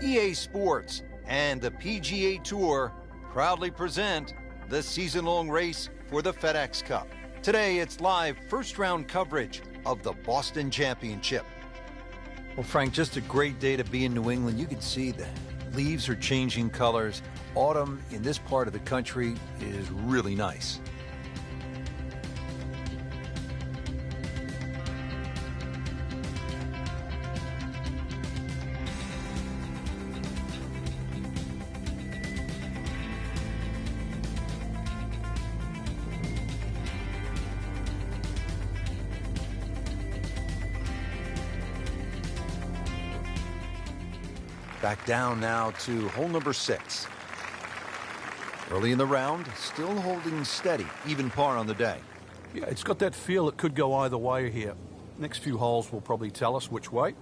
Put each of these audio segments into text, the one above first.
EA Sports and the PGA Tour proudly present the season-long race for the FedEx Cup. Today, it's live first-round coverage of the Boston Championship. Well, Frank, just a great day to be in New England. You can see the leaves are changing colors. Autumn in this part of the country is really nice. Back down now to hole number 6. Early in the round, still holding steady, even par on the day. Yeah, it's got that feel it could go either way here. Next few holes will probably tell us which way.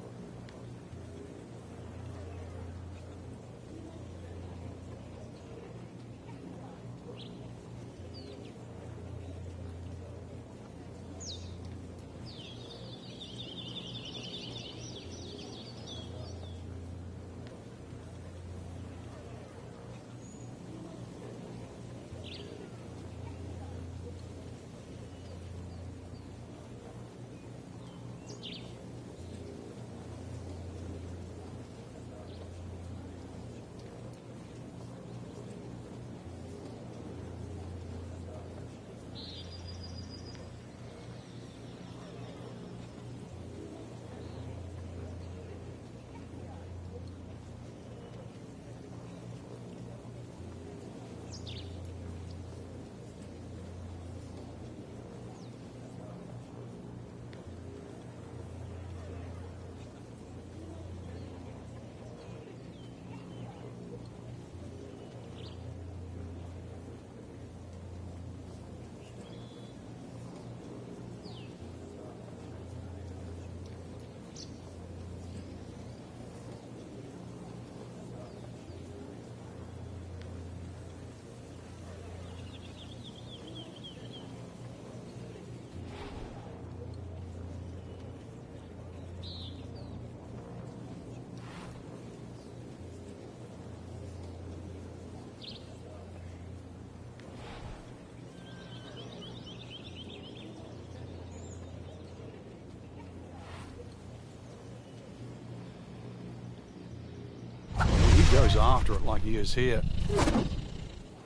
He goes after it like he is here.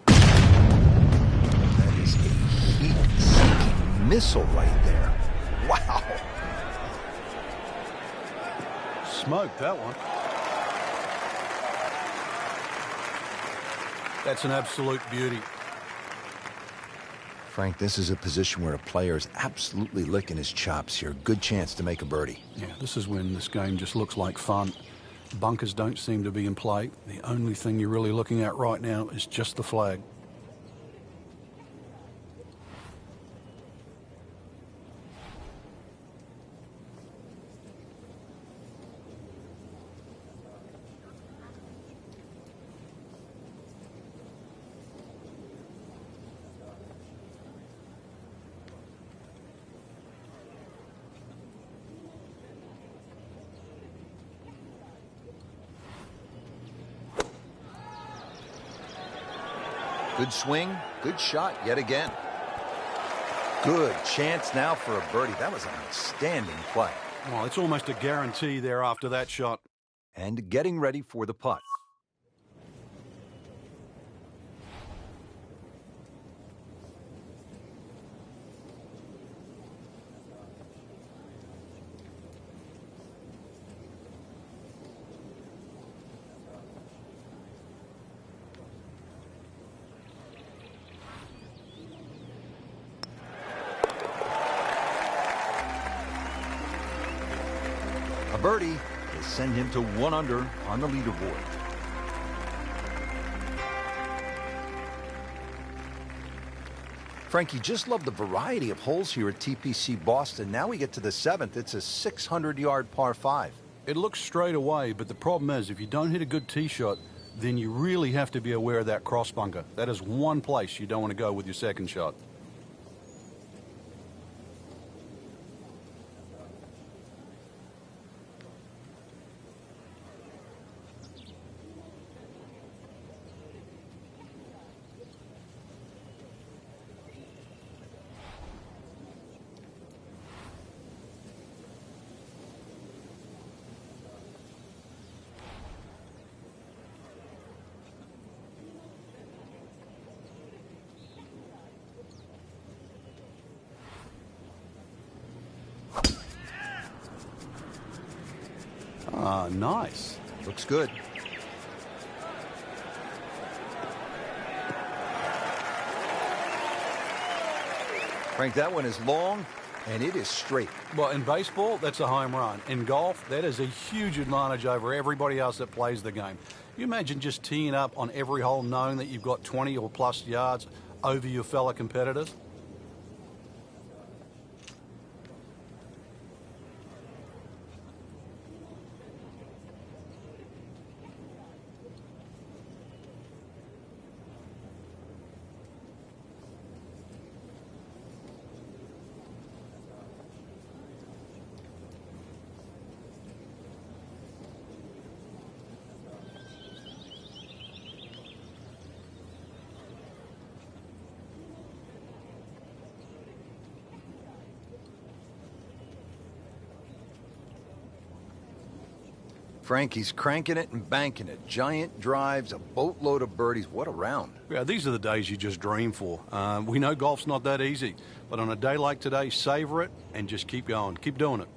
That is a heat-seeking missile right there. Wow. Smoked that one. That's an absolute beauty. Frank, this is a position where a player is absolutely licking his chops here. Good chance to make a birdie. Yeah, this is when this game just looks like fun. Bunkers don't seem to be in play. The only thing you're really looking at right now is just the flag. Good swing, good shot yet again. Good chance now for a birdie. That was an outstanding play. Well, it's almost a guarantee there after that shot. And getting ready for the putt. A birdie will send him to 1 under on the leaderboard. Frankie, just love the variety of holes here at TPC Boston. Now we get to the 7th. It's a 600-yard par 5. It looks straight away, but the problem is if you don't hit a good tee shot, then you really have to be aware of that cross bunker. That is one place you don't want to go with your second shot. Ah, nice. Looks good. Frank, that one is long, and it is straight. Well, in baseball, that's a home run. In golf, that is a huge advantage over everybody else that plays the game. You imagine just teeing up on every hole knowing that you've got 20 or plus yards over your fellow competitors? Frank, he's cranking it and banking it. Giant drives, a boatload of birdies. What a round. Yeah, these are the days you just dream for. We know golf's not that easy, but on a day like today, savor it and just keep going. Keep doing it.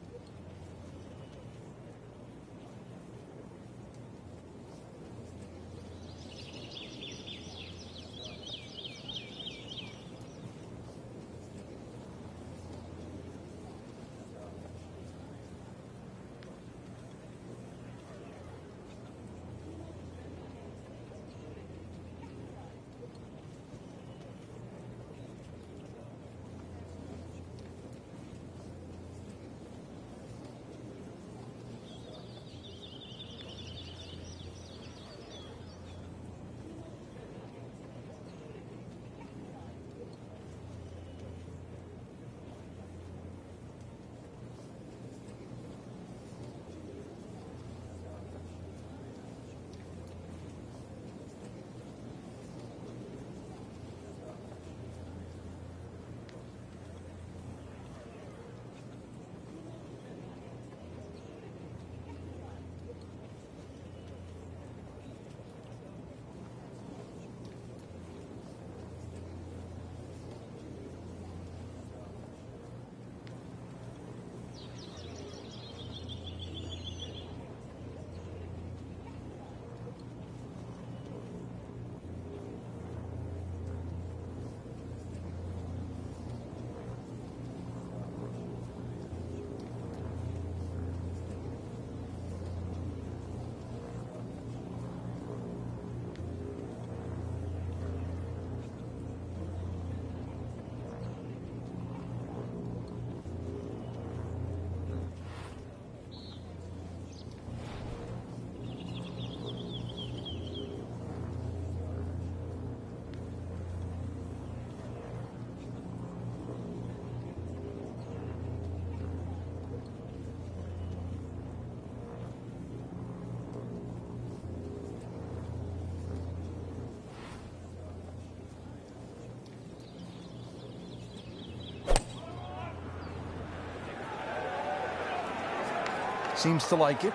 Seems to like it.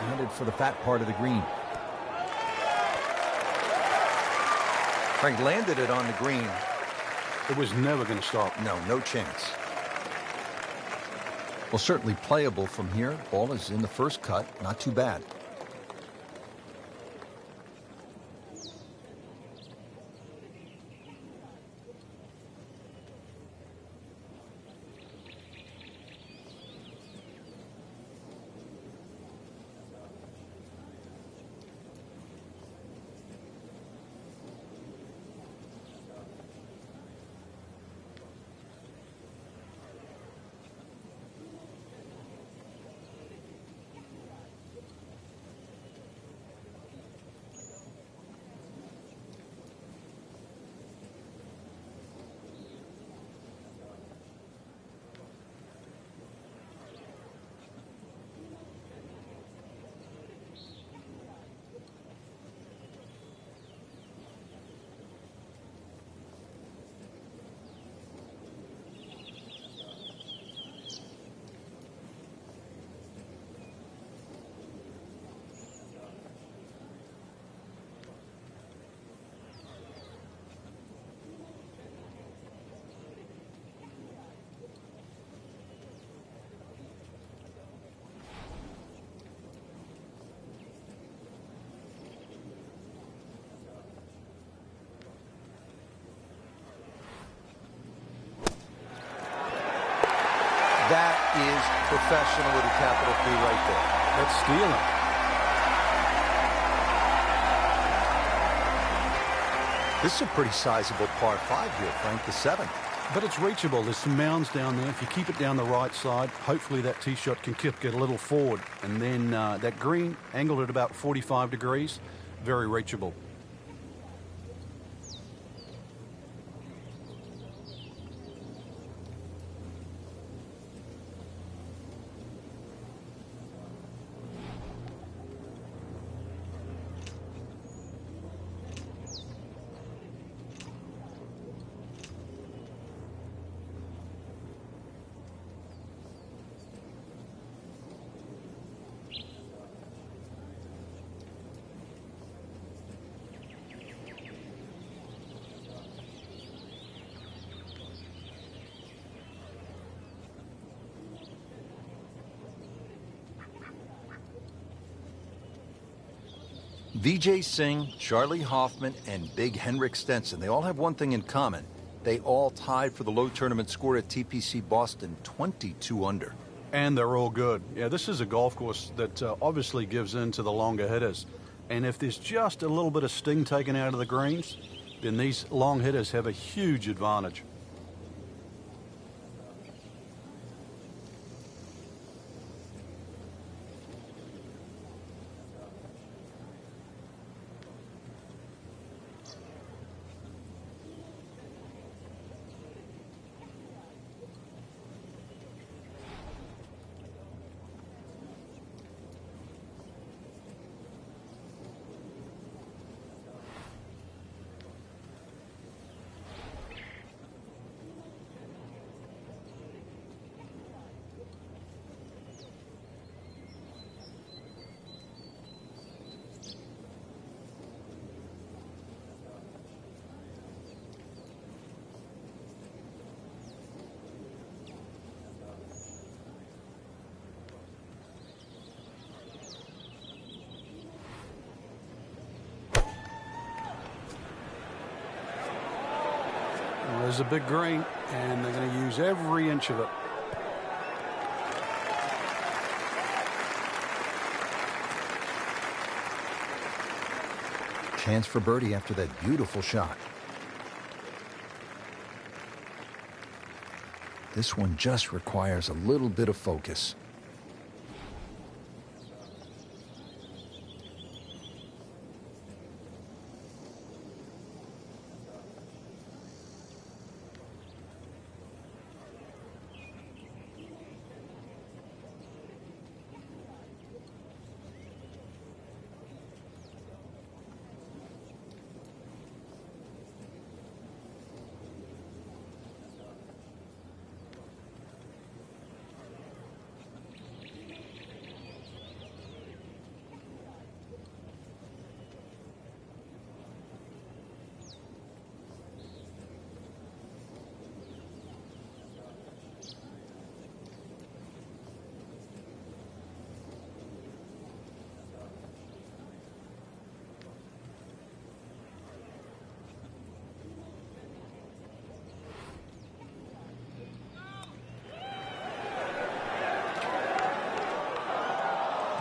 Headed for the fat part of the green. Frank landed it on the green. It was never going to stop. No chance. Well, certainly playable from here. Ball is in the first cut. Not too bad. That is professional with a capital P right there. That's stealing. This is a pretty sizable par 5 here, Frank, the 7th. But it's reachable. There's some mounds down there. If you keep it down the right side, hopefully that tee shot can get a little forward. And then that green angled at about 45 degrees, very reachable. Vijay Singh, Charlie Hoffman, and Big Henrik Stenson, they all have one thing in common. They all tied for the low tournament score at TPC Boston, 22 under. And they're all good. Yeah, this is a golf course that obviously gives in to the longer hitters. And if there's just a little bit of sting taken out of the greens, then these long hitters have a huge advantage. There's a big green, and they're going to use every inch of it. Chance for birdie after that beautiful shot. This one just requires a little bit of focus.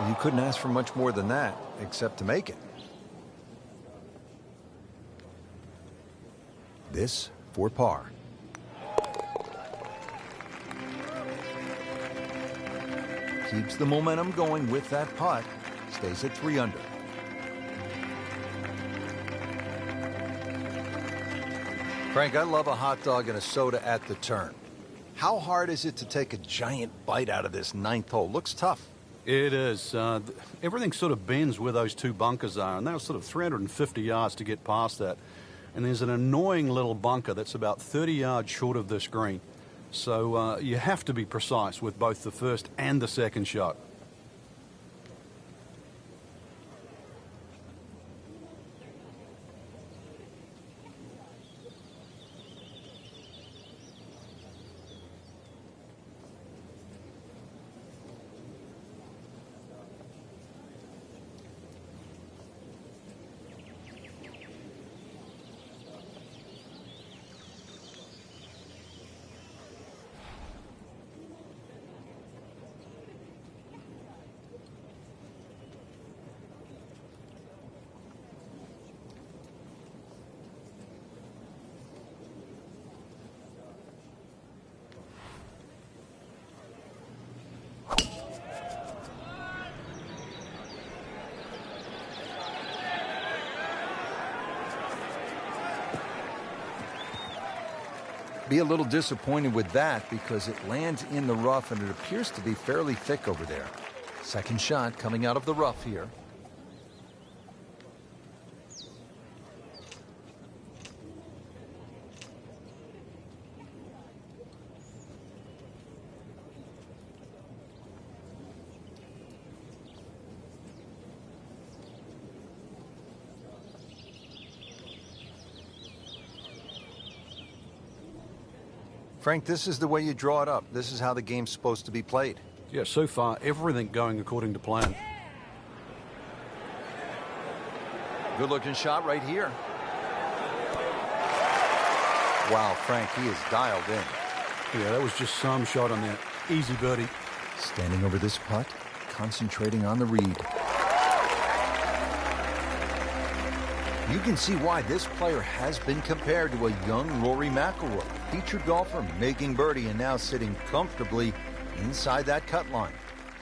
You couldn't ask for much more than that, except to make it. This for par. Keeps the momentum going with that putt. Stays at 3 under. Frank, I love a hot dog and a soda at the turn. How hard is it to take a giant bite out of this 9th hole? Looks tough. It is. Everything sort of bends where those two bunkers are, and that was sort of 350 yards to get past that. And there's an annoying little bunker that's about 30 yards short of this green. So you have to be precise with both the first and the second shot. be a little disappointed with that because it lands in the rough and it appears to be fairly thick over there. Second shot coming out of the rough here. Frank, this is the way you draw it up. This is how the game's supposed to be played. Yeah, so far, everything going according to plan. Good-looking shot right here. Wow, Frank, he is dialed in. Yeah, that was just some shot on that. Easy birdie. Standing over this putt, concentrating on the read. You can see why this player has been compared to a young Rory McIlroy, featured golfer making birdie and now sitting comfortably inside that cut line.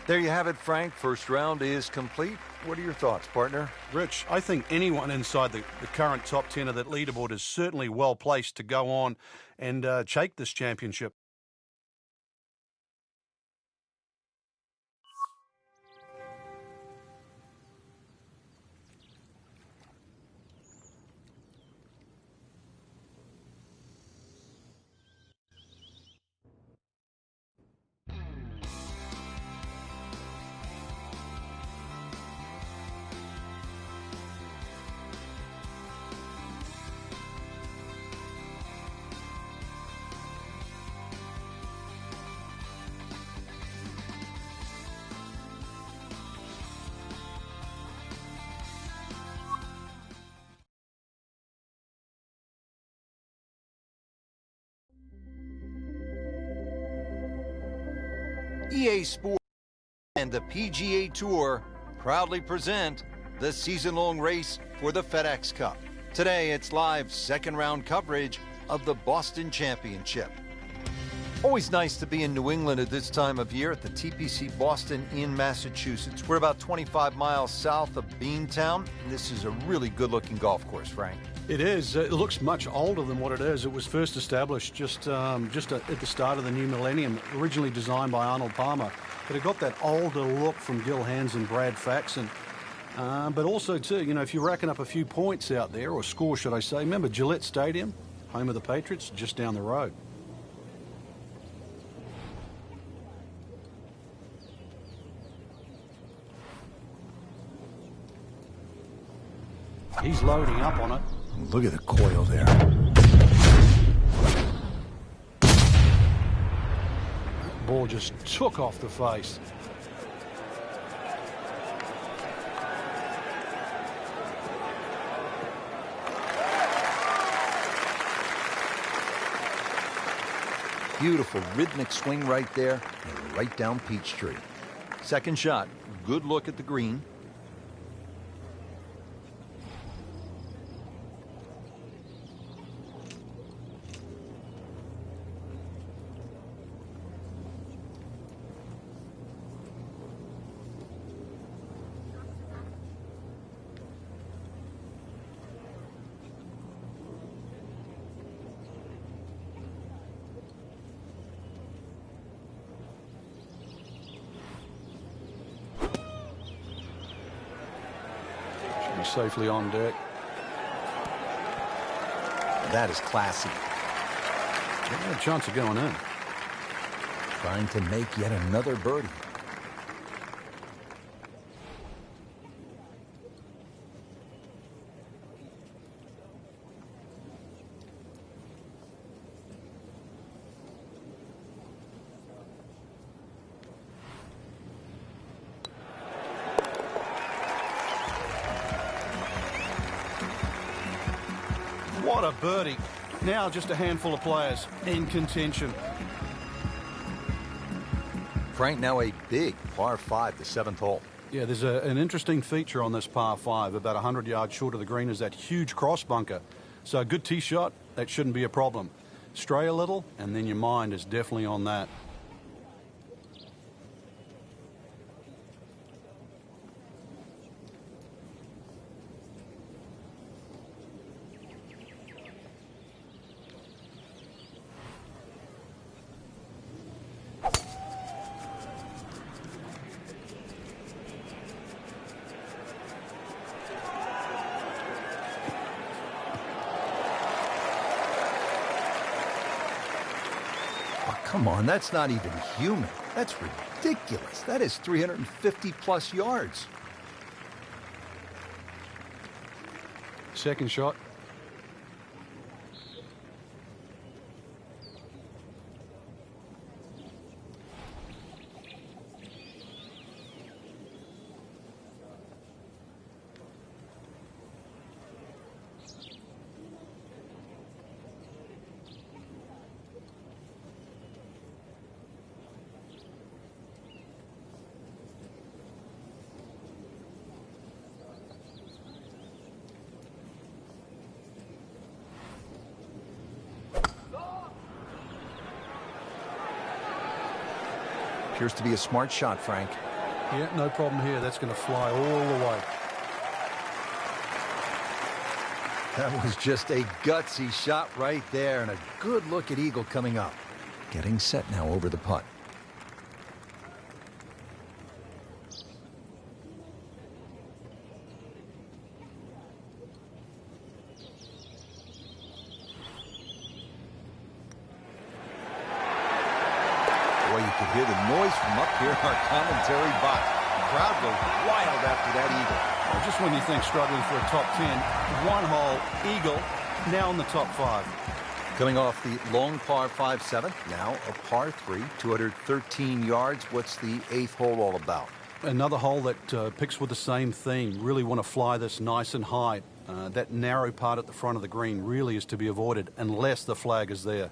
There you have it, Frank. First round is complete. What are your thoughts, partner? Rich, I think anyone inside the current top 10 of that leaderboard is certainly well placed to go on and take this championship. EA Sports and the PGA Tour proudly present the season-long race for the FedEx Cup. Today, it's live second-round coverage of the Boston Championship. Always nice to be in New England at this time of year at the TPC Boston in Massachusetts. We're about 25 miles south of Beantown, and this is a really good-looking golf course, Frank. It is. It looks much older than what it is. It was first established just at the start of the new millennium, originally designed by Arnold Palmer. But it got that older look from Gil Hanse and Brad Faxon. But also, too, you know, if you're racking up a few points out there, or score, should I say, remember Gillette Stadium, home of the Patriots, just down the road. He's loading up on it. Look at the coil there. Ball just took off the face. Beautiful rhythmic swing right there and right down Peachtree. Second shot, good look at the green. Safely on deck. That is classy. Yeah, chance of going in. Trying to make yet another birdie. What a birdie. Now just a handful of players in contention. Frank, now a big par 5, the 7th hole. Yeah, there's an interesting feature on this par 5. About 100 yards short of the green is that huge cross bunker. So a good tee shot, that shouldn't be a problem. Stray a little, and then your mind is definitely on that. Oh, come on, that's not even human. That's ridiculous. That is 350-plus yards. Second shot. Appears to be a smart shot, Frank. Yeah, no problem here. That's going to fly all the way. That was just a gutsy shot right there, and a good look at eagle coming up. Getting set now over the putt. Boy, you could hear the noise from up here in our commentary box. The crowd goes wild after that eagle. Well, just when you think struggling for a top 10, one hole, eagle, now in the top 5. Coming off the long par 5-7, now a par 3, 213 yards. What's the 8th hole all about? Another hole that picks with the same theme. Really want to fly this nice and high. That narrow part at the front of the green really is to be avoided unless the flag is there.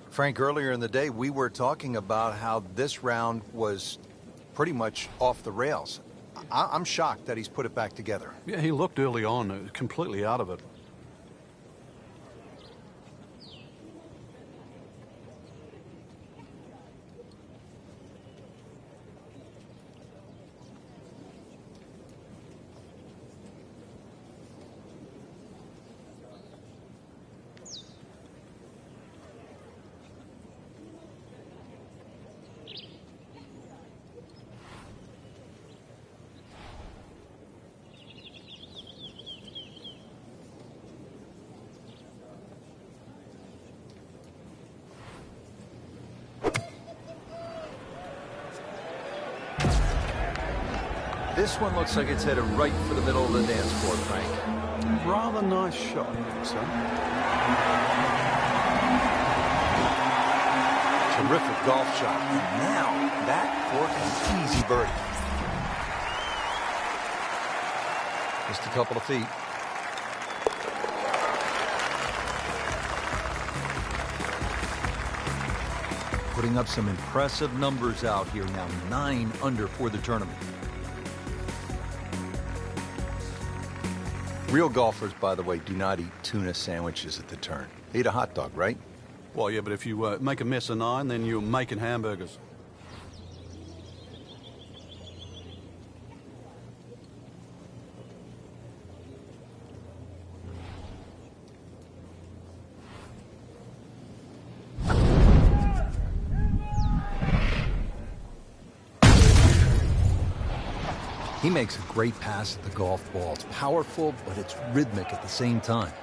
Frank, earlier in the day, we were talking about how this round was pretty much off the rails. I'm shocked that he's put it back together. Yeah, he looked early on completely out of it. This one looks like it's headed right for the middle of the dance floor, Frank. Rather nice shot, I think so. Terrific golf shot. And now that for an easy birdie. Just a couple of feet. Putting up some impressive numbers out here now. 9 under for the tournament. Real golfers, by the way, do not eat tuna sandwiches at the turn. They eat a hot dog, right? Well, yeah, but if you make a mess of 9, then you're making hamburgers. He makes a great pass at the golf ball. It's powerful, but it's rhythmic at the same time.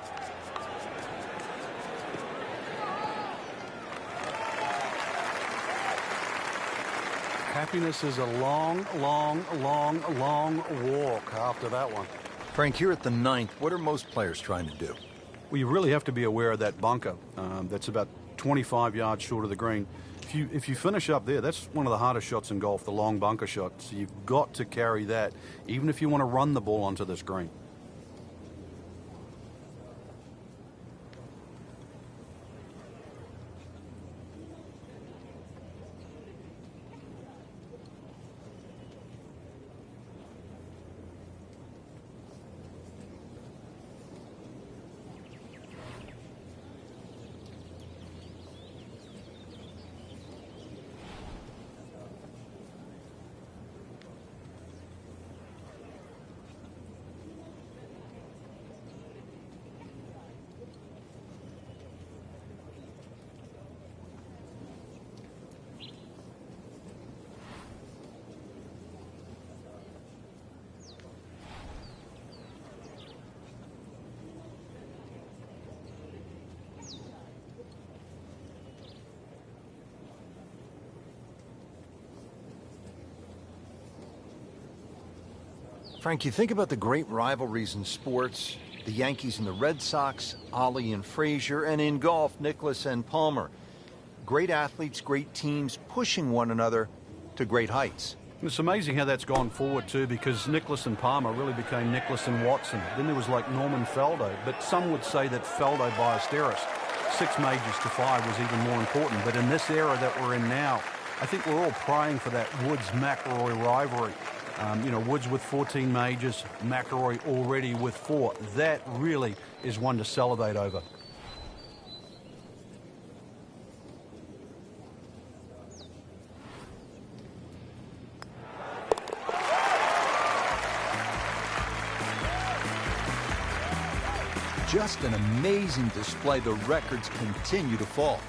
Happiness is a long, long, long, long walk after that one. Frank, here at the 9th, what are most players trying to do? Well, you really have to be aware of that bunker. That's about 25 yards short of the green. If you finish up there, that's one of the hardest shots in golf, the long bunker shot. So you've got to carry that, even if you want to run the ball onto this green. Frank, you think about the great rivalries in sports, the Yankees and the Red Sox, Ollie and Frazier, and in golf, Nicklaus and Palmer. Great athletes, great teams pushing one another to great heights. It's amazing how that's gone forward too, because Nicklaus and Palmer really became Nicklaus and Watson. Then there was like Norman Faldo, but some would say that Faldo Ballesteros, 6 majors to 5, was even more important. But in this era that we're in now, I think we're all praying for that Woods-McIlroy rivalry. Woods with 14 majors, McIlroy already with 4. That really is one to celebrate over. Just an amazing display. The records continue to fall.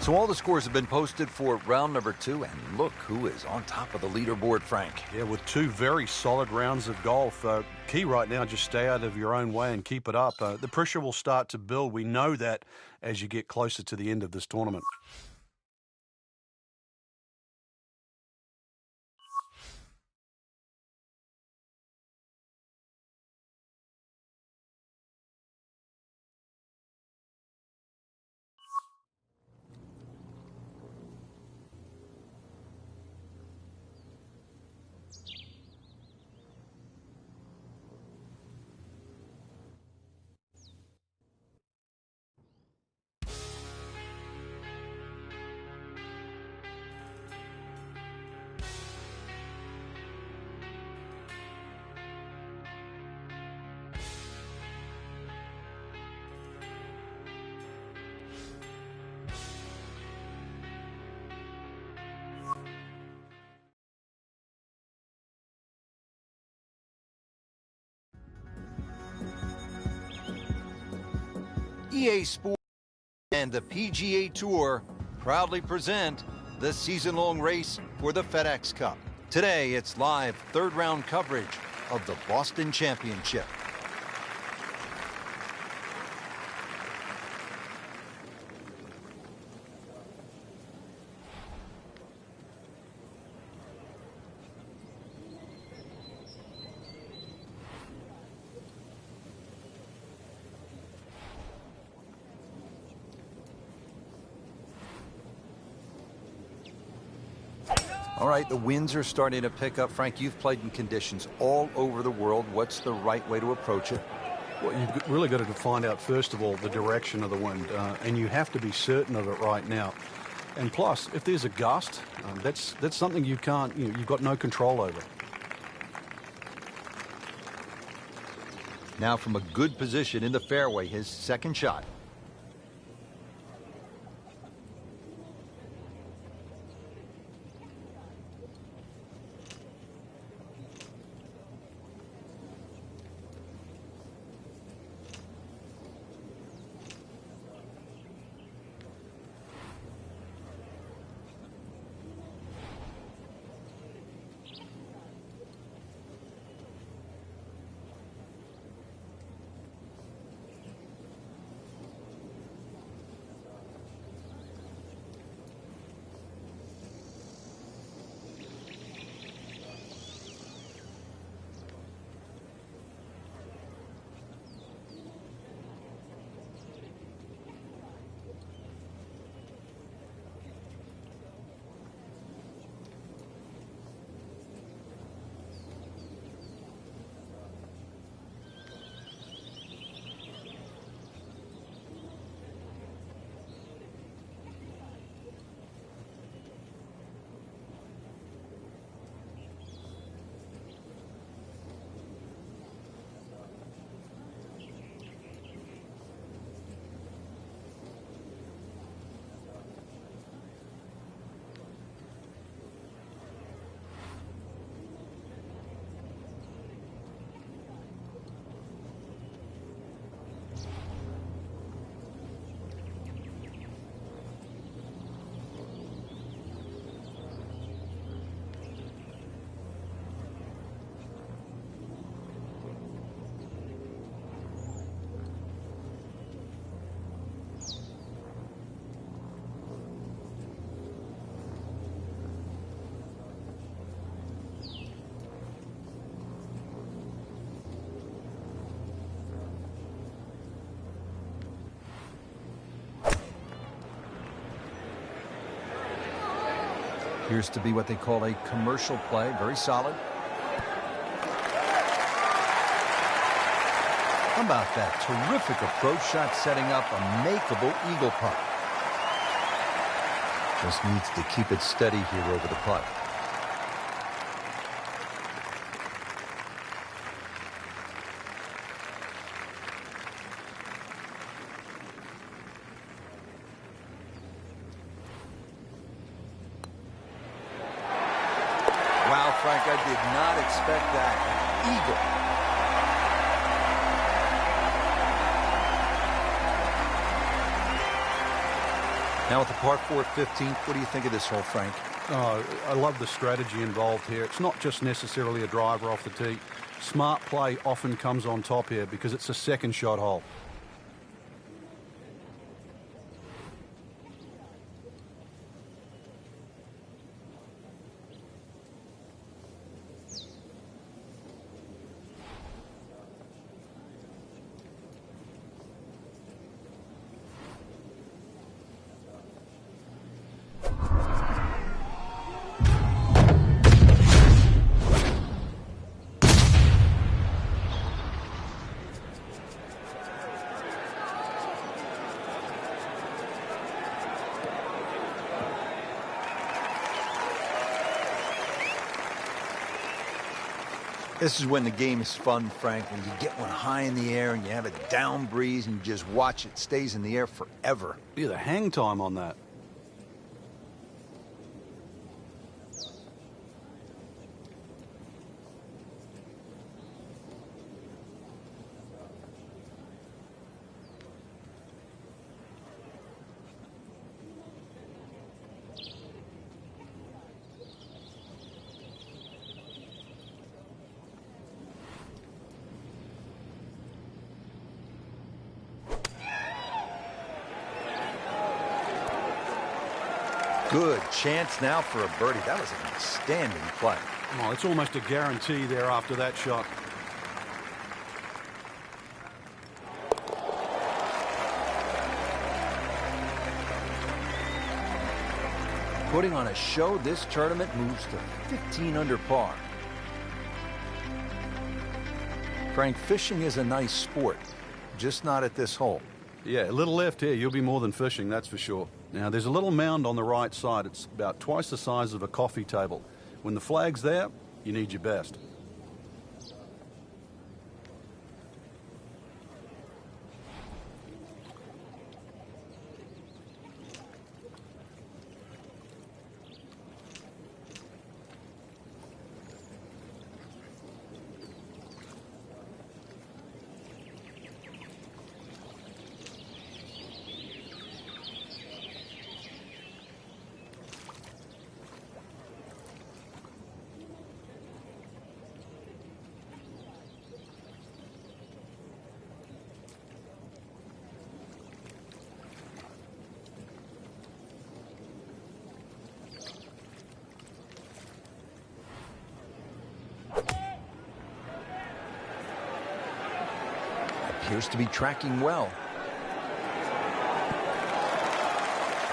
So all the scores have been posted for round number 2, and look who is on top of the leaderboard, Frank. Yeah, with 2 very solid rounds of golf. Key right now, just stay out of your own way and keep it up. The pressure will start to build. We know that as you get closer to the end of this tournament. EA Sports and the PGA Tour proudly present the season-long race for the FedEx Cup. Today, it's live third-round coverage of the Boston Championship. All right, the winds are starting to pick up. Frank, you've played in conditions all over the world. What's the right way to approach it? Well, you've really got to find out, first of all, the direction of the wind, and you have to be certain of it right now. And plus, if there's a gust, that's something you can't, you've got no control over. Now from a good position in the fairway, his second shot. Appears to be what they call a commercial play. Very solid. How about that? Terrific approach shot, setting up a makeable eagle putt. Just needs to keep it steady here over the putt. Wow, Frank, I did not expect that. An eagle. Now at the par 4 15th, what do you think of this hole, Frank? Oh, I love the strategy involved here. It's not just necessarily a driver off the tee. Smart play often comes on top here because it's a second shot hole. This is when the game is fun, Frank, when you get one high in the air and you have a down breeze and you just watch it. Stays in the air forever. Yeah, the hang time on that. Good chance now for a birdie. That was an outstanding play. Oh, it's almost a guarantee there after that shot. Putting on a show, this tournament moves to 15 under par. Frank, fishing is a nice sport, just not at this hole. Yeah, a little left here, you'll be more than fishing, that's for sure. Now, there's a little mound on the right side. It's about twice the size of a coffee table. When the flag's there, you need your best. Appears to be tracking well.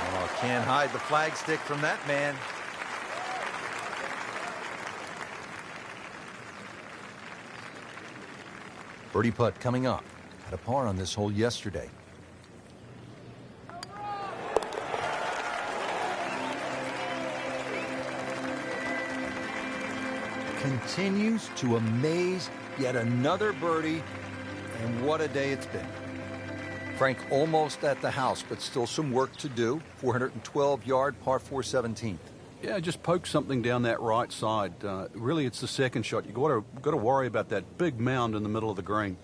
Oh, can't hide the flagstick from that man. Birdie putt coming up. Had a par on this hole yesterday. Continues to amaze. Yet another birdie. And what a day it's been. Frank almost at the house, but still some work to do. 412-yard par 4 17th. Yeah, just poke something down that right side. Really, it's the second shot. You've got to worry about that big mound in the middle of the green.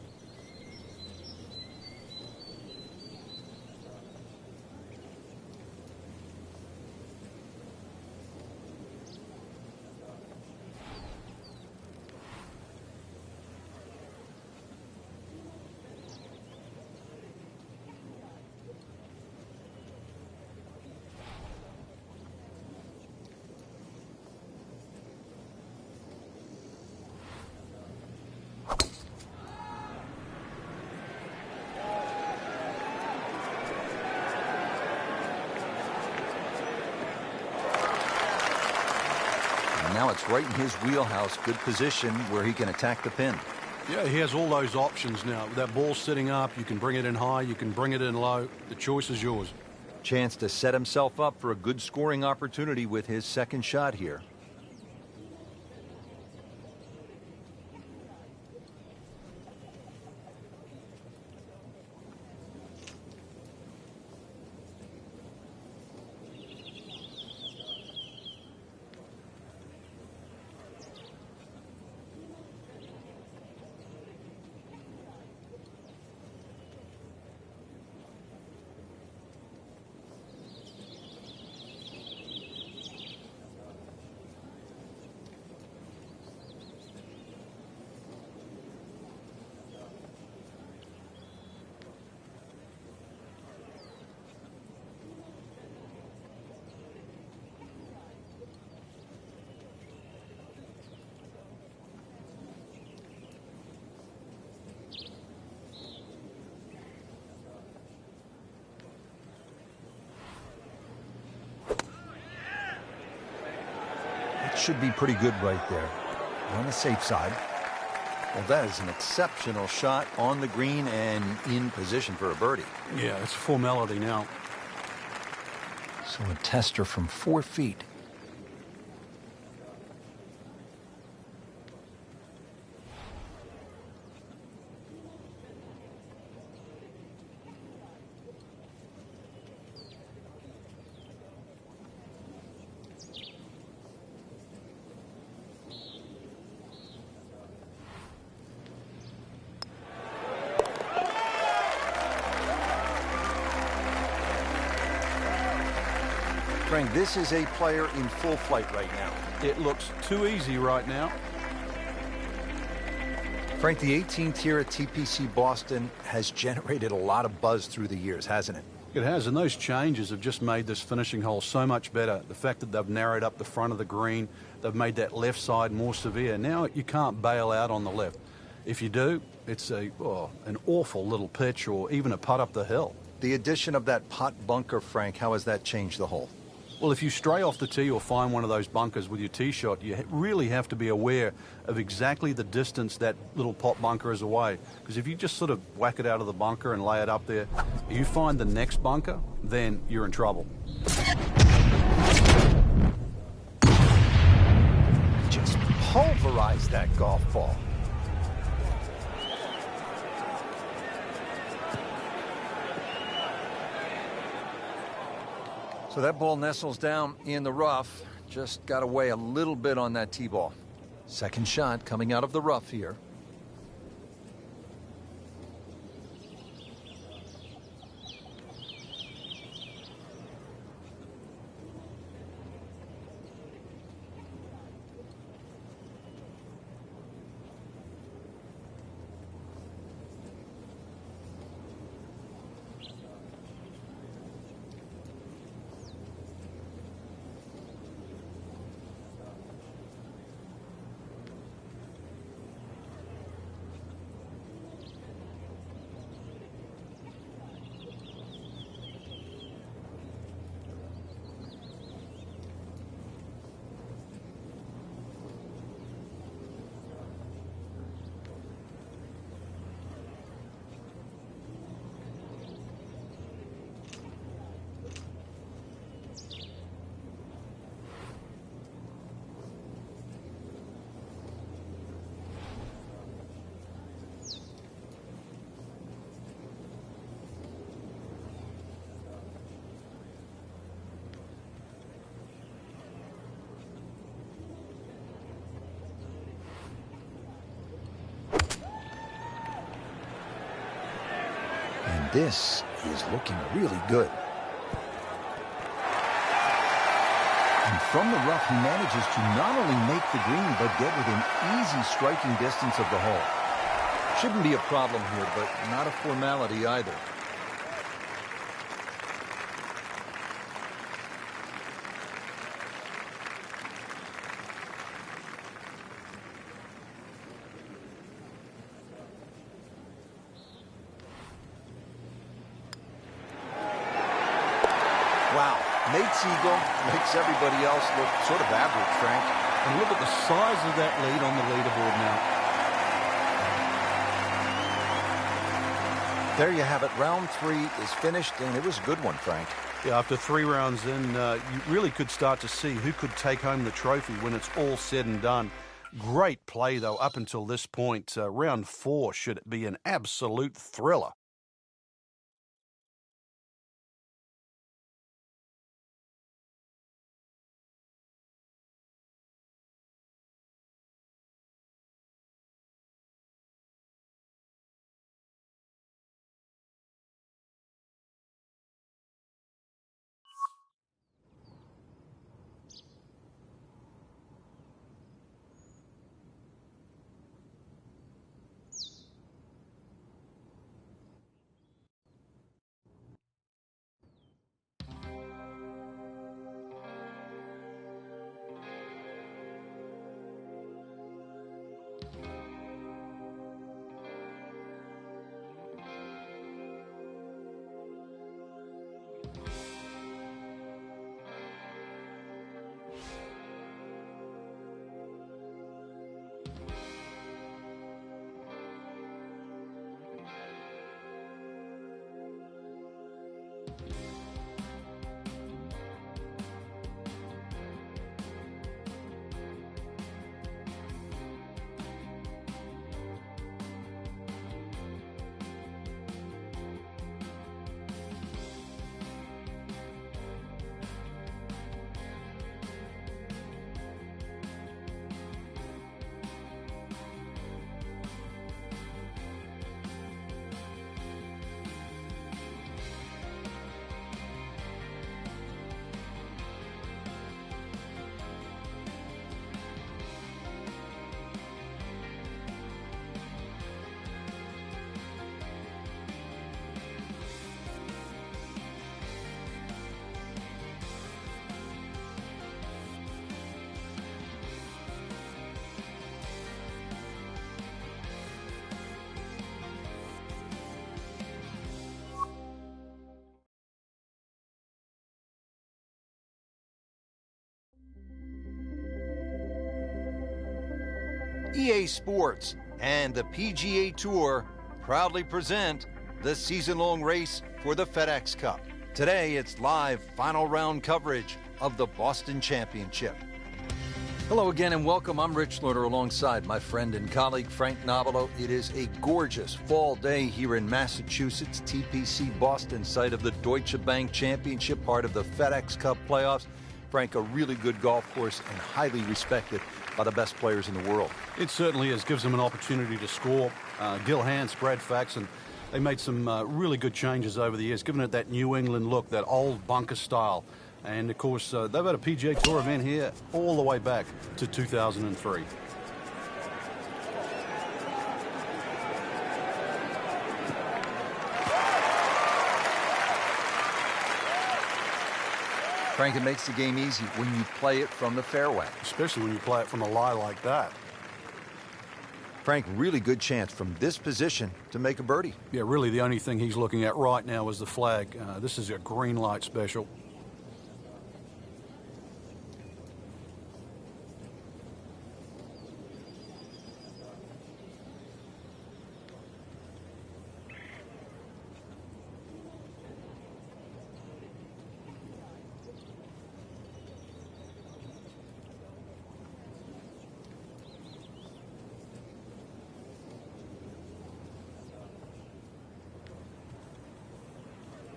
Now it's right in his wheelhouse. Good position where he can attack the pin. Yeah, he has all those options now. With that ball sitting up, you can bring it in high, you can bring it in low. The choice is yours. Chance to set himself up for a good scoring opportunity with his second shot here. Should be pretty good right there. On the safe side. Well, that is an exceptional shot on the green and in position for a birdie. Yeah, it's a formality now. So a tester from 4 feet. Frank, this is a player in full flight right now. It looks too easy right now. Frank, the 18th here at TPC Boston has generated a lot of buzz through the years, hasn't it? It has, and those changes have just made this finishing hole so much better. The fact that they've narrowed up the front of the green, they've made that left side more severe. Now you can't bail out on the left. If you do, it's an awful little pitch or even a putt up the hill. The addition of that pot bunker, Frank, how has that changed the hole? Well, if you stray off the tee or find one of those bunkers with your tee shot, you really have to be aware of exactly the distance that little pot bunker is away. Because if you just sort of whack it out of the bunker and lay it up there, you find the next bunker, then you're in trouble. Just pulverized that golf ball. So that ball nestles down in the rough. Just got away a little bit on that tee ball. Second shot coming out of the rough here. This is looking really good. And from the rough, he manages to not only make the green, but get within easy striking distance of the hole. Shouldn't be a problem here, but not a formality either. Wow, Nate Siegel makes everybody else look sort of average, Frank. And look at the size of that lead on the leaderboard now. There you have it. Round 3 is finished, and it was a good one, Frank. Yeah, after 3 rounds in, you really could start to see who could take home the trophy when it's all said and done. Great play, though, up until this point. Round 4 should be an absolute thriller. EA Sports and the PGA Tour proudly present the season-long race for the FedEx Cup. Today, it's live final round coverage of the Boston Championship. Hello again and welcome. I'm Rich Lerner alongside my friend and colleague Frank Nobilo. It is a gorgeous fall day here in Massachusetts, TPC Boston, site of the Deutsche Bank Championship, part of the FedEx Cup playoffs. Frank, a really good golf course and highly respected by the best players in the world. It certainly is. Gives them an opportunity to score. Gil Hanse, Brad Faxon, they made some really good changes over the years, giving it that New England look, that old bunker style. And, of course, they've had a PGA Tour event here all the way back to 2003. Frank, it makes the game easy when you play it from the fairway. Especially when you play it from a lie like that. Frank, really good chance from this position to make a birdie. Yeah, really the only thing he's looking at right now is the flag. This is a green light special.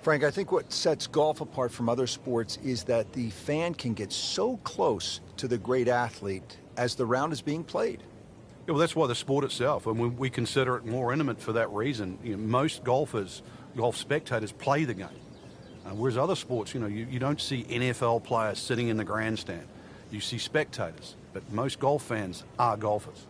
Frank, I think what sets golf apart from other sports is that the fan can get so close to the great athlete as the round is being played. Yeah, well, that's why the sport itself, and we consider it more intimate for that reason. You know, most golf spectators play the game, whereas other sports, you don't see NFL players sitting in the grandstand. You see spectators, but most golf fans are golfers.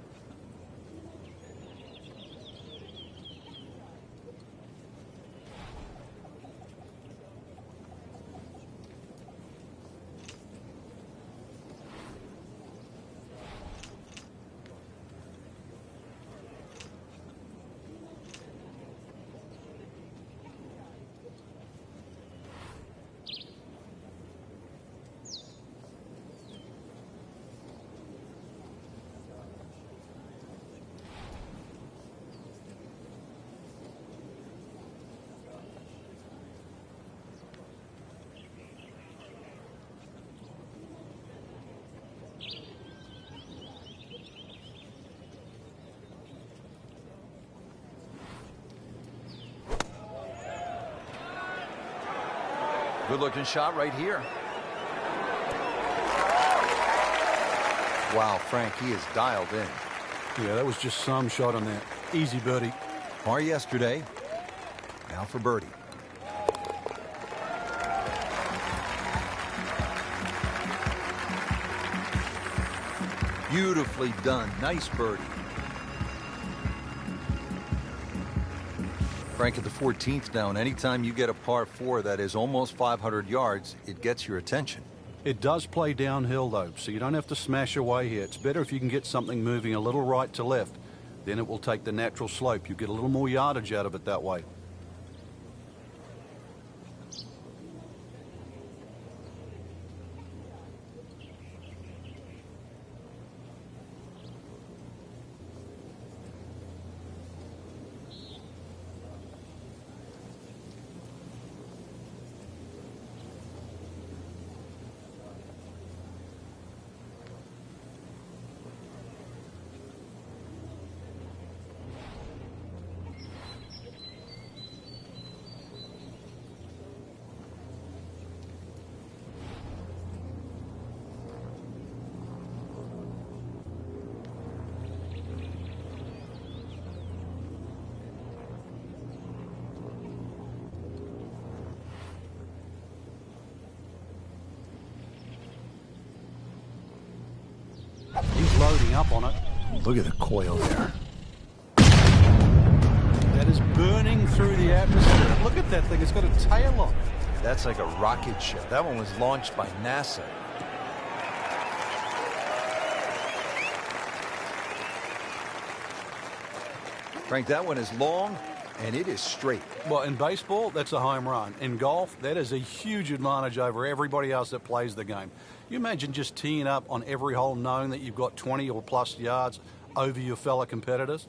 Good-looking shot right here. Wow, Frank, he is dialed in. Yeah, that was just some shot on that. Easy birdie. Par yesterday. Now for birdie. Beautifully done. Nice birdie. Frank, at the 14th down, anytime you get a par 4 that is almost 500 yards, it gets your attention. It does play downhill, though, so you don't have to smash away here. It's better if you can get something moving a little right to left. Then it will take the natural slope. You get a little more yardage out of it that way. He's loading up on it. Look at the coil there. That is burning through the atmosphere. Look at that thing. It's got a tail on it. That's like a rocket ship. That one was launched by NASA. Frank, that one is long, and it is straight. Well, in baseball, that's a home run. In golf, that is a huge advantage over everybody else that plays the game. You imagine just teeing up on every hole knowing that you've got 20 or plus yards over your fellow competitors?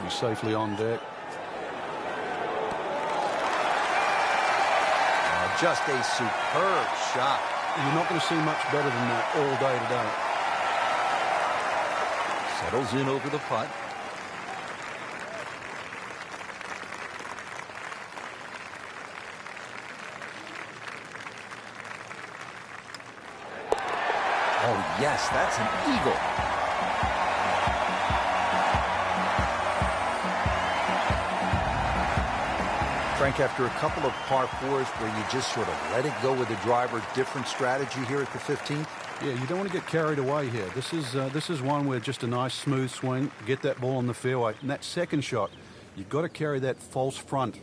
Safely on deck. Just a superb shot. You're not going to see much better than that all day today. Settles in over the putt. Oh, yes, that's an eagle. Frank, after a couple of par 4s where you just sort of let it go with the driver, different strategy here at the 15th? Yeah, you don't want to get carried away here. This is one where just a nice smooth swing, get that ball in the fairway. And that second shot, you've got to carry that false front.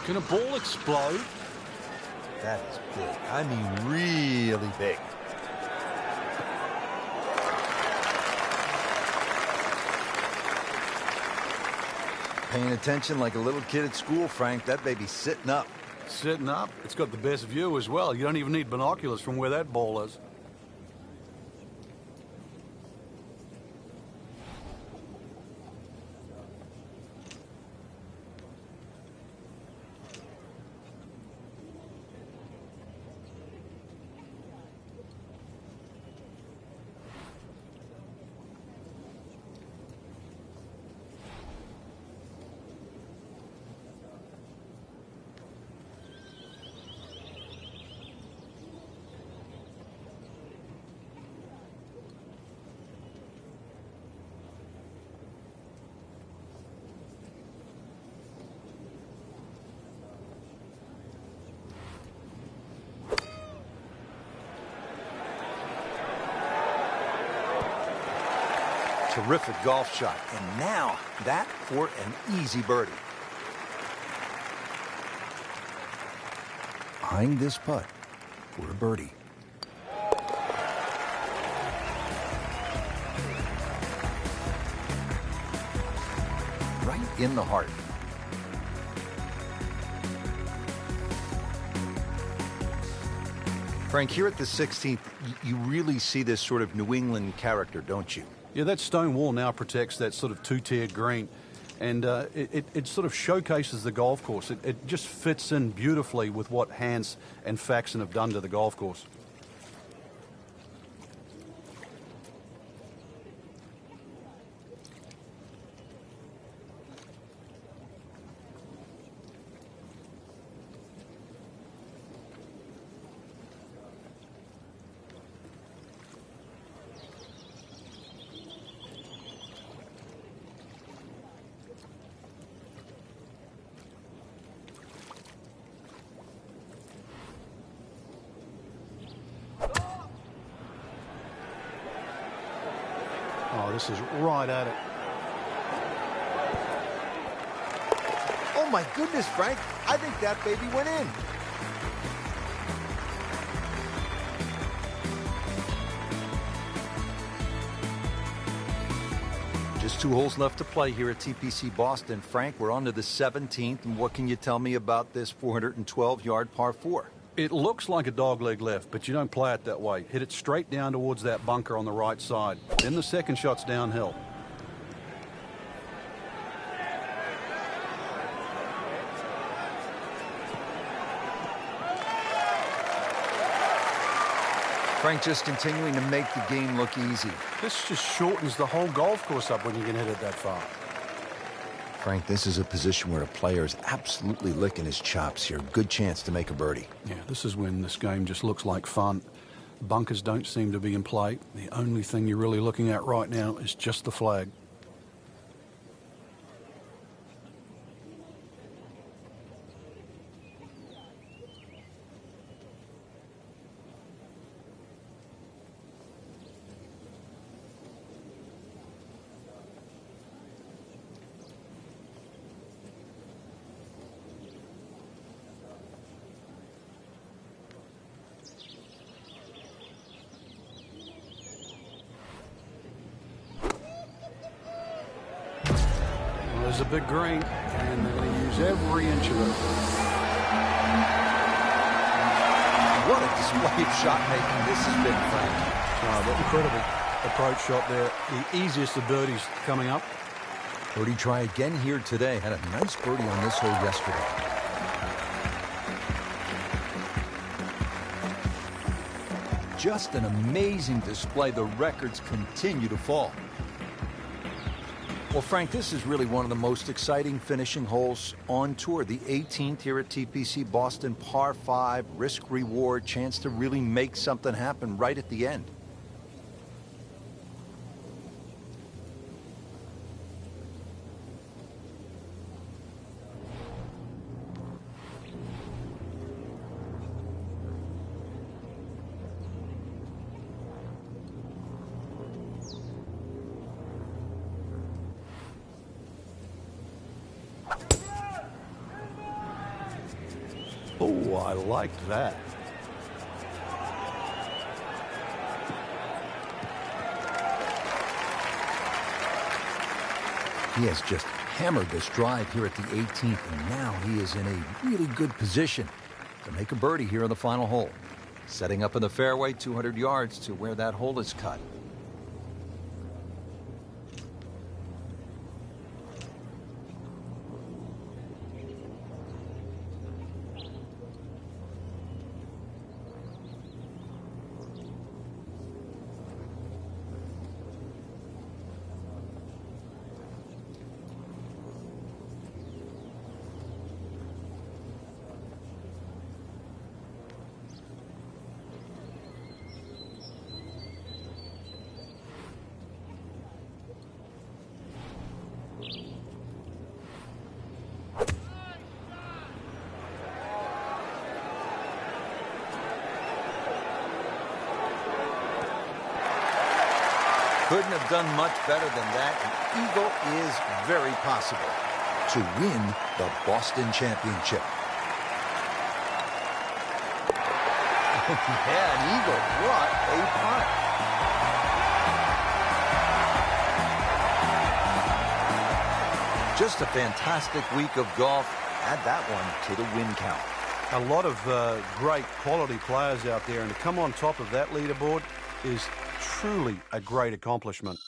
Can a ball explode? That is big. I mean, really big. Paying attention like a little kid at school, Frank. That baby's sitting up. Sitting up? It's got the best view as well. You don't even need binoculars from where that ball is. Terrific golf shot. And now that for an easy birdie. Eyeing this putt for a birdie. Right in the heart. Frank, here at the 16th, you really see this sort of New England character, don't you? Yeah, that stone wall now protects that sort of two-tiered green. And it sort of showcases the golf course. It just fits in beautifully with what Hans and Faxon have done to the golf course. Oh, this is right at it. Oh, my goodness, Frank. I think that baby went in. Just 2 holes left to play here at TPC Boston. Frank, we're on to the 17th. And what can you tell me about this 412-yard par 4? It looks like a dogleg left, but you don't play it that way. Hit it straight down towards that bunker on the right side. Then the second shot's downhill. Frank just continuing to make the game look easy. This just shortens the whole golf course up when you can hit it that far. Frank, this is a position where a player is absolutely licking his chops here. Good chance to make a birdie. Yeah, this is when this game just looks like fun. Bunkers don't seem to be in play. The only thing you're really looking at right now is just the flag. There's a big green, and they're going to use every inch of it. What a display of shot making this has been, Frank. Oh, that incredible approach shot there. The easiest of birdies coming up. Birdie try again here today. Had a nice birdie on this hole yesterday. Just an amazing display. The records continue to fall. Well, Frank, this is really one of the most exciting finishing holes on tour. The 18th here at TPC Boston, par 5, risk-reward, chance to really make something happen right at the end. Oh, I liked that. He has just hammered this drive here at the 18th, and now he is in a really good position to make a birdie here on the final hole. Setting up in the fairway, 200 yards to where that hole is cut. Couldn't have done much better than that. An eagle is very possible to win the Boston Championship. Yeah, an eagle. What a putt. Just a fantastic week of golf. Add that one to the win count. A lot of great quality players out there, and to come on top of that leaderboard is truly a great accomplishment.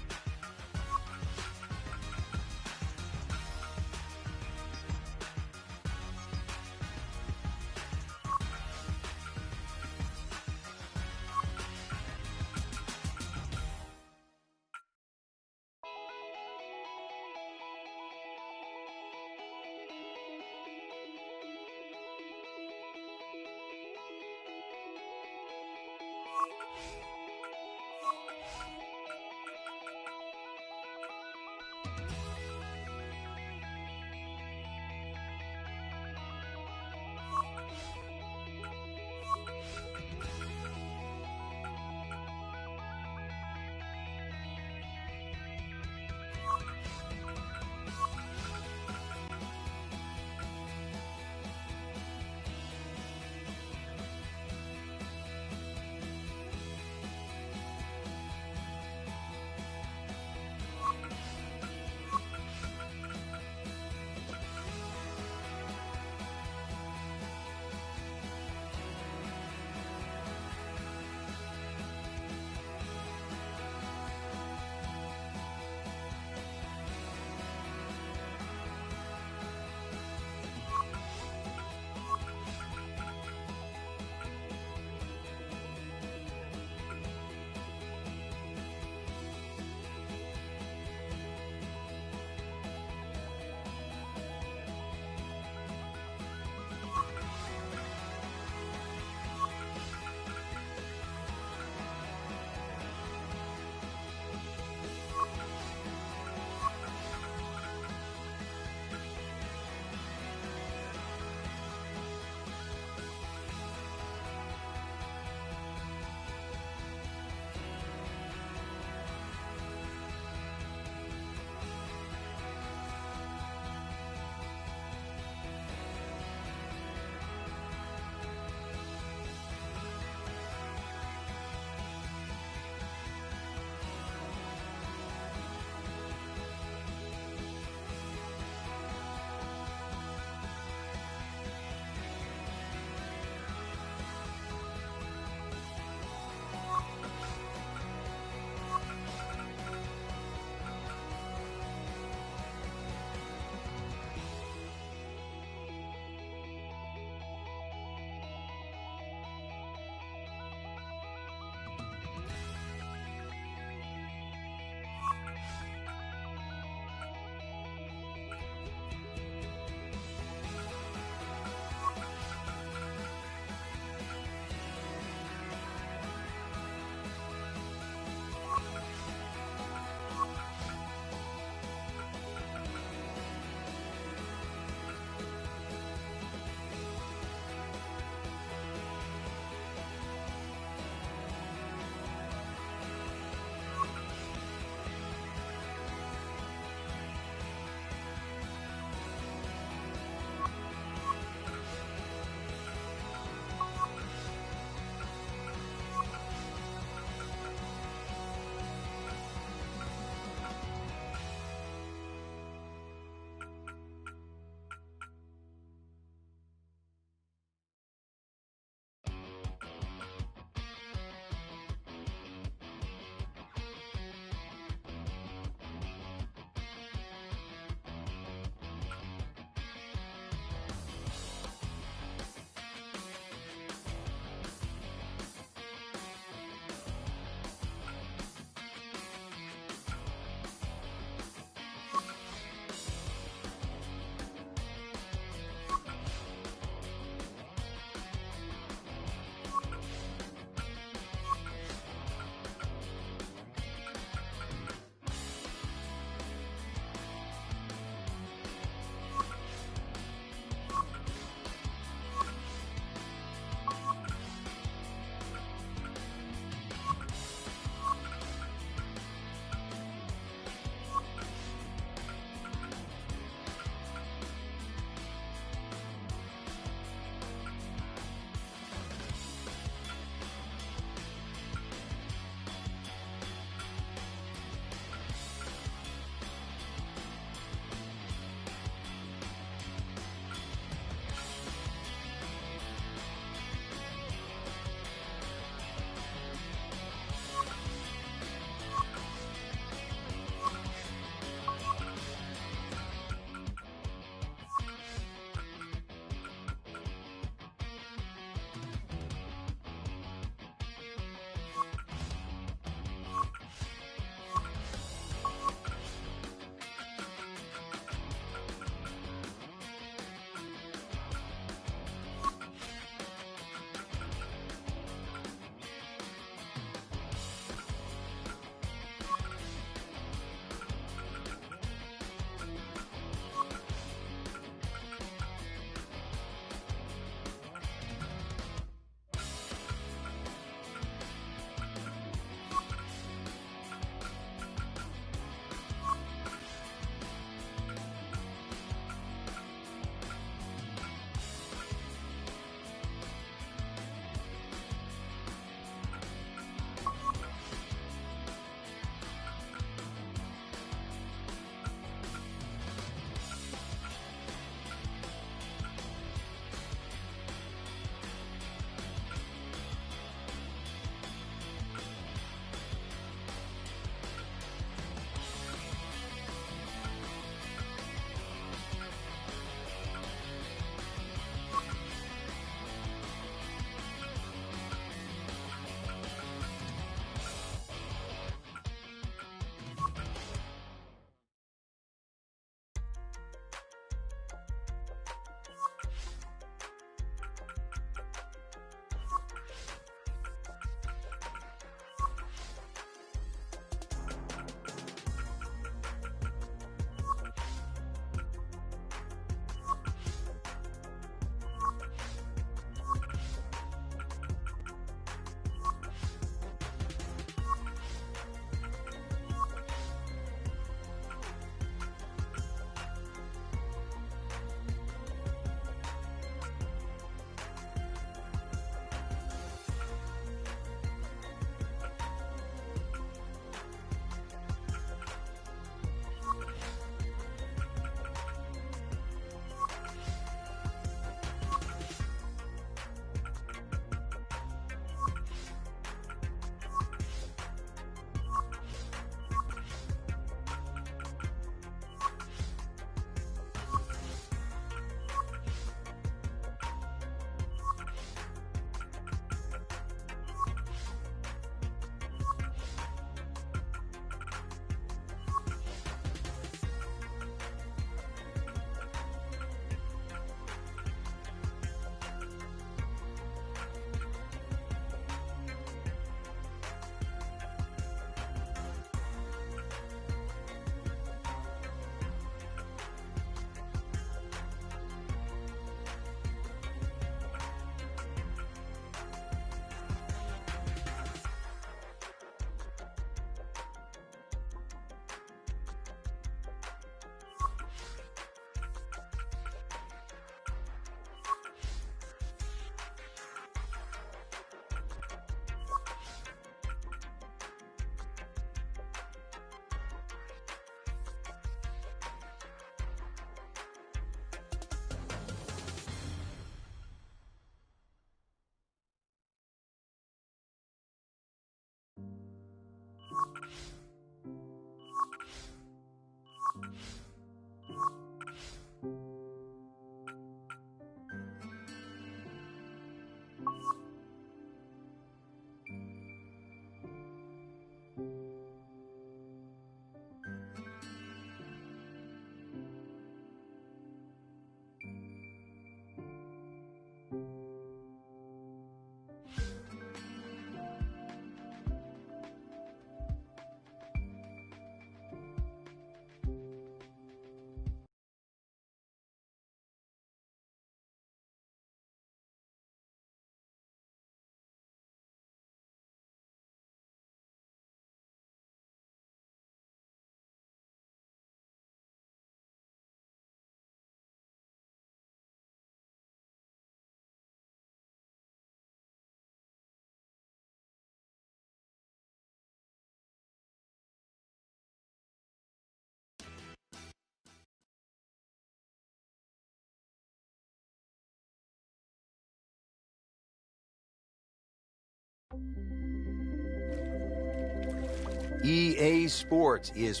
EA Sports is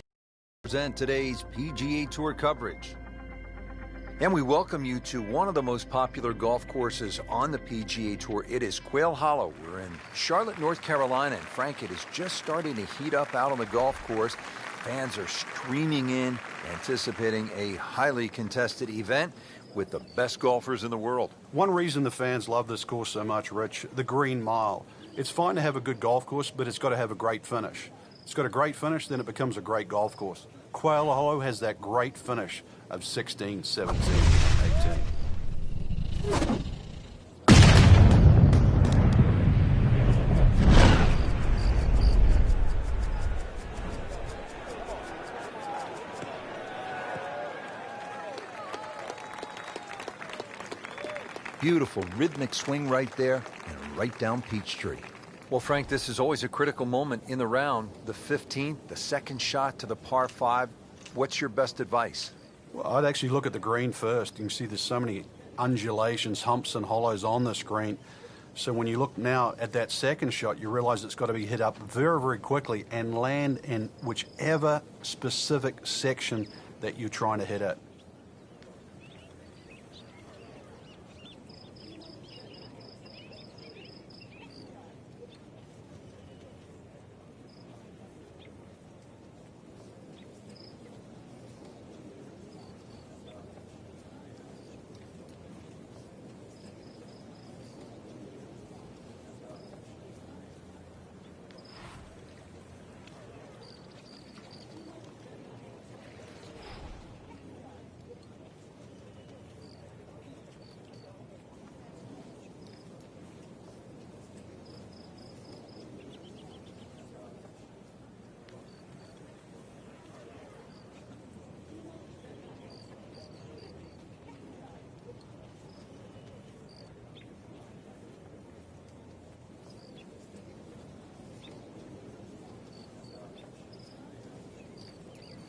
present today's PGA Tour coverage. And we welcome you to one of the most popular golf courses on the PGA Tour. It is Quail Hollow. We're in Charlotte, North Carolina, and Frank, it is just starting to heat up out on the golf course. Fans are streaming in, anticipating a highly contested event with the best golfers in the world. One reason the fans love this course so much, Rich, the Green Mile. It's fine to have a good golf course, but it's got to have a great finish. It's got a great finish, then it becomes a great golf course. Quail Hollow has that great finish of 16, 17, 18. Beautiful rhythmic swing right there and right down Peachtree. Well, Frank, this is always a critical moment in the round. The 15th, the second shot to the par 5. What's your best advice? Well, I'd actually look at the green first. You can see there's so many undulations, humps and hollows on this green. So when you look now at that second shot, you realize it's got to be hit up very, very quickly and land in whichever specific section that you're trying to hit at.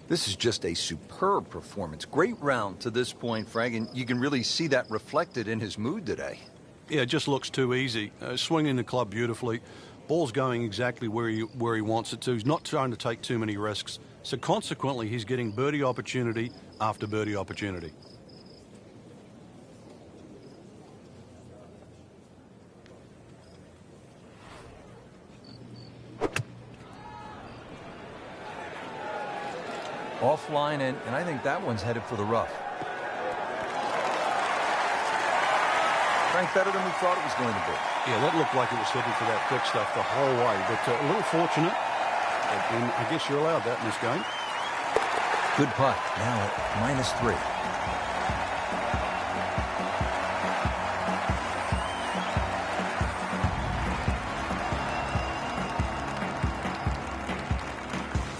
This is just a superb performance. Great round to this point, Frank, and you can really see that reflected in his mood today. Yeah, it just looks too easy. Swinging the club beautifully. Ball's going exactly where he wants it to. He's not trying to take too many risks. So consequently, he's getting birdie opportunity after birdie opportunity. Offline, and I think that one's headed for the rough. Frank, better than we thought it was going to be. Yeah, that looked like it was headed for that quick stuff the whole way, but a little fortunate. And I guess you're allowed that in this game. Good putt. Now at -3.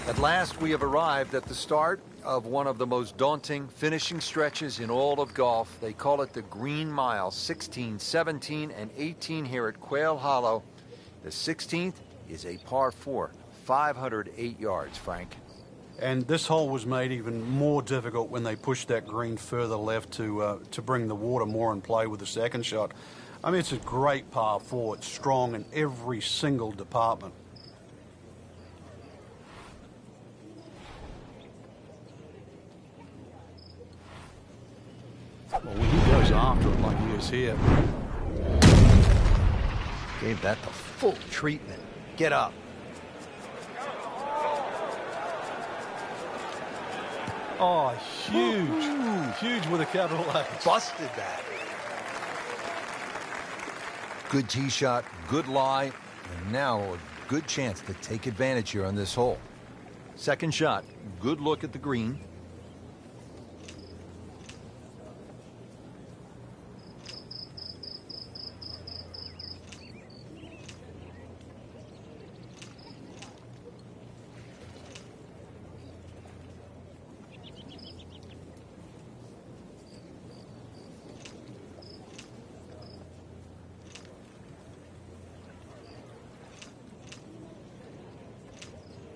At last, we have arrived at the start of one of the most daunting finishing stretches in all of golf. They call it the Green Mile, 16, 17, and 18 here at Quail Hollow. The 16th is a par 4, 508 yards, Frank. And this hole was made even more difficult when they pushed that green further left to bring the water more in play with the second shot. I mean, it's a great par 4. It's strong in every single department. Well, when he goes after it like he is here. Gave that the full treatment. Get up. Oh, huge. Huge with a capital H. Busted that. Good tee shot, good lie, and now a good chance to take advantage here on this hole. Second shot, good look at the green.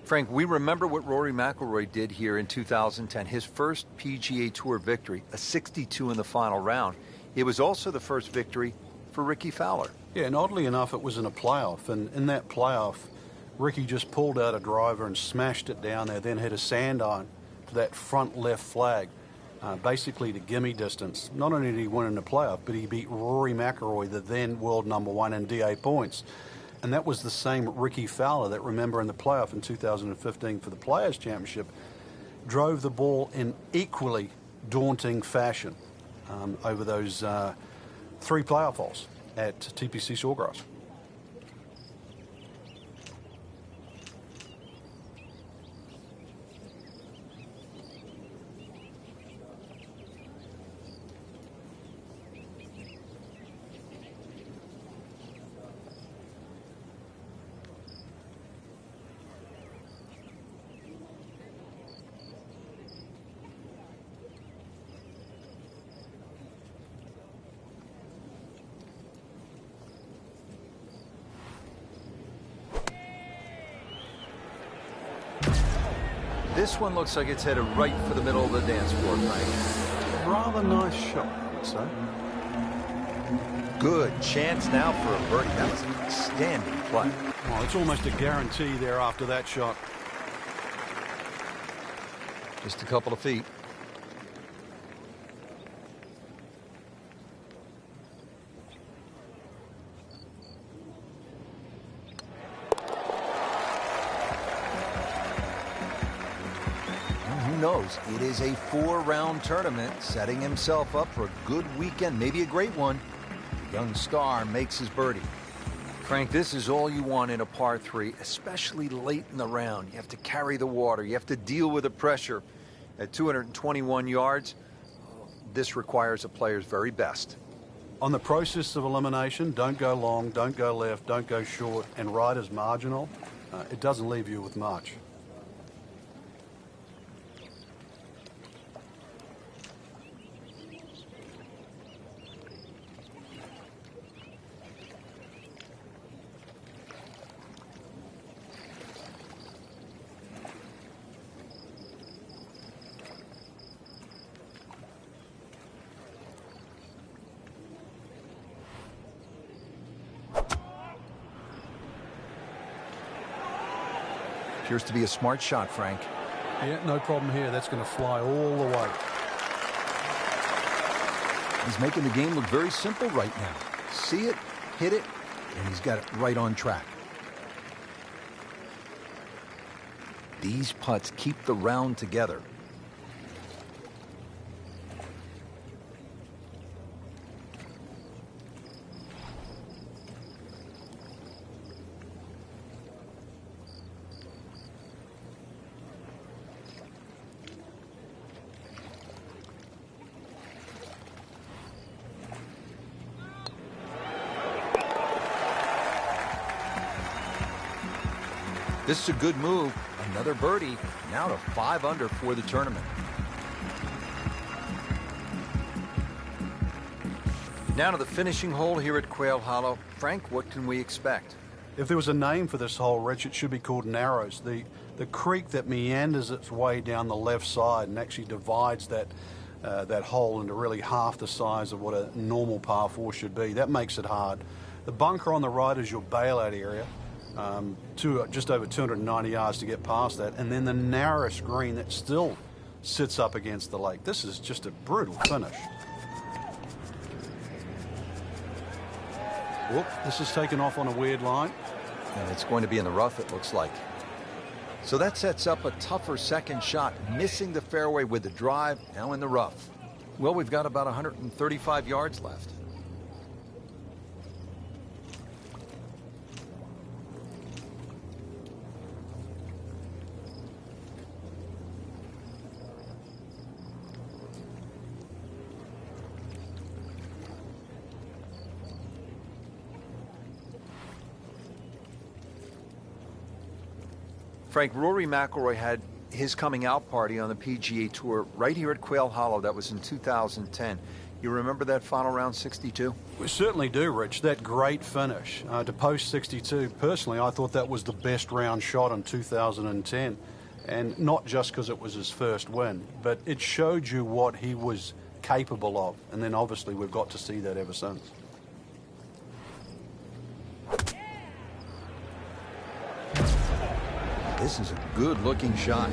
Frank, we remember what Rory McIlroy did here in 2010, his first PGA Tour victory, a 62 in the final round. It was also the first victory for Ricky Fowler. Yeah, and oddly enough, it was in a playoff, and in that playoff, Ricky just pulled out a driver and smashed it down there, then hit a sand iron to that front left flag, basically to gimme distance. Not only did he win in the playoff, but he beat Rory McIlroy, the then world #1 in DA points. And that was the same Ricky Fowler that, remember, in the playoff in 2015 for the Players' Championship, drove the ball in equally daunting fashion over those 3 playoff holes at TPC Sawgrass. This one looks like it's headed right for the middle of the dance floor, Frank. Rather nice shot, I would say. Good chance now for a birdie. That was an outstanding play. Well, it's almost a guarantee there after that shot. Just a couple of feet. Knows it is a 4-round tournament, setting himself up for a good weekend, maybe a great one. The young star makes his birdie. Frank, this is all you want in a par 3, especially late in the round. You have to carry the water. You have to deal with the pressure. At 221 yards, this requires a player's very best. On the process of elimination, don't go long, don't go left, don't go short, and right is marginal. It doesn't leave you with much. Appears to be a smart shot, Frank. Yeah, no problem here. That's going to fly all the way. He's making the game look very simple right now. See it, hit it, and he's got it right on track. These putts keep the round together. This is a good move. Another birdie. Now to 5 under for the tournament. Now to the finishing hole here at Quail Hollow. Frank, what can we expect? If there was a name for this hole, Rich, it should be called Narrows. The creek that meanders its way down the left side and actually divides that hole into really half the size of what a normal par 4 should be. That makes it hard. The bunker on the right is your bailout area. Just over 290 yards to get past that, and then the narrowest green that still sits up against the lake. This is just a brutal finish. Whoop, this is taken off on a weird line. And it's going to be in the rough, it looks like. So that sets up a tougher second shot, missing the fairway with the drive, now in the rough. Well, we've got about 135 yards left. Frank, Rory McIlroy had his coming out party on the PGA Tour right here at Quail Hollow. That was in 2010. You remember that final round 62? We certainly do, Rich. That great finish to post 62. Personally, I thought that was the best round shot in 2010. And not just because it was his first win, but it showed you what he was capable of. And then obviously we've got to see that ever since. This is a good-looking shot.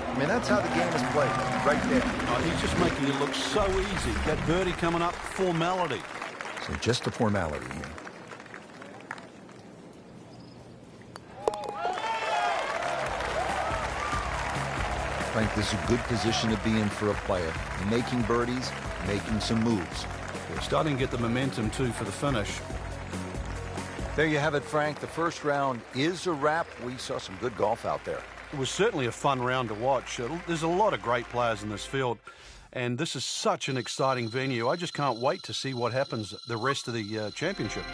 I mean, that's how the game is played, right there. Oh, he's just making it look so easy. That birdie coming up, formality. So just a formality here. Frank, this is a good position to be in for a player. Making birdies, making some moves. We're starting to get the momentum, too, for the finish. There you have it, Frank. The first round is a wrap. We saw some good golf out there. It was certainly a fun round to watch. There's a lot of great players in this field, and this is such an exciting venue. I just can't wait to see what happens the rest of the championship.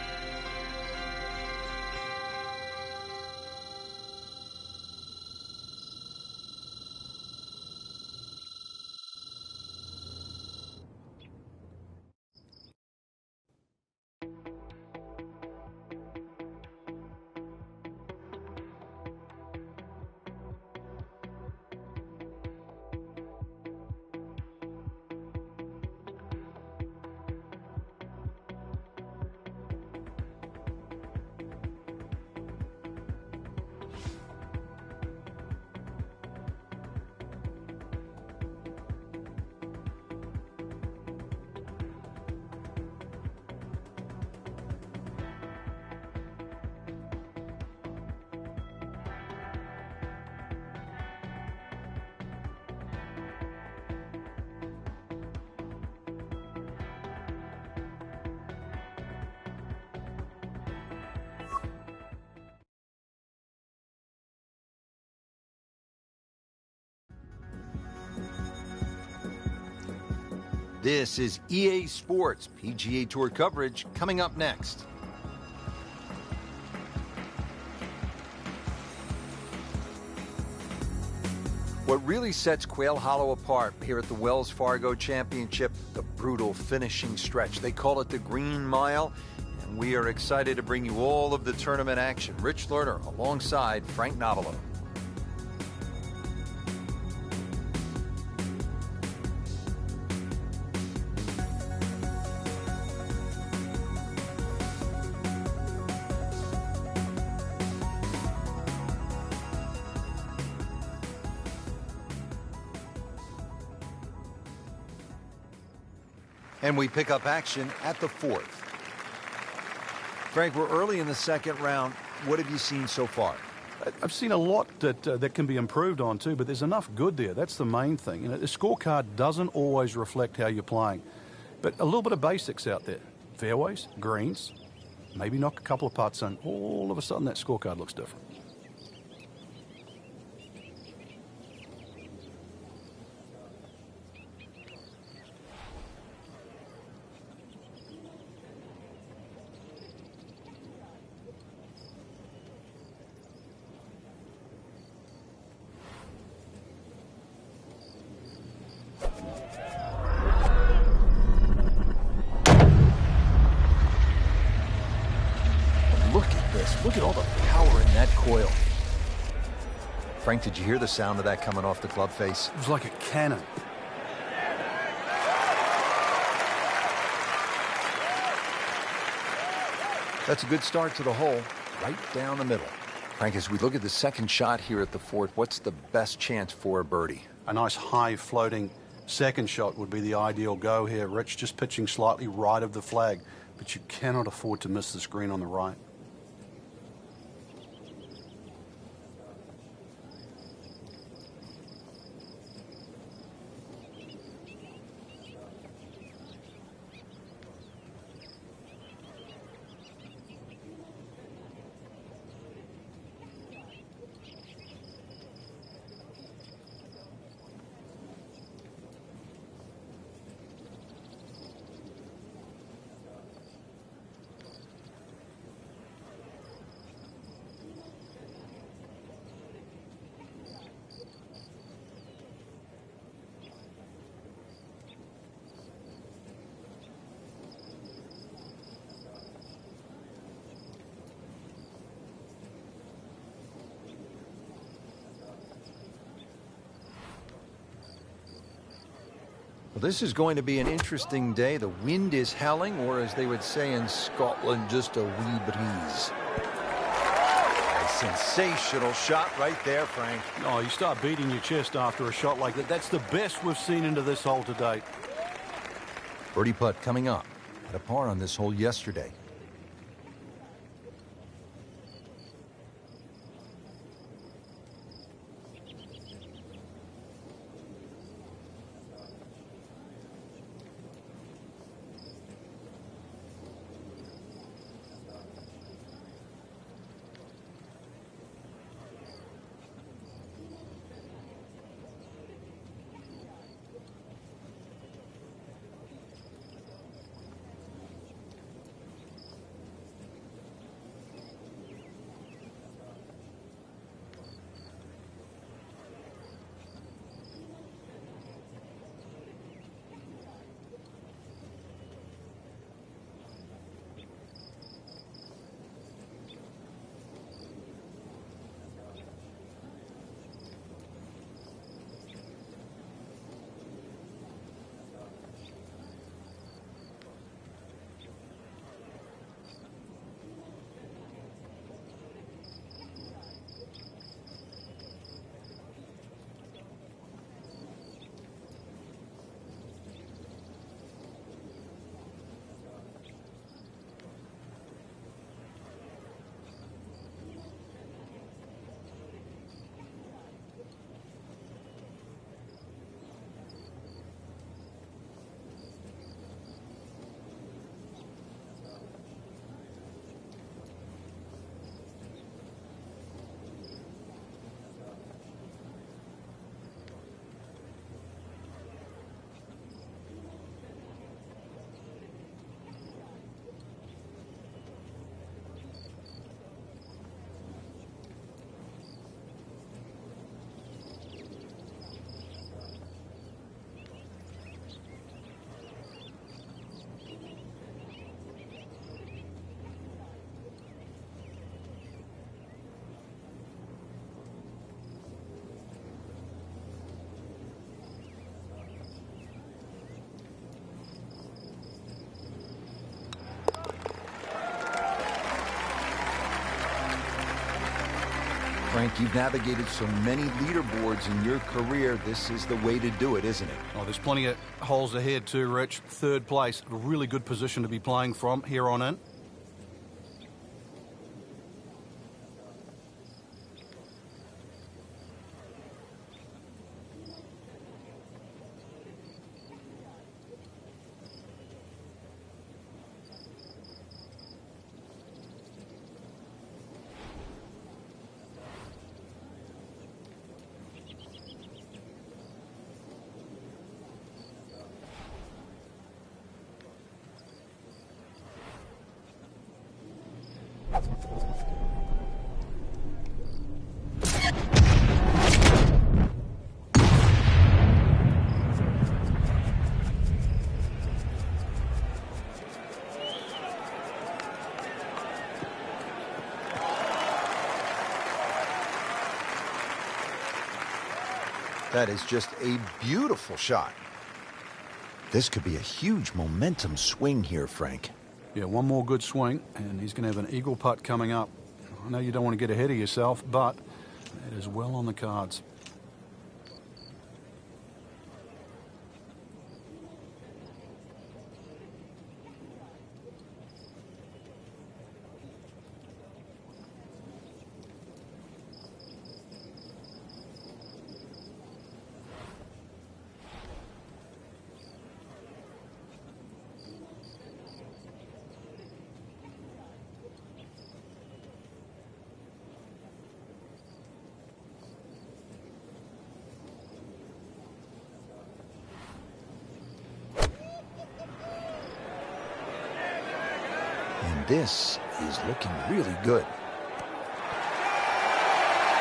This is EA Sports PGA Tour coverage coming up next. What really sets Quail Hollow apart here at the Wells Fargo Championship, the brutal finishing stretch. They call it the Green Mile, and we are excited to bring you all of the tournament action. Rich Lerner alongside Frank Novello. And we pick up action at the fourth. Frank, we're early in the second round. What have you seen so far? I've seen a lot that can be improved on too, but there's enough good there. That's the main thing. You know, the scorecard doesn't always reflect how you're playing, but a little bit of basics out there. Fairways, greens, maybe knock a couple of putts in. All of a sudden that scorecard looks different. Look at all the power in that coil. Frank, did you hear the sound of that coming off the club face? It was like a cannon. That's a good start to the hole, right down the middle. Frank, as we look at the second shot here at the fourth, what's the best chance for a birdie? A nice high floating second shot would be the ideal go here. Rich just pitching slightly right of the flag, but you cannot afford to miss this green on the right. Well, this is going to be an interesting day. The wind is howling, or as they would say in Scotland, just a wee breeze. A sensational shot right there, Frank. Oh, you start beating your chest after a shot like that. That's the best we've seen into this hole to date. Birdie putt coming up. Had a par on this hole yesterday. Frank, you've navigated so many leaderboards in your career. This is the way to do it, isn't it? Oh, there's plenty of holes ahead too, Rich. Third place, a really good position to be playing from here on in. That is just a beautiful shot. This could be a huge momentum swing here, Frank. Yeah, one more good swing, and he's going to have an eagle putt coming up. I know you don't want to get ahead of yourself, but it is well on the cards. This is looking really good.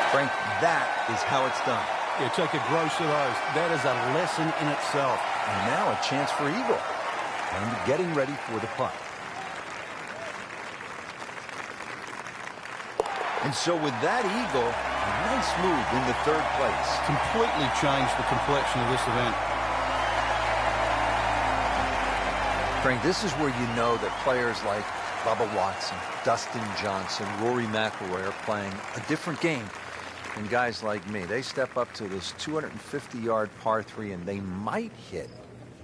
Frank, that is how it's done. Yeah, take a gross of those. That is a lesson in itself. And now a chance for eagle. And getting ready for the putt. And so with that eagle, a nice move in the third place. Completely changed the complexion of this event. Frank, this is where you know that players like Bubba Watson, Dustin Johnson, Rory McIlroy are playing a different game than guys like me. They step up to this 250-yard par 3 and they might hit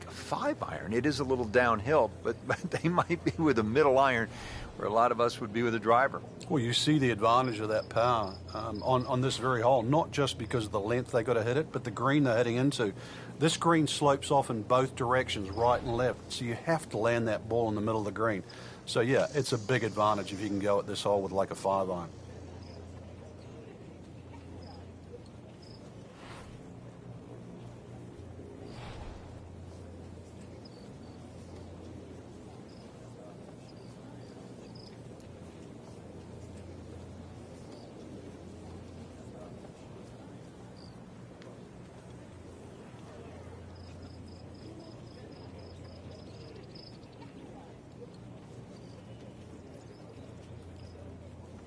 a 5-iron. It is a little downhill, but they might be with a middle iron where a lot of us would be with a driver. Well, you see the advantage of that power on this very hole, not just because of the length they got to hit it, but the green they're heading into. This green slopes off in both directions, right and left, so you have to land that ball in the middle of the green. So, yeah, it's a big advantage if you can go at this hole with like a 5-iron.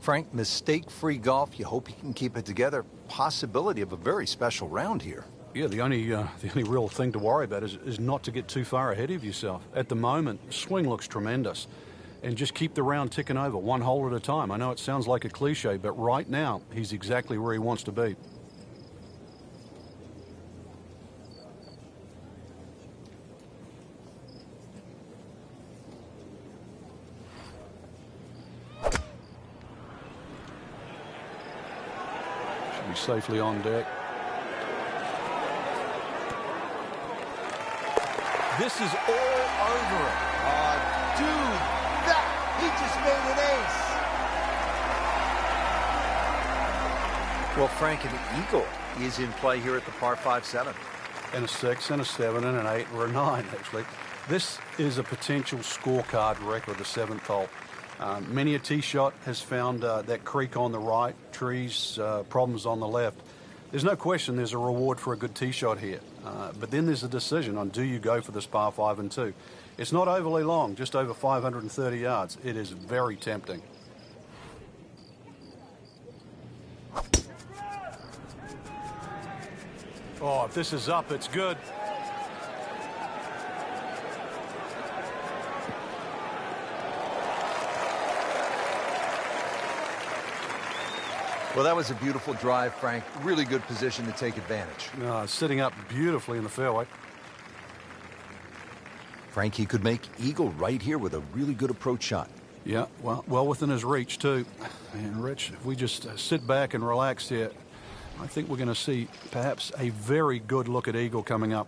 Frank, mistake-free golf. You hope you can keep it together. Possibility of a very special round here. Yeah, the only real thing to worry about is not to get too far ahead of yourself. At the moment, swing looks tremendous. And just keep the round ticking over, one hole at a time. I know it sounds like a cliche, but right now, he's exactly where he wants to be. Safely on deck. This is all over it. Dude, he just made an ace. Well, Frank, an eagle is in play here at the par 5-7. And a 6, and a 7, and an 8, or a 9, actually. This is a potential scorecard record, the 7th hole. Many a tee shot has found that creek on the right, trees, problems on the left. There's no question there's a reward for a good tee shot here. But then there's a decision on, do you go for this par 5 and 2? It's not overly long, just over 530 yards. It is very tempting. Oh, if this is up, it's good. Well, that was a beautiful drive, Frank. Really good position to take advantage. Sitting up beautifully in the fairway. Frank, he could make eagle right here with a really good approach shot. Yeah, well within his reach, too. And, Rich, if we just sit back and relax here, I think we're going to see perhaps a very good look at eagle coming up.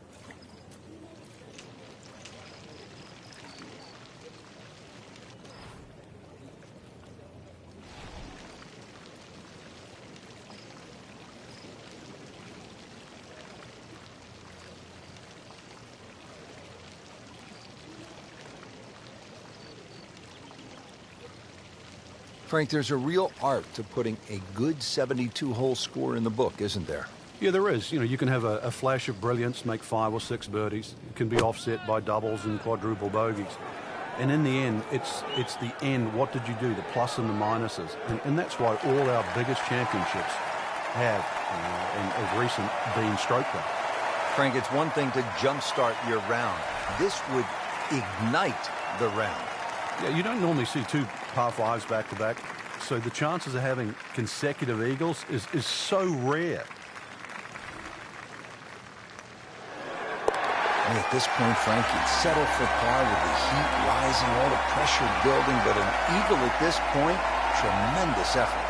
Frank, there's a real art to putting a good 72-hole score in the book, isn't there? Yeah, there is. You know, you can have a flash of brilliance, make 5 or 6 birdies. It can be offset by doubles and quadruple bogeys. And in the end, it's the end. What did you do? The plus and the minuses. And that's why all our biggest championships have, of recent, been stroke play. Frank, it's one thing to jumpstart your round. This would ignite the round. Yeah, you don't normally see 2 par 5s back-to-back, so the chances of having consecutive eagles is so rare. And at this point, Frank, you'd settle for par with the heat rising, all the pressure building, but an eagle at this point, tremendous effort.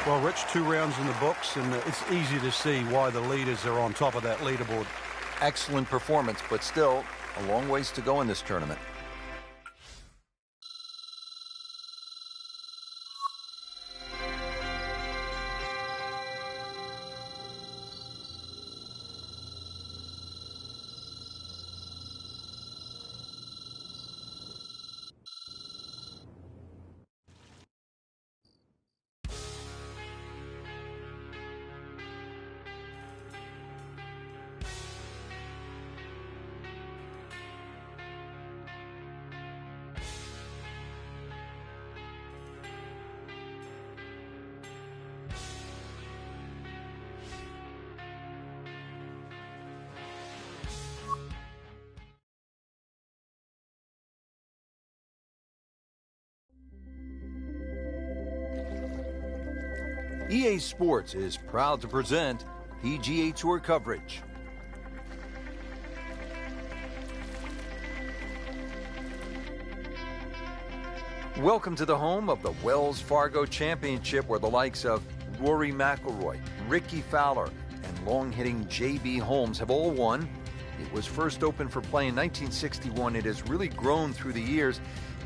Well, Rich, 2 rounds in the books, and it's easy to see why the leaders are on top of that leaderboard. Excellent performance, but still a long ways to go in this tournament. EA Sports is proud to present PGA Tour coverage. Welcome to the home of the Wells Fargo Championship, where the likes of Rory McIlroy, Ricky Fowler, and long-hitting J.B. Holmes have all won. It was first opened for play in 1961. It has really grown through the years,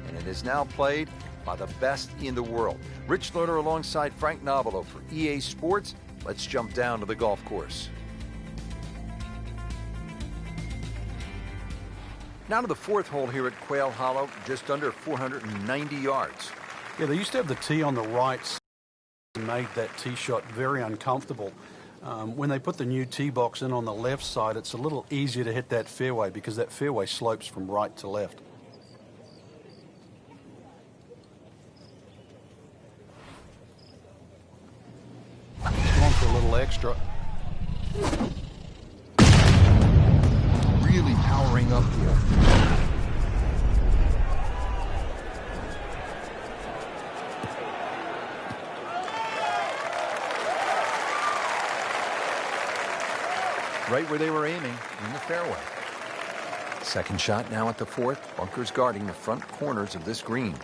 and it is now played by the best in the world. Rich Lerner alongside Frank Nobilo for EA Sports. Let's jump down to the golf course. Now to the fourth hole here at Quail Hollow, just under 490 yards. Yeah, they used to have the tee on the right side and made that tee shot very uncomfortable. When they put the new tee box in on the left side, it's a little easier to hit that fairway because that fairway slopes from right to left. Going for a little extra. Really powering up here. Right where they were aiming, in the fairway. Second shot now at the fourth. Bunkers guarding the front corners of this green.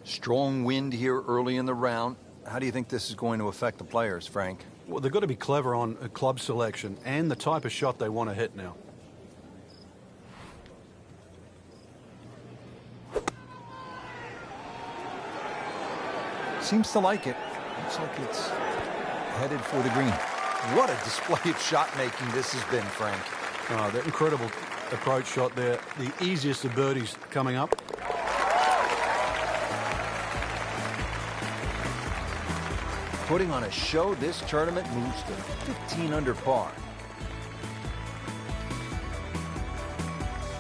Strong wind here early in the round. How do you think this is going to affect the players, Frank? Well, they've got to be clever on a club selection and the type of shot they want to hit now. Seems to like it. Looks like it's headed for the green. What a display of shot making this has been, Frank. Oh, that incredible approach shot there. The easiest of birdies coming up. Putting on a show, this tournament moves to 15 under par.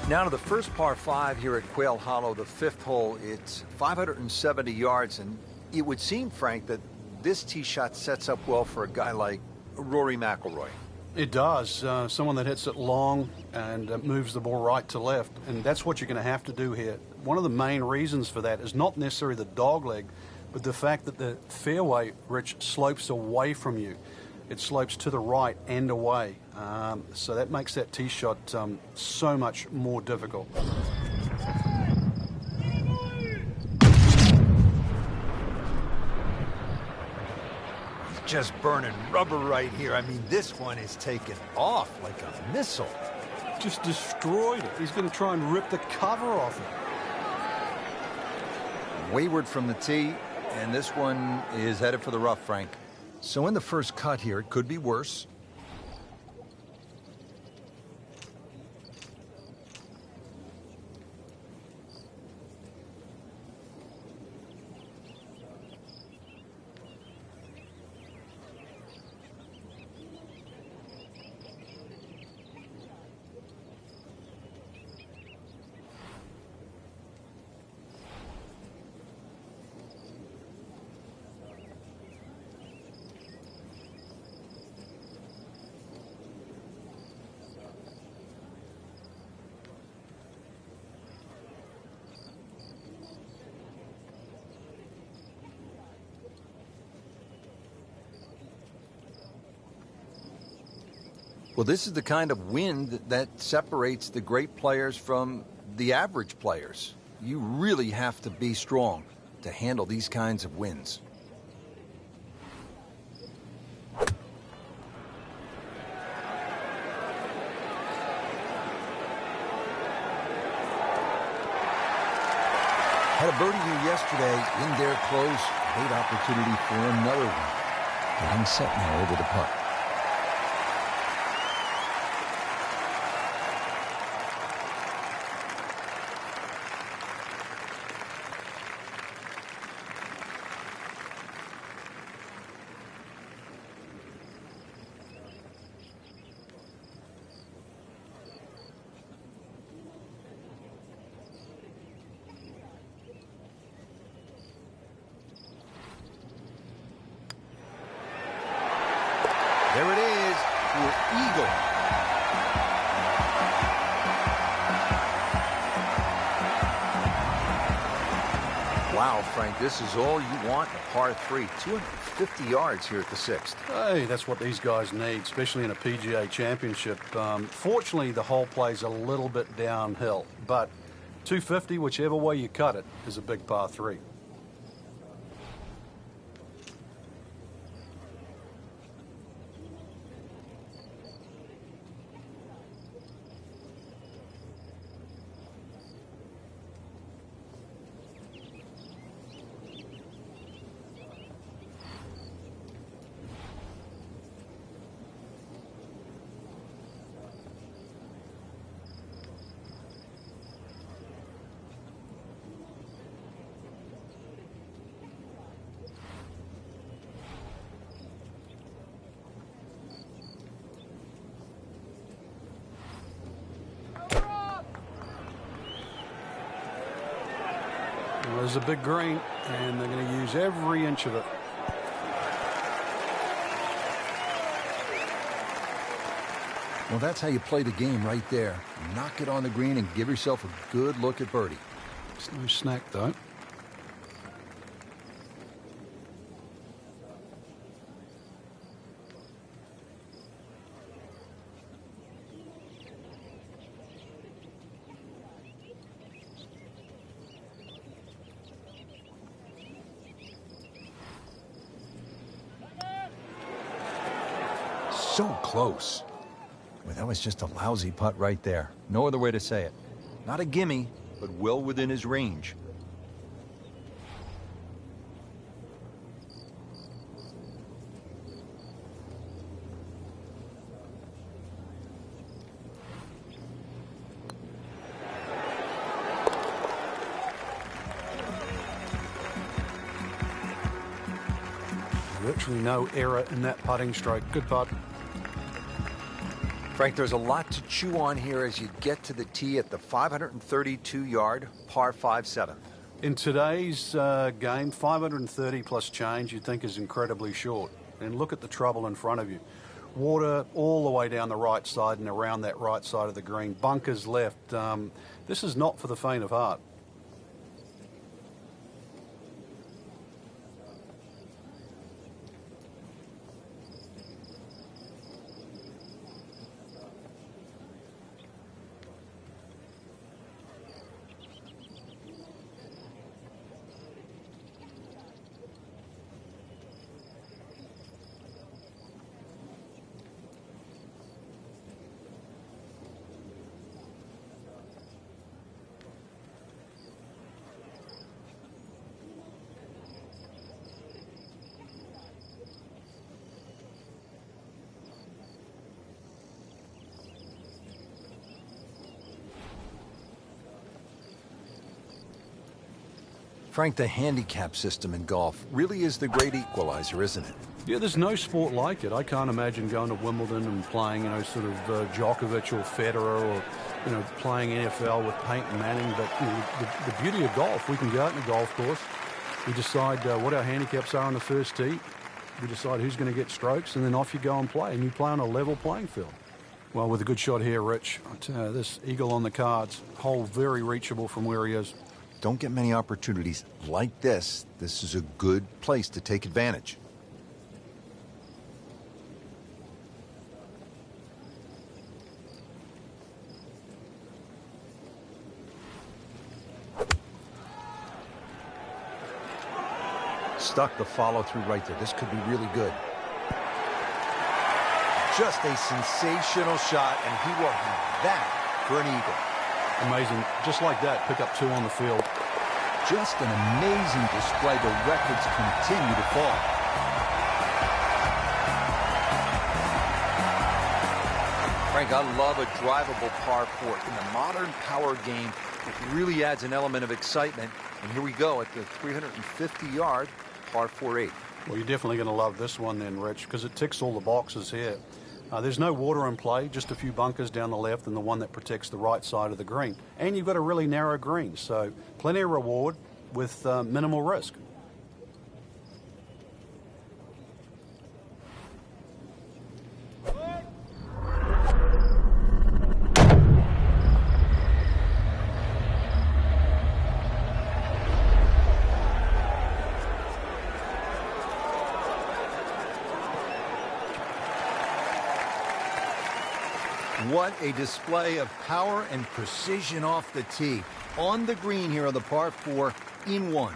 Now to the first par 5 here at Quail Hollow, the fifth hole. It's 570 yards, and it would seem, Frank, that this tee shot sets up well for a guy like Rory McIlroy. It does. Someone that hits it long and moves the ball right to left, and that's what you're going to have to do here. One of the main reasons for that is not necessarily the dog leg, but the fact that the fairway, Rich, slopes away from you. It slopes to the right and away. So that makes that tee shot so much more difficult. Just burning rubber right here. I mean, this one is taken off like a missile. Just destroyed it. He's going to try and rip the cover off it. Wayward from the tee, and this one is headed for the rough, Frank. So in the first cut here, it could be worse. Well, this is the kind of wind that separates the great players from the average players. You really have to be strong to handle these kinds of winds. Had a birdie here yesterday, in there close, great opportunity for another one. Getting set now over the putt. Wow, Frank, this is all you want in a par 3. 250 yards here at the 6th. Hey, that's what these guys need, especially in a PGA championship. Fortunately, the hole plays a little bit downhill, but 250, whichever way you cut it, is a big par 3. Well, there's a big green, and they're going to use every inch of it. Well, that's how you play the game right there. Knock it on the green and give yourself a good look at birdie. It's no snack, though. So close. Well, that was just a lousy putt right there. No other way to say it. Not a gimme, but well within his range. Virtually no error in that putting stroke. Good putt. Frank, there's a lot to chew on here as you get to the tee at the 532-yard par 5/7. In today's game, 530 plus change you'd think is incredibly short. And look at the trouble in front of you. Water all the way down the right side and around that right side of the green. Bunkers left. This is not for the faint of heart. Frank, the handicap system in golf really is the great equalizer, isn't it? Yeah, there's no sport like it. I can't imagine going to Wimbledon and playing, sort of Djokovic or Federer, or, playing NFL with Peyton Manning. But the beauty of golf, we can go out in a golf course. We decide what our handicaps are on the first tee. We decide who's going to get strokes, and then off you go and play. And you play on a level playing field. Well, with a good shot here, Rich, I tell you, this eagle on the cards, hole very reachable from where he is. Don't get many opportunities like this. This is a good place to take advantage. Stuck the follow-through right there. This could be really good. Just a sensational shot, and he will have that for an eagle. Amazing. Just like that, pick up 2 on the field. Just an amazing display. The records continue to fall. Frank, I love a drivable par 4. In the modern power game, it really adds an element of excitement. And here we go at the 350-yard par 4/8. Well, you're definitely going to love this one then, Rich, because it ticks all the boxes here. There's no water in play, just a few bunkers down the left and the one that protects the right side of the green. And you've got a really narrow green, so plenty of reward with minimal risk. What a display of power and precision off the tee. On the green here on the par 4 in 1.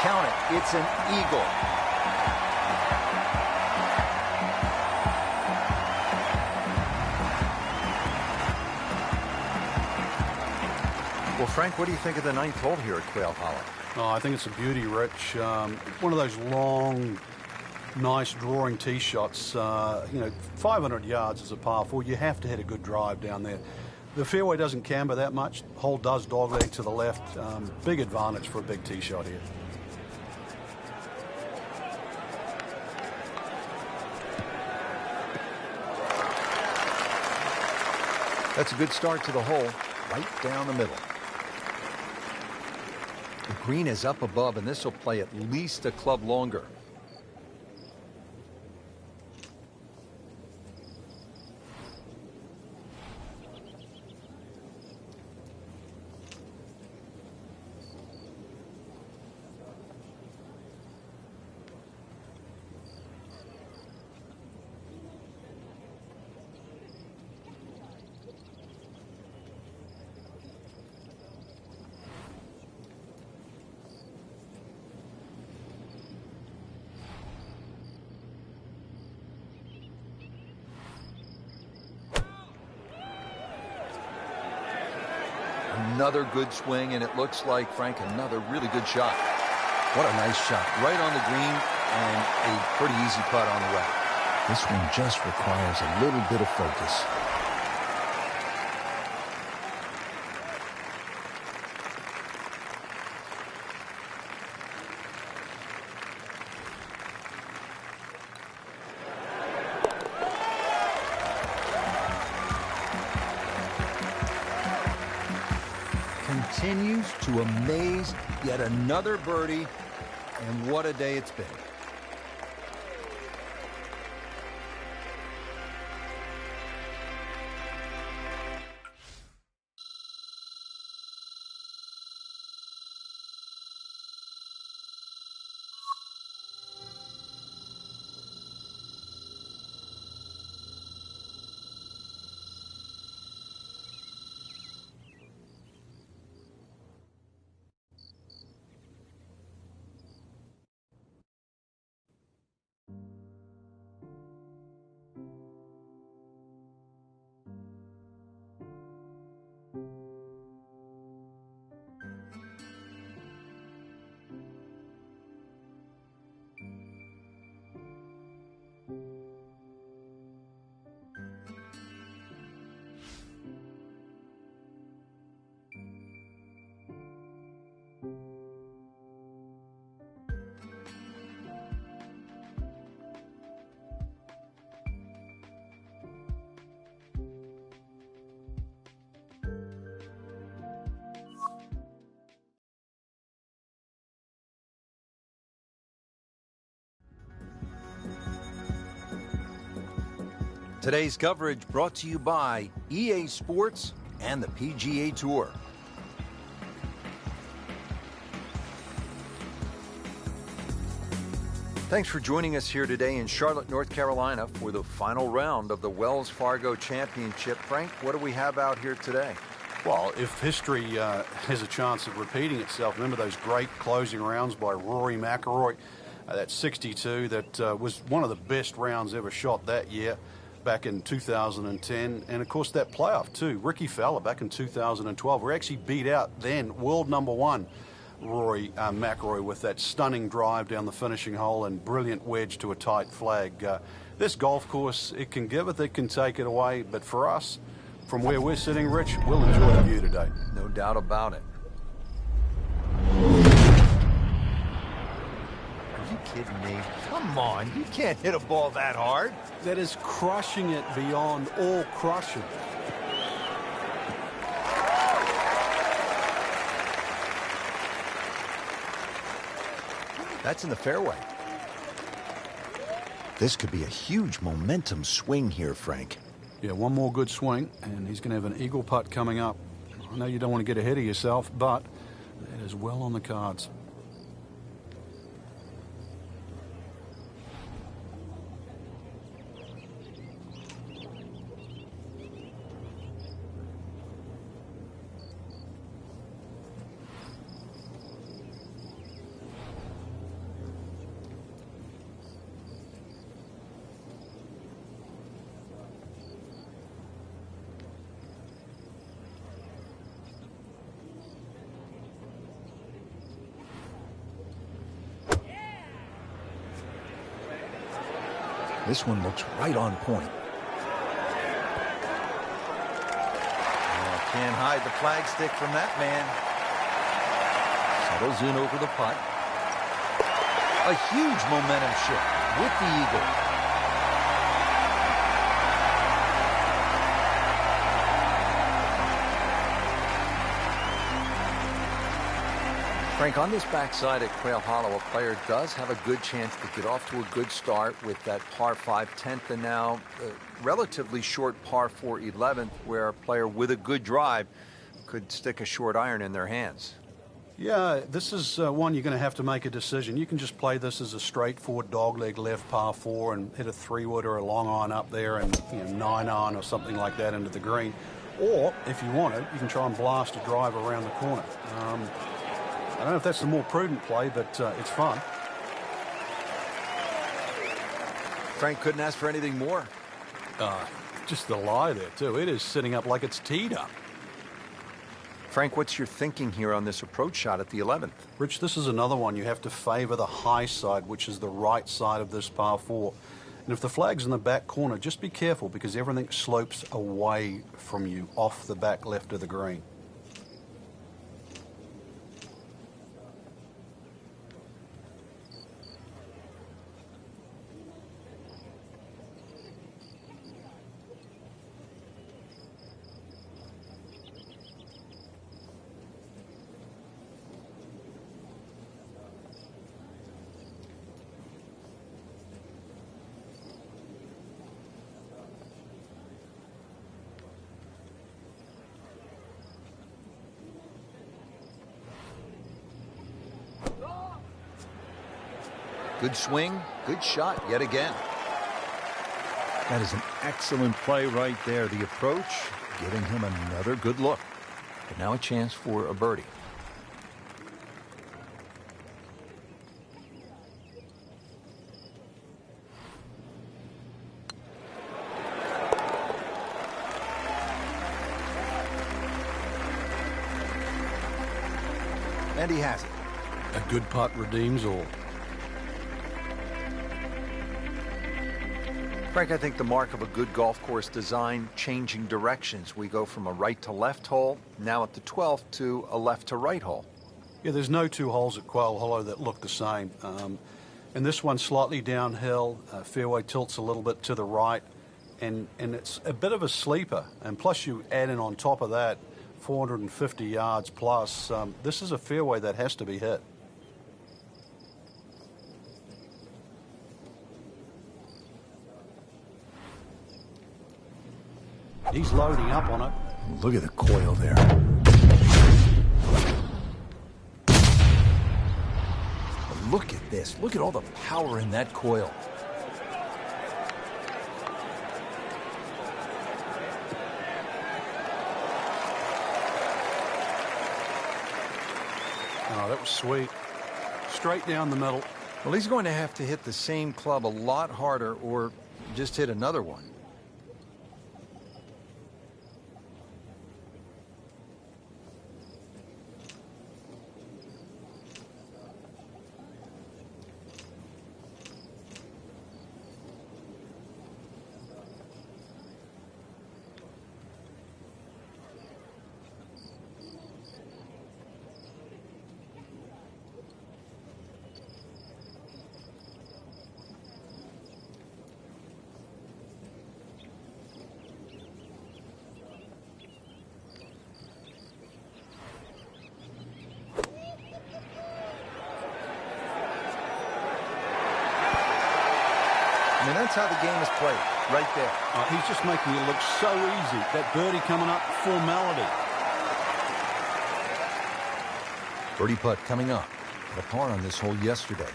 Count it. It's an eagle. Well, Frank, what do you think of the 9th hole here at Quail Hollow? Oh, I think it's a beauty, Rich. One of those long, nice drawing tee shots. 500 yards is a par 4. You have to hit a good drive down there. The fairway doesn't camber that much. Hole does dogleg to the left. Big advantage for a big tee shot here. That's a good start to the hole, right down the middle. The green is up above, and this will play at least a club longer. Another good swing, and it looks like, Frank, another really good shot. What a nice shot. Right on the green, and a pretty easy putt on the way. This one just requires a little bit of focus. Continues to amaze. Yet another birdie, and what a day it's been. Today's coverage brought to you by EA Sports and the PGA Tour. Thanks for joining us here today in Charlotte, North Carolina for the final round of the Wells Fargo Championship. Frank, what do we have out here today? Well, if history has a chance of repeating itself, remember those great closing rounds by Rory McIlroy? That 62, that was one of the best rounds ever shot that year, back in 2010. And, of course, that playoff, too. Ricky Fowler back in 2012. We actually beat out then world number 1 Rory McIlroy with that stunning drive down the finishing hole and brilliant wedge to a tight flag. This golf course, it can give it, it can take it away. But for us, from where we're sitting, Rich, we'll enjoy the view today. No doubt about it. Are you kidding me? Come on, you can't hit a ball that hard. That is crushing it beyond all crushing. That's in the fairway. This could be a huge momentum swing here, Frank. Yeah, one more good swing, and he's going to have an eagle putt coming up. I know you don't want to get ahead of yourself, but that is well on the cards. This one looks right on point. Oh, can't hide the flag stick from that man. Settles in over the putt. A huge momentum shift with the eagle. Frank, on this backside at Quail Hollow, a player does have a good chance to get off to a good start with that par 5 10th and now relatively short par 4 11th, where a player with a good drive could stick a short iron in their hands. Yeah, this is one you're going to have to make a decision. You can just play this as a straightforward dogleg left par 4 and hit a 3-wood or a long iron up there and 9-iron or something like that into the green. Or, if you want it, you can try and blast a drive around the corner. I don't know if that's the more prudent play, but it's fun. Frank couldn't ask for anything more. Just the lie there, too. It is sitting up like it's teed up. Frank, what's your thinking here on this approach shot at the 11th? Rich, this is another one. You have to favor the high side, which is the right side of this par 4. And if the flag's in the back corner, just be careful because everything slopes away from you off the back left of the green. Good swing, good shot yet again. That is an excellent play right there. The approach giving him another good look. But now a chance for a birdie. And he has it. A good putt redeems all. Frank, I think the mark of a good golf course design, changing directions. We go from a right to left hole, now at the 12th, to a left to right hole. Yeah, there's no two holes at Quail Hollow that look the same. And this one's slightly downhill, fairway tilts a little bit to the right, and it's a bit of a sleeper. And plus you add in on top of that 450 yards plus. This is a fairway that has to be hit. He's loading up on it. Look at the coil there. Look at this. Look at all the power in that coil. Oh, that was sweet. Straight down the middle. Well, he's going to have to hit the same club a lot harder or just hit another one. I mean, that's how the game is played, right there. He's just making it look so easy. That birdie coming up, formality. Birdie putt coming up. A par on this hole yesterday.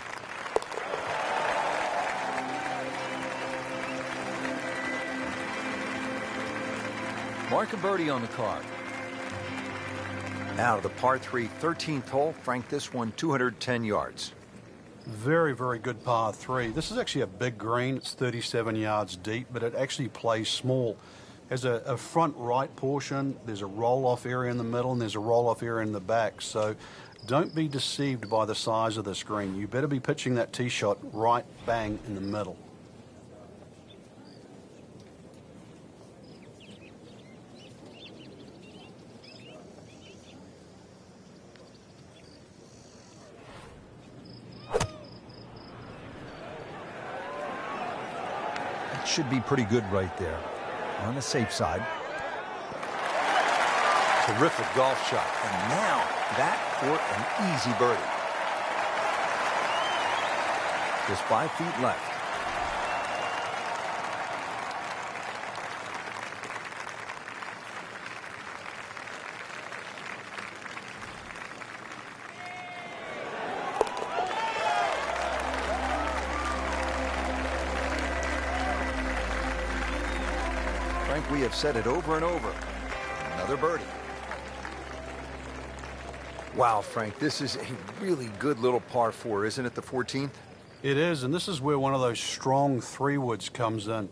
Mark a birdie on the card. Now the par 3, 13th hole. Frank, this one 210 yards. Very, very good par 3. This is actually a big green. It's 37 yards deep, but it actually plays small. There's a front right portion. There's a roll-off area in the middle, and there's a roll-off area in the back. So don't be deceived by the size of this green. You better be pitching that tee shot right bang in the middle. Should be pretty good right there. On the safe side. Terrific golf shot. And now that for an easy birdie. Just 5 feet left. Frank, we have said it over and over. Another birdie. Wow, Frank, this is a really good little par 4, isn't it, the 14th? It is, and this is where one of those strong 3-woods comes in.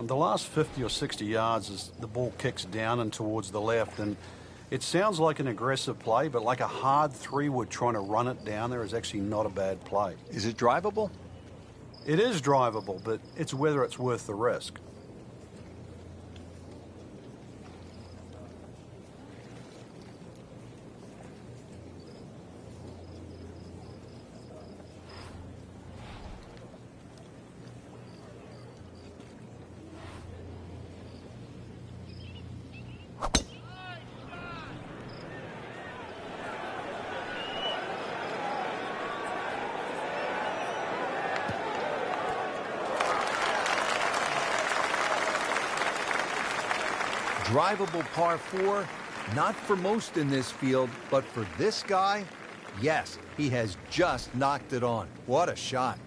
The last 50 or 60 yards as the ball kicks down and towards the left, and it sounds like an aggressive play, but like a hard 3-wood trying to run it down there is actually not a bad play. Is it drivable? It is drivable, but it's whether it's worth the risk. Drivable par 4, not for most in this field, but for this guy, yes, he has just knocked it on. What a shot.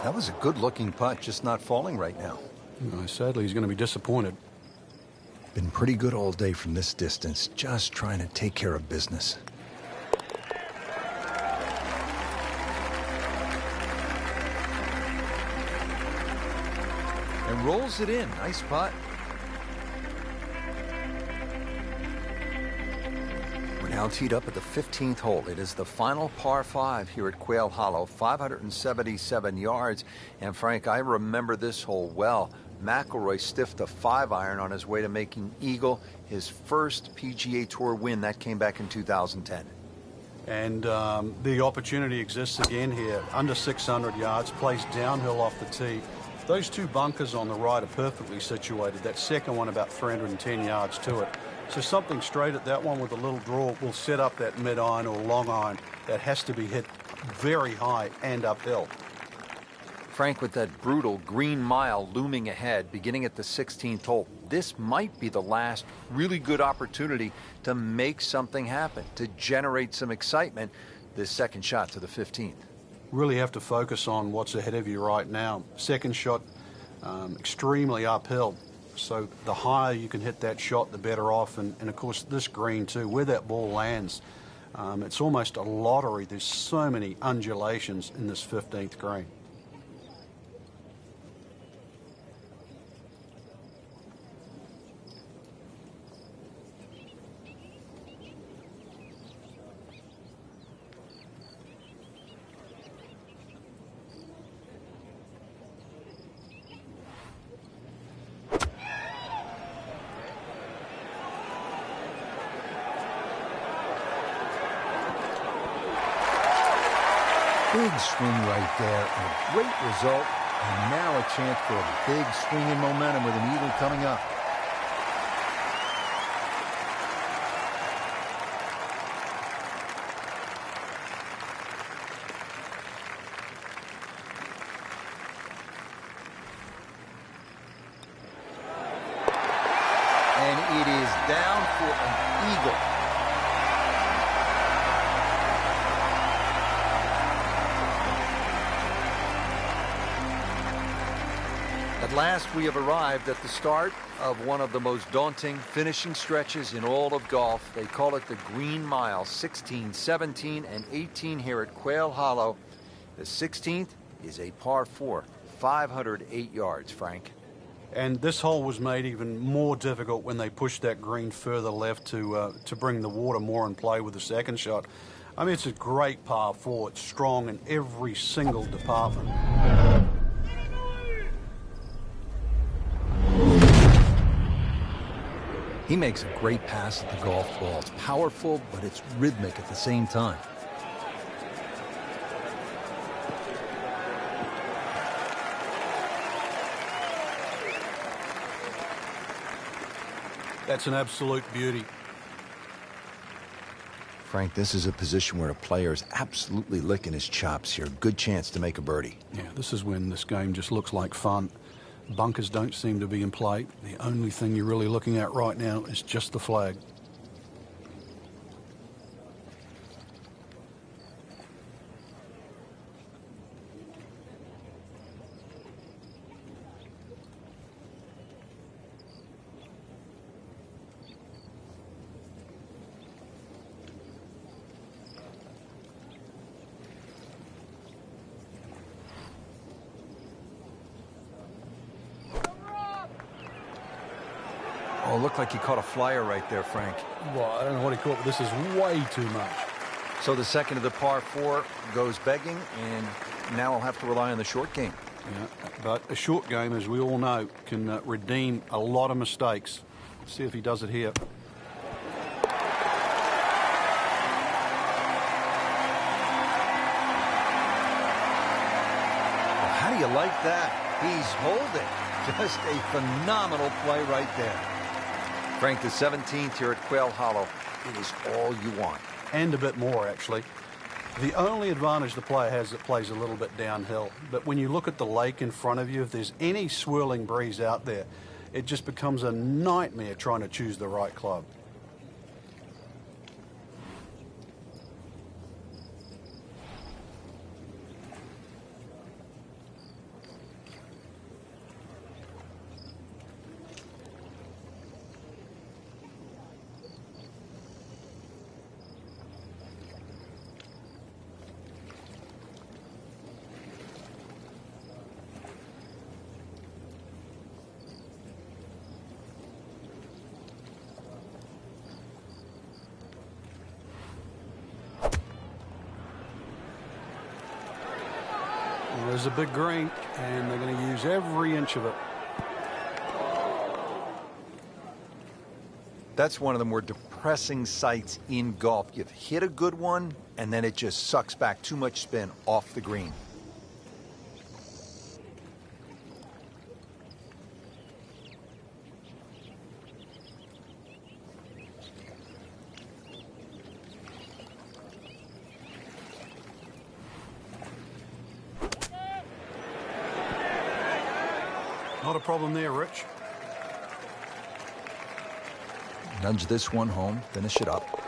That was a good-looking putt, just not falling right now. Sadly, he's going to be disappointed. Been pretty good all day from this distance, just trying to take care of business. And rolls it in. Nice putt. Now teed up at the 15th hole. It is the final par 5 here at Quail Hollow, 577 yards. And Frank, I remember this hole well. McIlroy stiffed a 5-iron on his way to making eagle, his first PGA Tour win. That came back in 2010. And the opportunity exists again here. Under 600 yards, plays downhill off the tee. Those two bunkers on the right are perfectly situated. That second one about 310 yards to it. So something straight at that one with a little draw will set up that mid-iron or long iron that has to be hit very high and uphill. Frank, with that brutal green mile looming ahead, beginning at the 16th hole, this might be the last really good opportunity to make something happen, to generate some excitement, this second shot to the 15th. Really have to focus on what's ahead of you right now. Second shot, extremely uphill. So the higher you can hit that shot, the better off. And of course, this green too, where that ball lands, it's almost a lottery. There's so many undulations in this 15th green. Big swing right there, and a great result. And now a chance for a big swing in momentum with an eagle coming up. And it is down for an eagle. At last, we have arrived at the start of one of the most daunting finishing stretches in all of golf. They call it the Green Mile, 16, 17, and 18 here at Quail Hollow. The 16th is a par 4, 508 yards, Frank. And this hole was made even more difficult when they pushed that green further left to bring the water more in play with the second shot. I mean, it's a great par 4. It's strong in every single department. He makes a great pass at the golf ball. It's powerful, but it's rhythmic at the same time. That's an absolute beauty. Frank, this is a position where a player is absolutely licking his chops here. Good chance to make a birdie. Yeah, this is when this game just looks like fun. Bunkers don't seem to be in play. The only thing you're really looking at right now is just the flag. Oh, looked like he caught a flyer right there, Frank. Well, I don't know what he caught, but this is way too much. So the second of the par 4 goes begging, and now I'll have to rely on the short game. Yeah, but a short game, as we all know, can redeem a lot of mistakes. Let's see if he does it here. Well, how do you like that? He's holding. Just a phenomenal play right there. Frank, the 17th here at Quail Hollow. It is all you want. And a bit more, actually. The only advantage the player has, it plays a little bit downhill. But when you look at the lake in front of you, if there's any swirling breeze out there, it just becomes a nightmare trying to choose the right club. There's a big green, and they're going to use every inch of it. That's one of the more depressing sights in golf. You've hit a good one, and then it just sucks back too much spin off the green. Not a problem there, Rich. Nudge this one home, finish it up.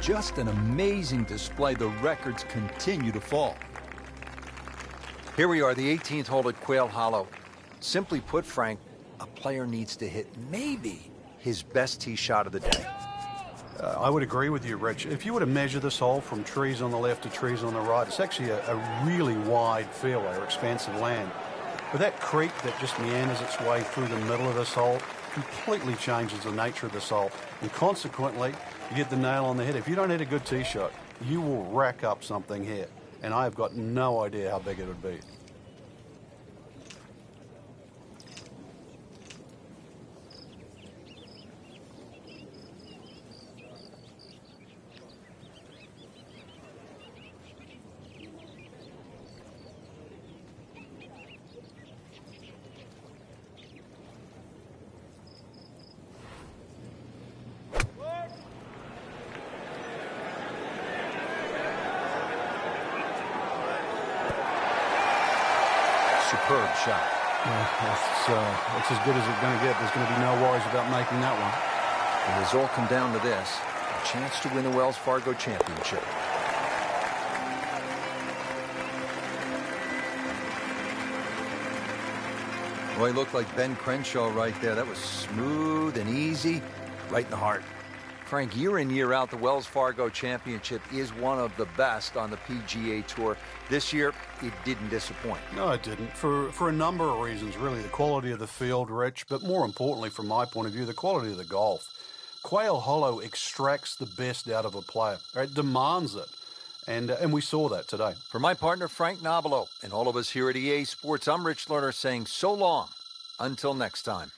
Just an amazing display. The records continue to fall. Here we are, the 18th hole at Quail Hollow. Simply put, Frank, a player needs to hit maybe his best tee shot of the day. I would agree with you, Rich. If you were to measure this hole from trees on the left to trees on the right, it's actually a really wide fairway or expansive land. But that creek that just meanders its way through the middle of this hole completely changes the nature of this hole. And consequently, you get the nail on the head. If you don't hit a good tee shot, you will rack up something here. And I have got no idea how big it would be. superb shot. It's as good as it's going to get. There's going to be no worries about making that one. And it's all come down to this, a chance to win the Wells Fargo Championship. Well, he looked like Ben Crenshaw right there. That was smooth and easy, right in the heart. Frank, year in, year out, the Wells Fargo Championship is one of the best on the PGA Tour. This year, it didn't disappoint. No, it didn't. For a number of reasons, really. The quality of the field, Rich, but more importantly, from my point of view, the quality of the golf. Quail Hollow extracts the best out of a player. It demands it. And we saw that today. For my partner, Frank Nobilo, and all of us here at EA Sports, I'm Rich Lerner saying so long. Until next time.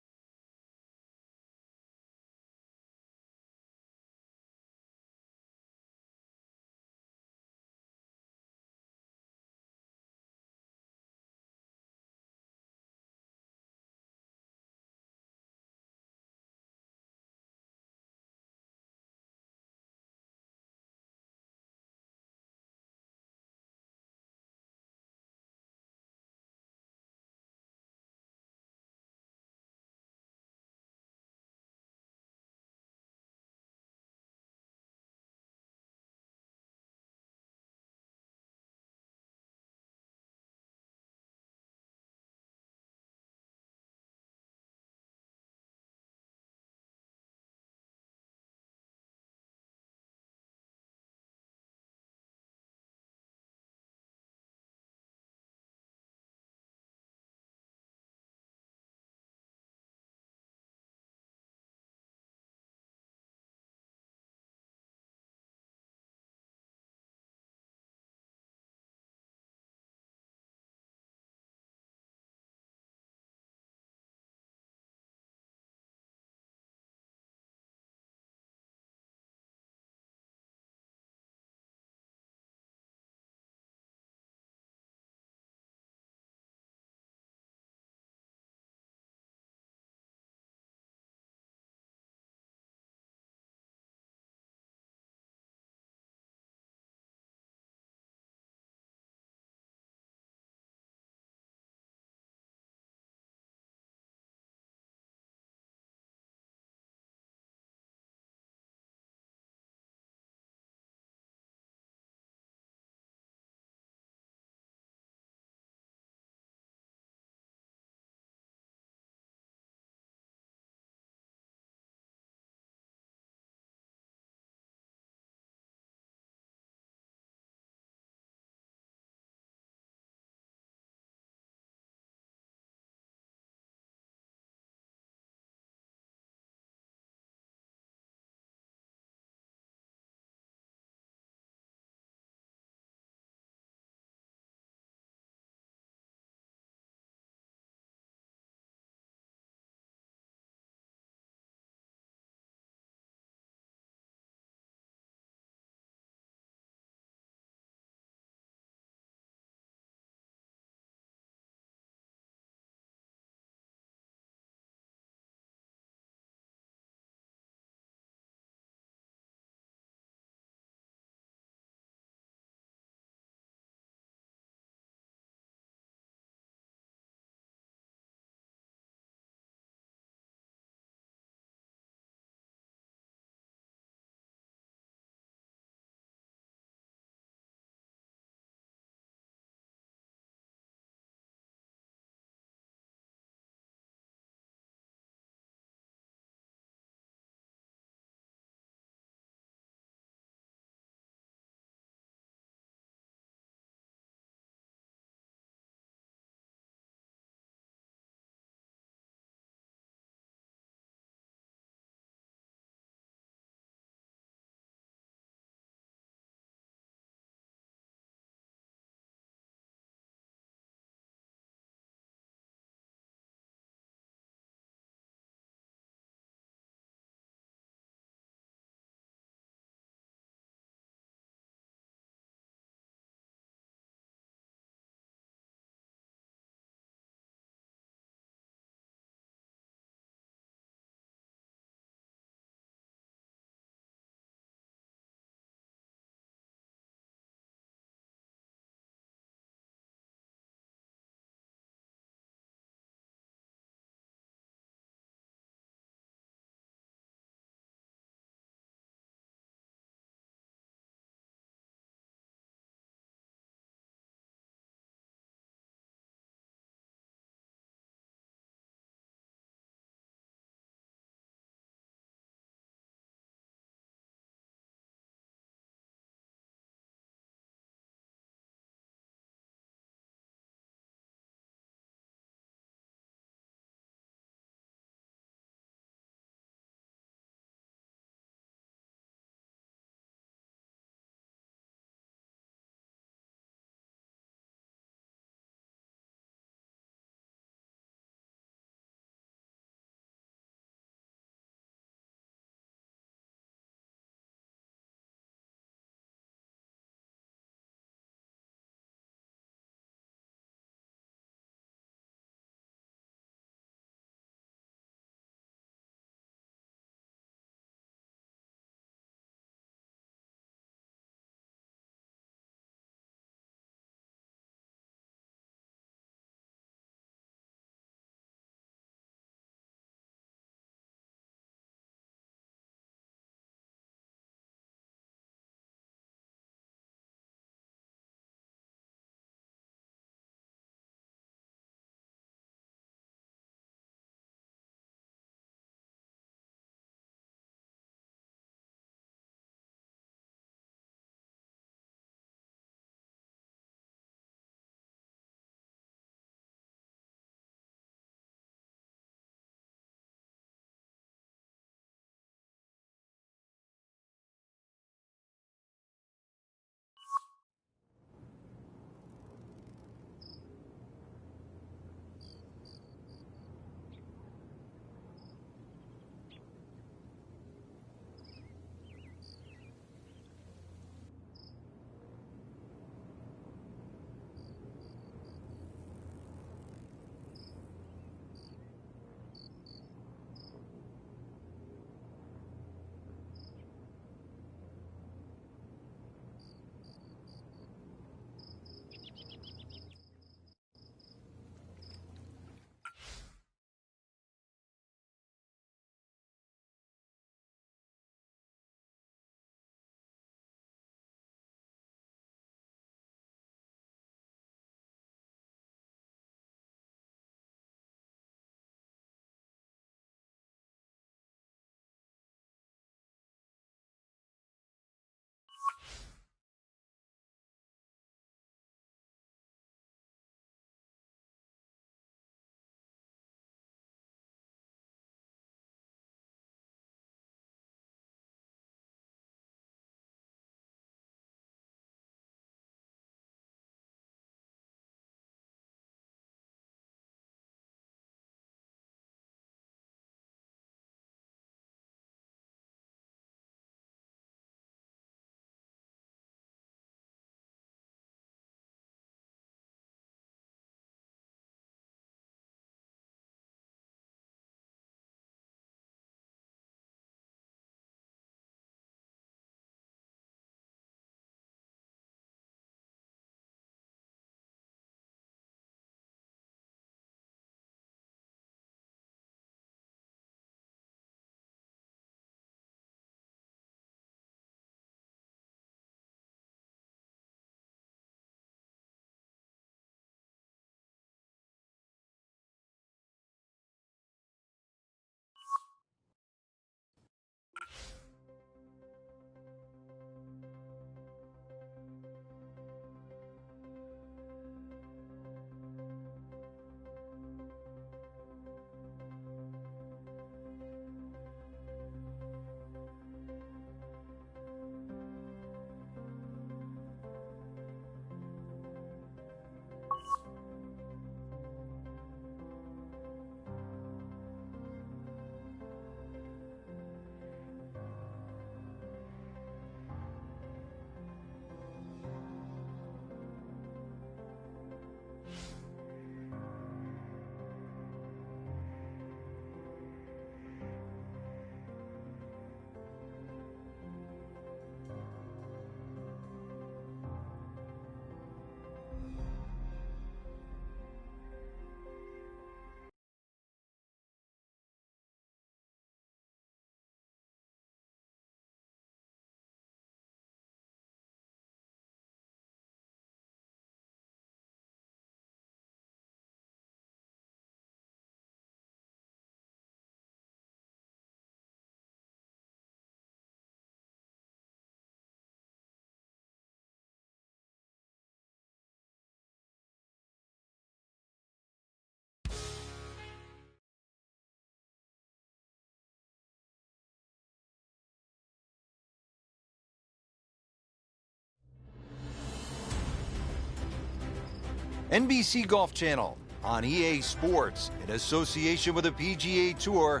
NBC Golf Channel on EA Sports, in association with the PGA Tour,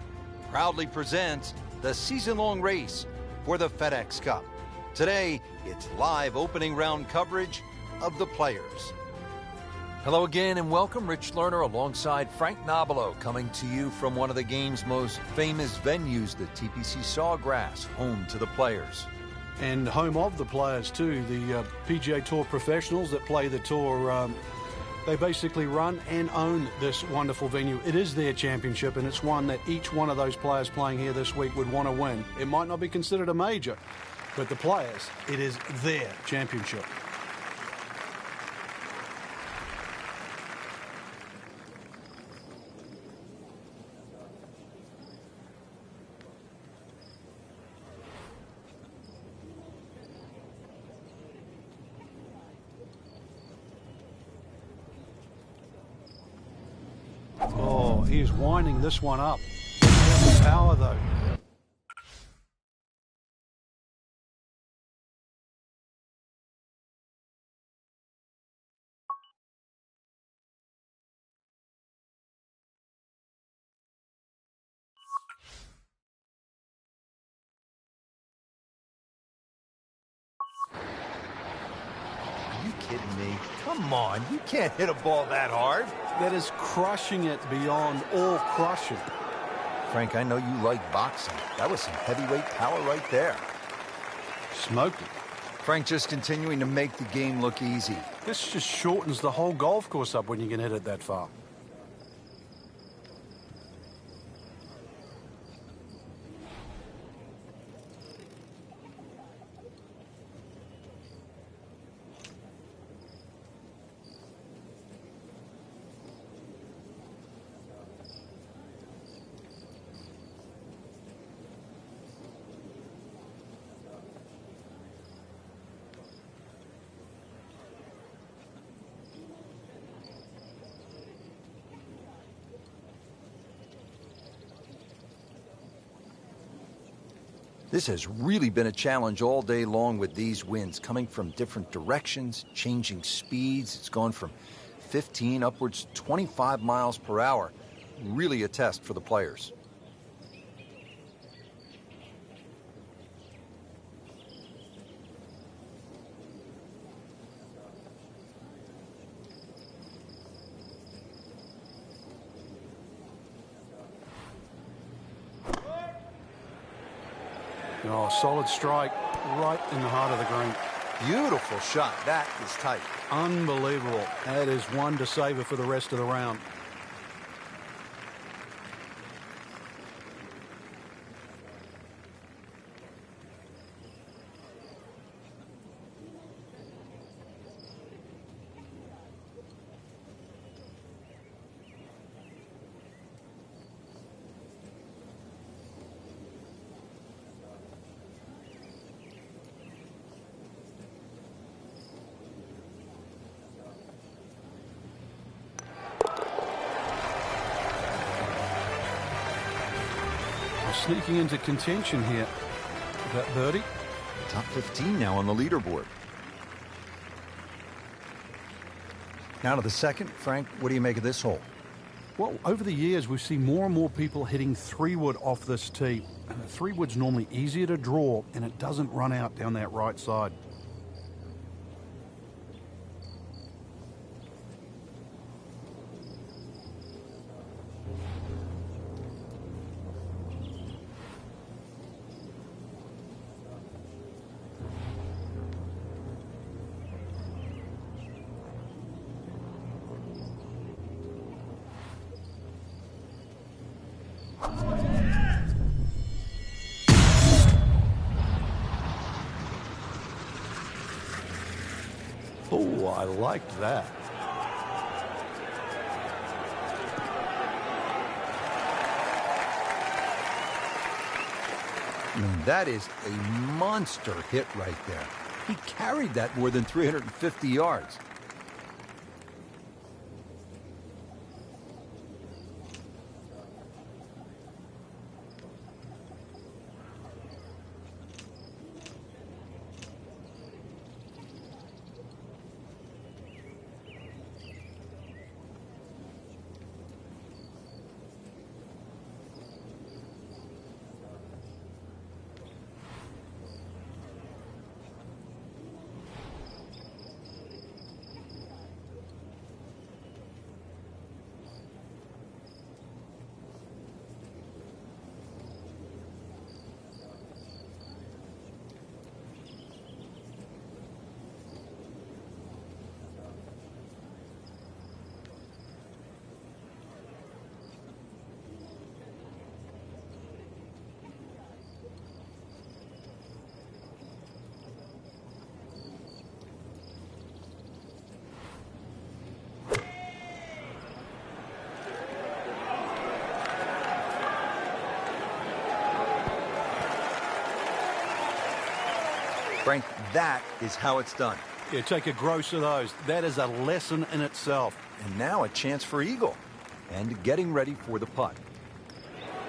proudly presents the season-long race for the FedEx Cup. Today, it's live opening round coverage of the Players. Hello again and welcome. Rich Lerner alongside Frank Nobilo, coming to you from one of the game's most famous venues, the TPC Sawgrass, home to the Players. And home of the Players too, the PGA Tour professionals that play the tour. They basically run and own this wonderful venue. It is their championship, and it's one that each one of those players playing here this week would want to win. It might not be considered a major, but the Players, it is their championship. Oh, he's winding this one up. The power, though. Are you kidding me? Come on, you can't hit a ball that hard. That is crushing it beyond all crushing. Frank, I know you like boxing. That was some heavyweight power right there. Smoked it. Frank just continuing to make the game look easy. This just shortens the whole golf course up when you can hit it that far. This has really been a challenge all day long with these winds coming from different directions, changing speeds. It's gone from 15 upwards 25 miles per hour. Really a test for the players. Oh, solid strike right in the heart of the green. Beautiful shot. That is tight. Unbelievable. That is one to savor for the rest of the round. Sneaking into contention here. That birdie. Top 15 now on the leaderboard. Now to the second. Frank, what do you make of this hole? Well, over the years, we've seen more and more people hitting 3-wood off this tee. And the 3-wood's normally easier to draw, and it doesn't run out down that right side. Oh, I liked that. I mean, that is a monster hit right there. He carried that more than 350 yards. Frank, that is how it's done. Yeah, take a gross of those. That is a lesson in itself. And now a chance for eagle. And getting ready for the putt.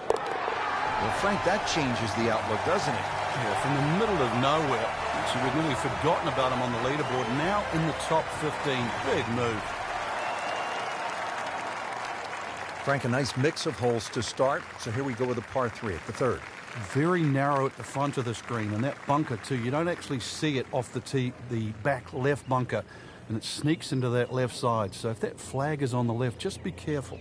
Well, Frank, that changes the outlook, doesn't it? Yeah, from the middle of nowhere. So we'd nearly forgotten about him on the leaderboard. Now in the top 15. Big move. Frank, a nice mix of holes to start. So here we go with a par 3 at the third. Very narrow at the front of the screen, and that bunker too, you don't actually see it off the tee, the back left bunker, and it sneaks into that left side. So if that flag is on the left, just be careful.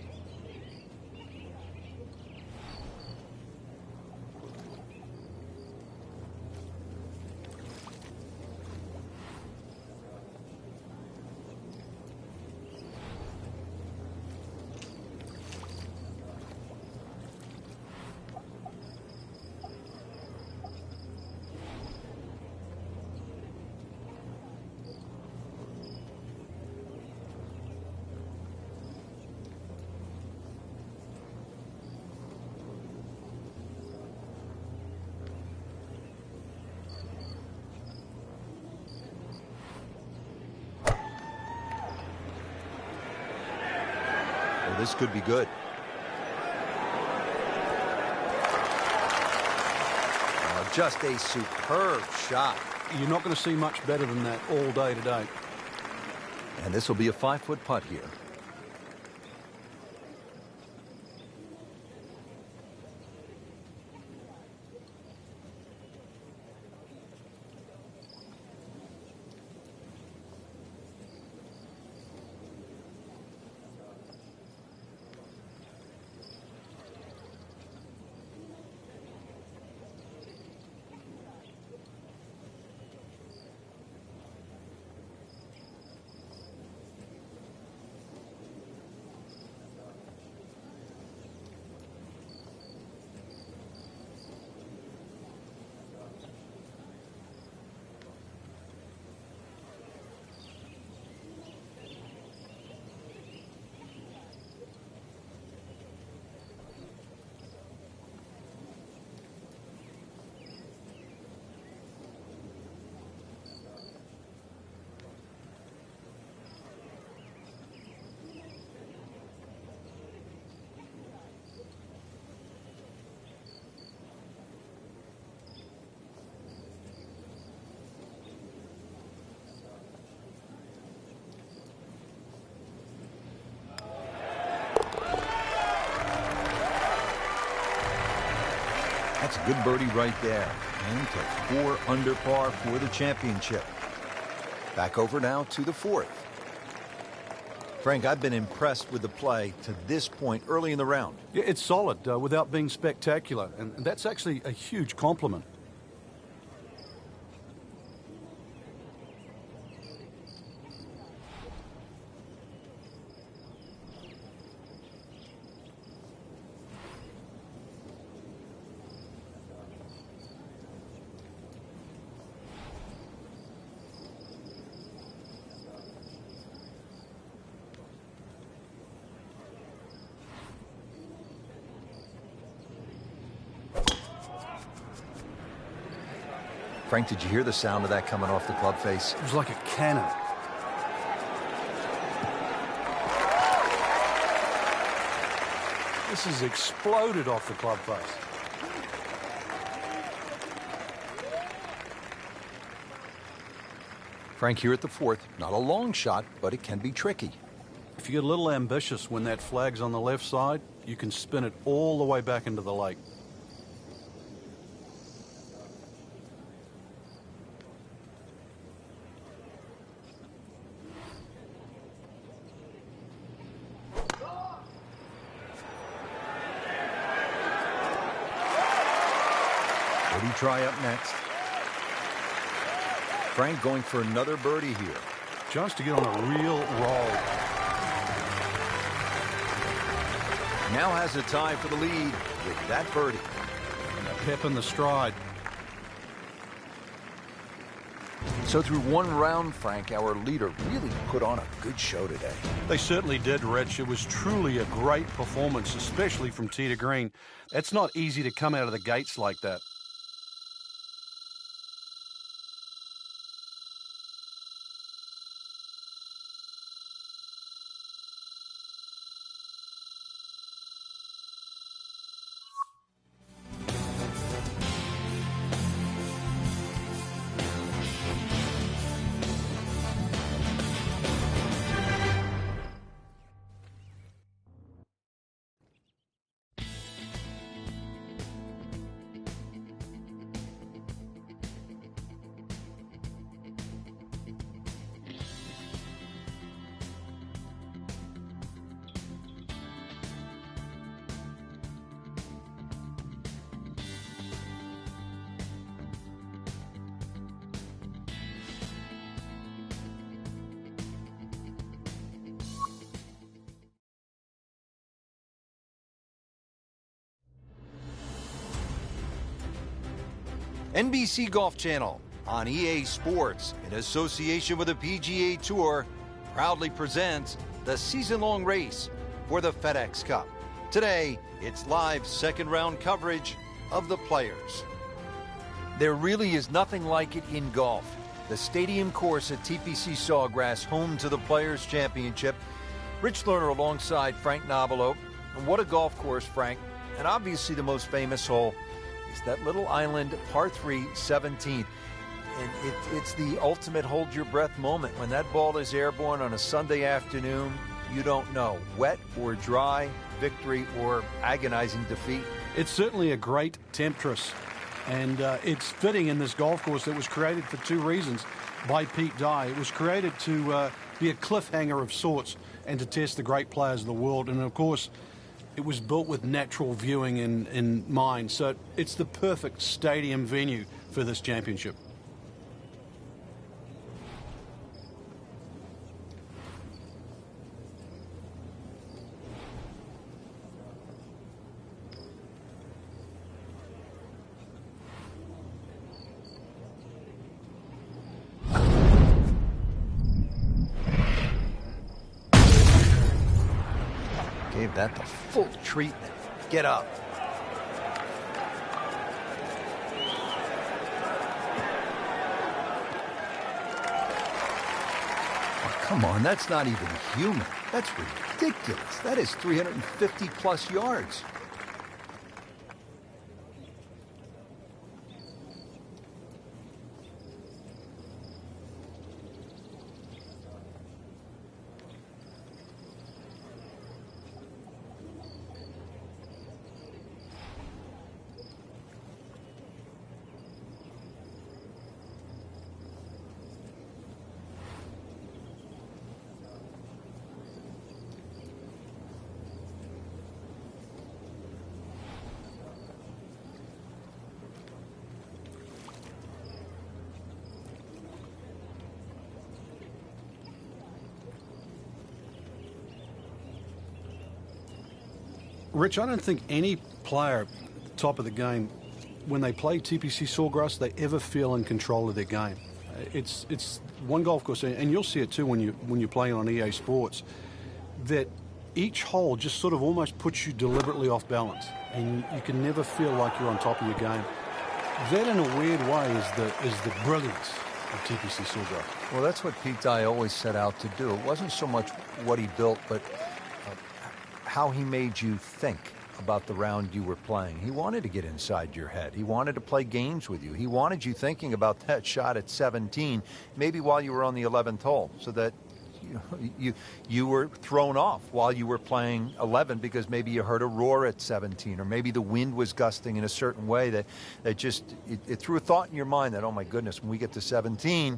This could be good. Just a superb shot. You're not going to see much better than that all day today. And this will be a 5-foot putt here. That's a good birdie right there. And to 4 under par for the championship. Back over now to the 4th. Frank, I've been impressed with the play to this point early in the round. Yeah, it's solid without being spectacular, and that's actually a huge compliment. Frank, did you hear the sound of that coming off the club face? It was like a cannon. This has exploded off the club face. Frank, here at the 4th, not a long shot, but it can be tricky. If you get a little ambitious when that flag's on the left side, you can spin it all the way back into the lake. Birdie try up next. Frank going for another birdie here. Just to get on a real roll. Now has a tie for the lead with that birdie. And a pep in the stride. So through one round, Frank, our leader really put on a good show today. They certainly did, Rich. It was truly a great performance, especially from tee to green. It's not easy to come out of the gates like that. NBC Golf Channel on EA Sports, in association with the PGA Tour, proudly presents the season-long race for the FedEx Cup. Today, it's live second-round coverage of the Players. There really is nothing like it in golf. The stadium course at TPC Sawgrass, home to the Players Championship. Rich Lerner alongside Frank Nobilo. And what a golf course, Frank. And obviously the most famous hole is is that little island par 3 17th. And it's the ultimate hold your breath moment. When that ball is airborne on a Sunday afternoon, you don't know, wet or dry, victory or agonizing defeat. It's certainly a great temptress, and it's fitting in this golf course that was created for two reasons by Pete Dye. It was created to be a cliffhanger of sorts and to test the great players of the world, and of course it was built with natural viewing in mind, so it's the perfect stadium venue for this championship. Gave that the full treatment. Get up. Oh, come on, that's not even human. That's ridiculous. That is 350 plus yards. Rich, I don't think any player at the top of the game, when they play TPC Sawgrass, they ever feel in control of their game. It's one golf course, and you'll see it too when you're playing on EA Sports, that each hole just sort of almost puts you deliberately off balance, and you can never feel like you're on top of your game. That, in a weird way, is the brilliance of TPC Sawgrass. Well, that's what Pete Dye always set out to do. It wasn't so much what he built, but how he made you think about the round you were playing. He wanted to get inside your head. He wanted to play games with you. He wanted you thinking about that shot at 17, maybe while you were on the 11th hole, so that you were thrown off while you were playing 11 because maybe you heard a roar at 17, or maybe the wind was gusting in a certain way that just it threw a thought in your mind that, oh my goodness, when we get to 17,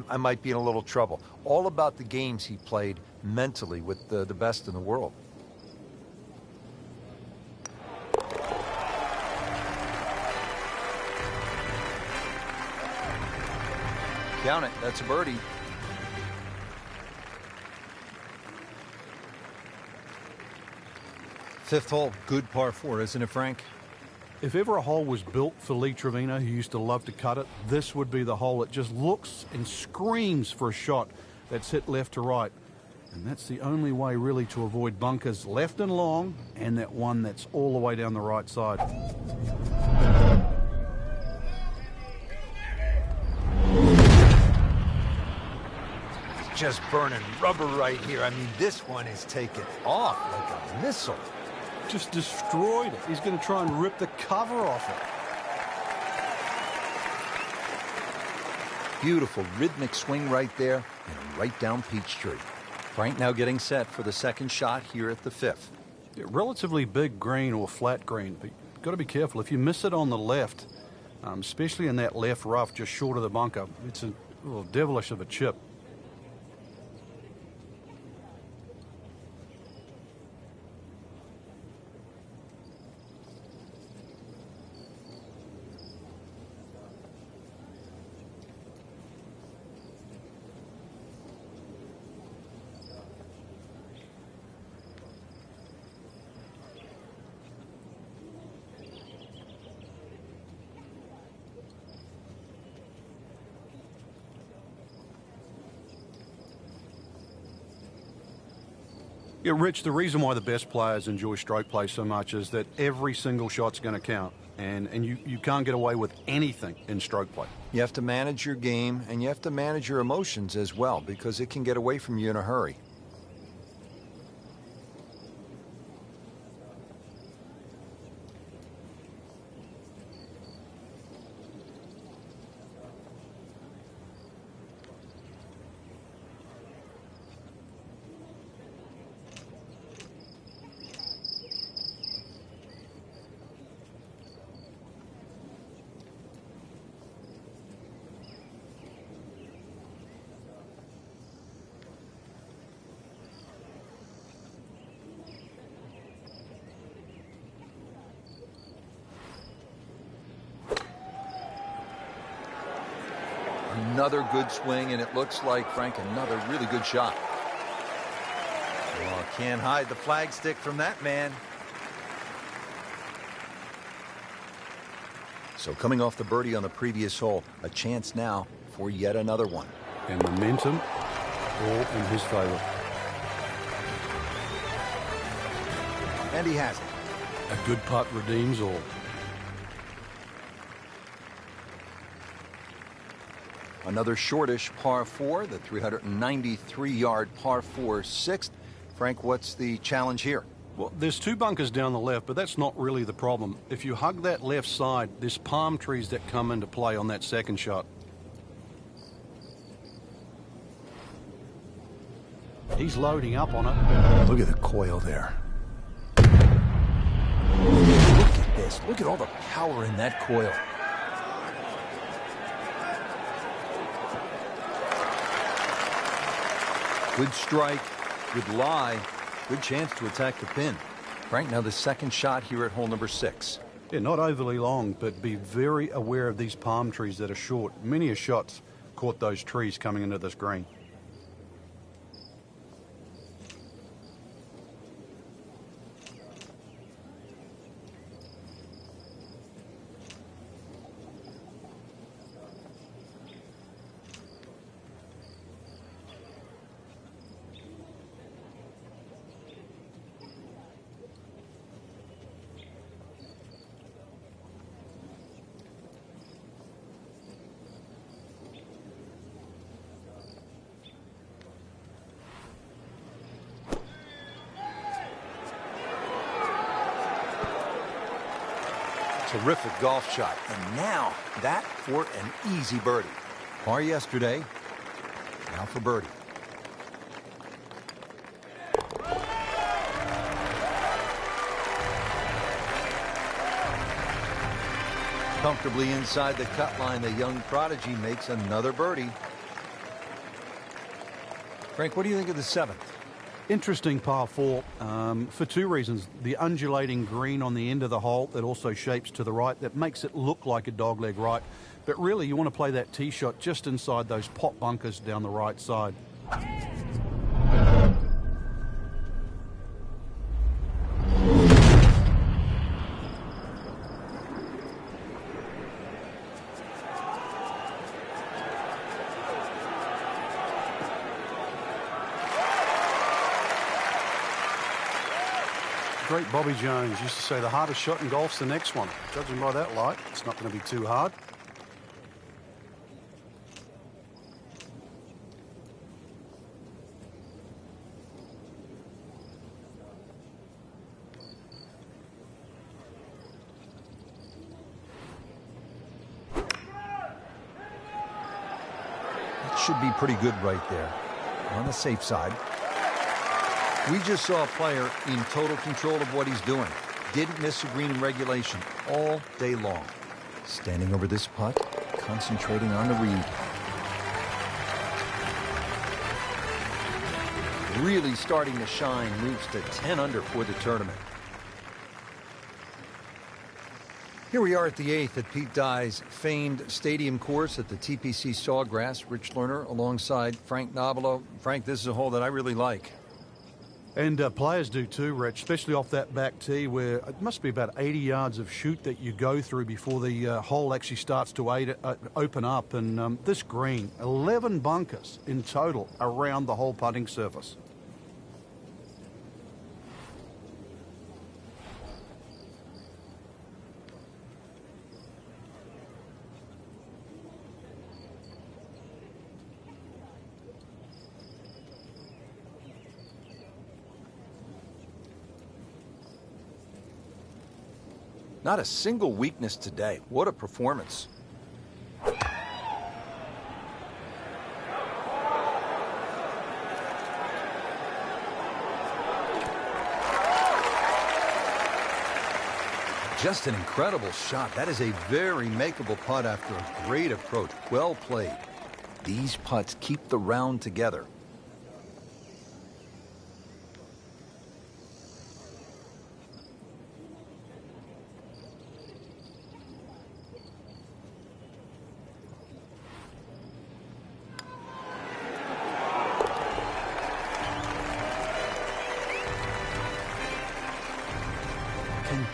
I might be in a little trouble. All about the games he played mentally with the best in the world. Count it. That's a birdie. Fifth hole, good par 4, isn't it, Frank? If ever a hole was built for Lee Trevino, who used to love to cut it, this would be the hole. It just looks and screams for a shot that's hit left to right. And that's the only way, really, to avoid bunkers left and long, and that one that's all the way down the right side. Just burning rubber right here. I mean, this one is taken off like a missile. Just destroyed it. He's going to try and rip the cover off it. Beautiful rhythmic swing right there, and right down Peachtree. Frank now getting set for the second shot here at the 5th. Relatively big green or flat green, but you've got to be careful. If you miss it on the left, especially in that left rough just short of the bunker, it's a little devilish of a chip. Yeah, Rich, the reason why the best players enjoy stroke play so much is that every single shot's going to count, and you can't get away with anything in stroke play. You have to manage your game, and you have to manage your emotions as well, because it can get away from you in a hurry. Another good swing, and it looks like, Frank, another really good shot. Well, can't hide the flagstick from that man. So coming off the birdie on the previous hole, a chance now for yet another one. And momentum all in his favor. And he has it. A good putt redeems all. Another shortish par 4, the 393-yard par 4 sixth. Frank, what's the challenge here? Well, there's 2 bunkers down the left, but that's not really the problem. If you hug that left side, there's palm trees that come into play on that second shot. He's loading up on it. Look at the coil there. Look at this. Look at all the power in that coil. Good strike, good lie, good chance to attack the pin. Frank, now the second shot here at hole number 6. Yeah, not overly long, but be very aware of these palm trees that are short. Many a shot's caught those trees coming into this green. Terrific golf shot. And now that for an easy birdie. Par yesterday, now for birdie. Comfortably inside the cut line, the young prodigy makes another birdie. Frank, what do you think of the 7th? Interesting par 4 for 2 reasons. The undulating green on the end of the hole that also shapes to the right, that makes it look like a dogleg right. But really, you want to play that tee shot just inside those pot bunkers down the right side. Great Bobby Jones used to say the hardest shot in golf's the next one. Judging by that light, it's not going to be too hard. That should be pretty good right there. On the safe side. We just saw a player in total control of what he's doing. Didn't miss a green in regulation all day long. Standing over this putt, concentrating on the read. Really starting to shine, moves to 10 under for the tournament. Here we are at the 8th at Pete Dye's famed stadium course at the TPC Sawgrass. Rich Lerner alongside Frank Nobilo. Frank, this is a hole that I really like. And players do too, Rich, especially off that back tee where it must be about 80 yards of shoot that you go through before the hole actually starts to open up. And this green, 11 bunkers in total around the whole putting surface. Not a single weakness today. What a performance. Just an incredible shot. That is a very makeable putt after a great approach. Well played. These putts keep the round together.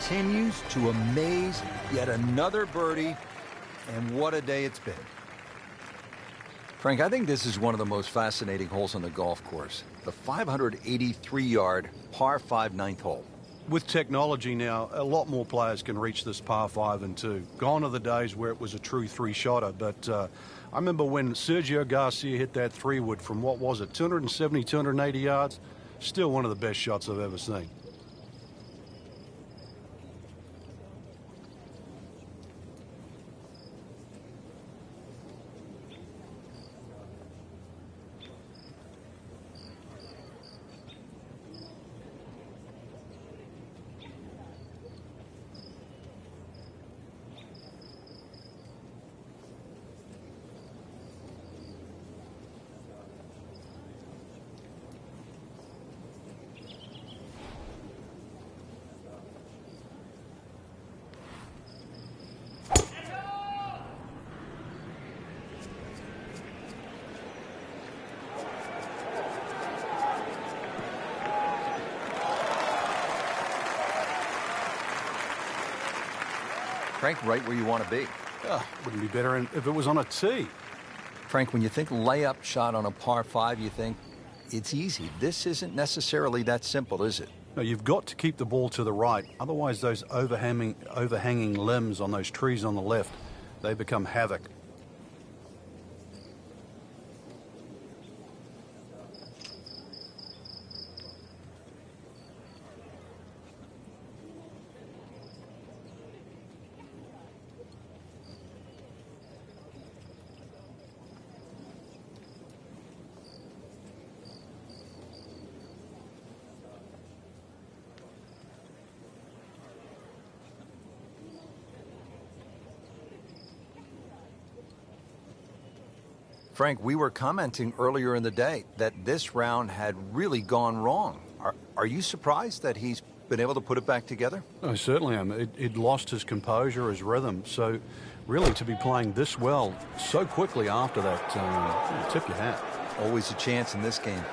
continues to amaze. Yet another birdie, and what a day it's been. Frank, I think this is one of the most fascinating holes on the golf course. The 583-yard par 5 ninth hole. With technology now, a lot more players can reach this par 5 and 2. Gone are the days where it was a true three-shotter, but I remember when Sergio Garcia hit that 3-wood from, what was it, 270, 280 yards? Still one of the best shots I've ever seen. Frank, right where you want to be. Wouldn't be better if it was on a tee. Frank, when you think layup shot on a par 5, you think it's easy. This isn't necessarily that simple, is it? No, you've got to keep the ball to the right. Otherwise, those overhanging limbs on those trees on the left, they become havoc. Frank, we were commenting earlier in the day that this round had really gone wrong. Are you surprised that he's been able to put it back together? I certainly am. It lost his composure, his rhythm. So really to be playing this well so quickly after that, tip your hat. Always a chance in this game.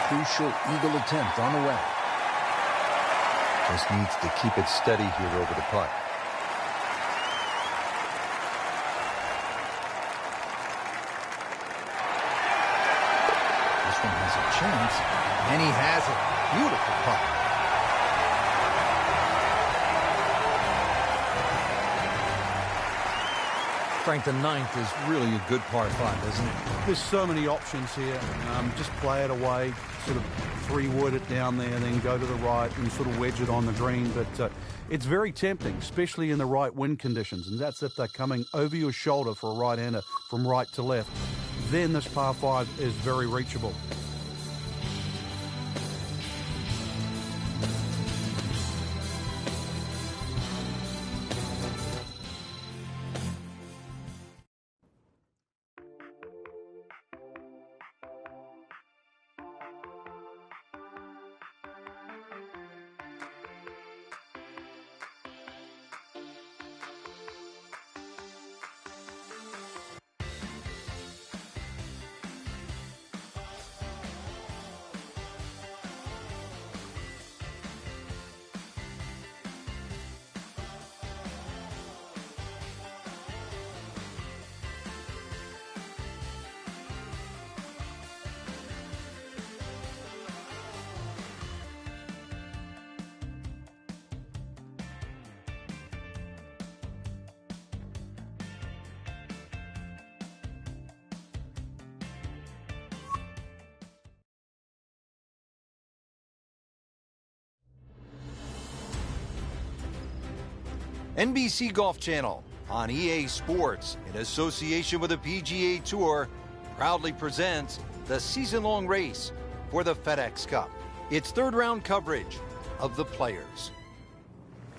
Crucial eagle attempt on the way. Just needs to keep it steady here over the putt. This one has a chance, and he has it. Beautiful putt. Frank, the ninth is really a good par 5, isn't it? There's so many options here. Just play it away, sort of 3-wood it down there, then go to the right and sort of wedge it on the green. But it's very tempting, especially in the right wind conditions. And that's if they're coming over your shoulder for a right-hander from right to left. Then this par 5 is very reachable. NBC Golf Channel on EA Sports, in association with the PGA Tour, proudly presents the season-long race for the FedEx Cup. It's third-round coverage of the Players.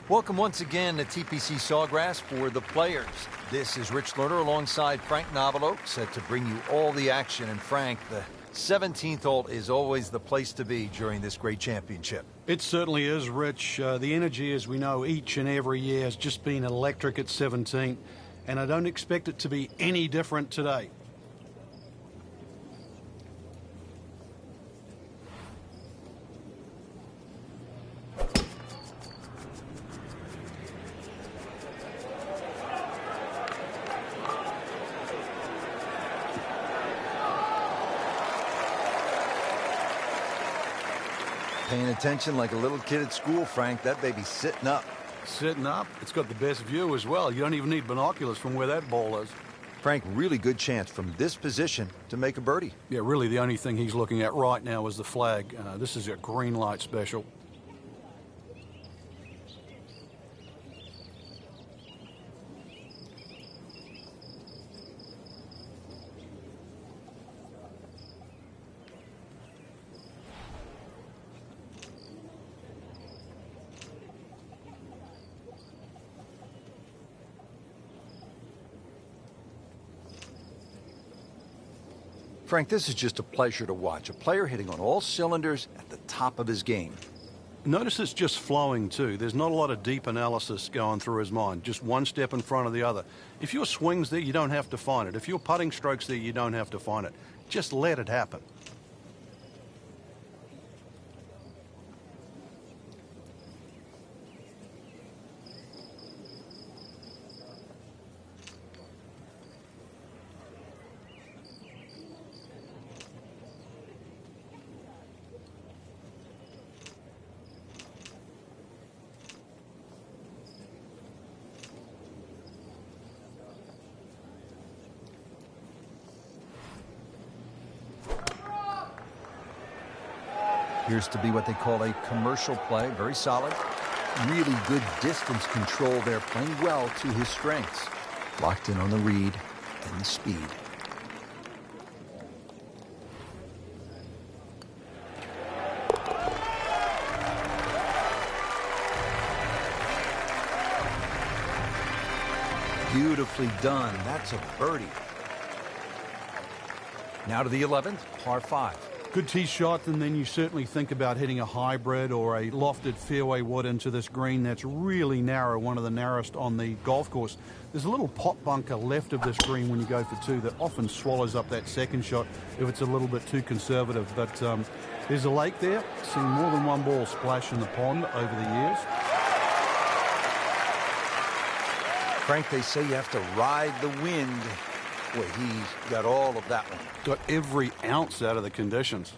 Welcome once again to TPC Sawgrass for the Players. This is Rich Lerner alongside Frank Novelo, set to bring you all the action. And Frank, the 17th hole is always the place to be during this great championship. It certainly is, Rich. The energy, as we know, each and every year has just been electric at 17, and I don't expect it to be any different today. paying attention like a little kid at school, Frank. That baby's sitting up. Sitting up. It's got the best view as well. You don't even need binoculars from where that ball is. Frank, really good chance from this position to make a birdie. Yeah, really the only thing he's looking at right now is the flag. This is a green light special. Frank, this is just a pleasure to watch. A player hitting on all cylinders at the top of his game. Notice it's just flowing too. There's not a lot of deep analysis going through his mind. Just one step in front of the other. If your swing's there, you don't have to find it. If your putting stroke's there, you don't have to find it. Just let it happen. Appears to be what they call a commercial play. Very solid. Really good distance control there, playing well to his strengths. Locked in on the read and the speed. Beautifully done. That's a birdie. Now to the 11th, par 5. Good tee shot, and then you certainly think about hitting a hybrid or a lofted fairway wood into this green that's really narrow, one of the narrowest on the golf course. There's a little pot bunker left of this green when you go for two that often swallows up that second shot if it's a little bit too conservative. But there's a lake there. Seen more than one ball splash in the pond over the years. Frank, they say you have to ride the wind. Boy, he's got all of that one. Got every ounce out of the conditions.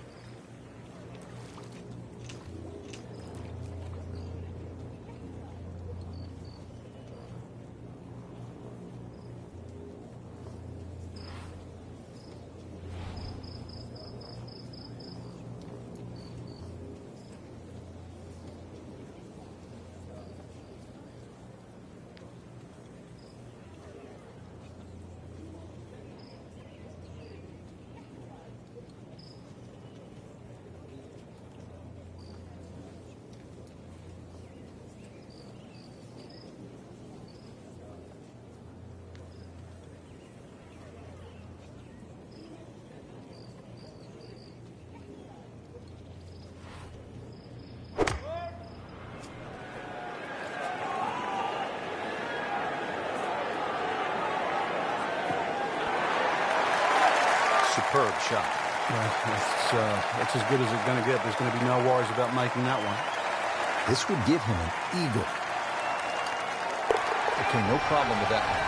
Superb shot. That's as good as it's going to get. There's going to be no worries about making that one. This would give him an eagle. Okay, no problem with that one.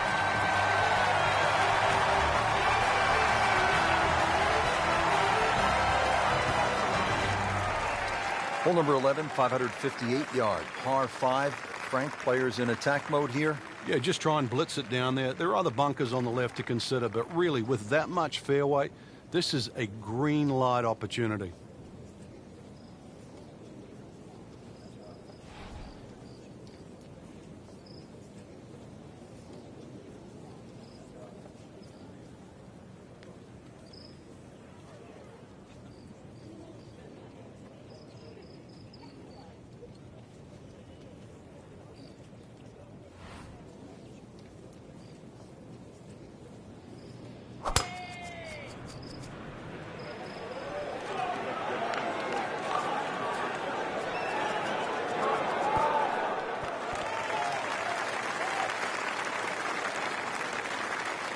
Hole number 11, 558 yard, par 5. Frank, players in attack mode here. Yeah, just try and blitz it down there. There are other bunkers on the left to consider, but really, with that much fairway, this is a green light opportunity.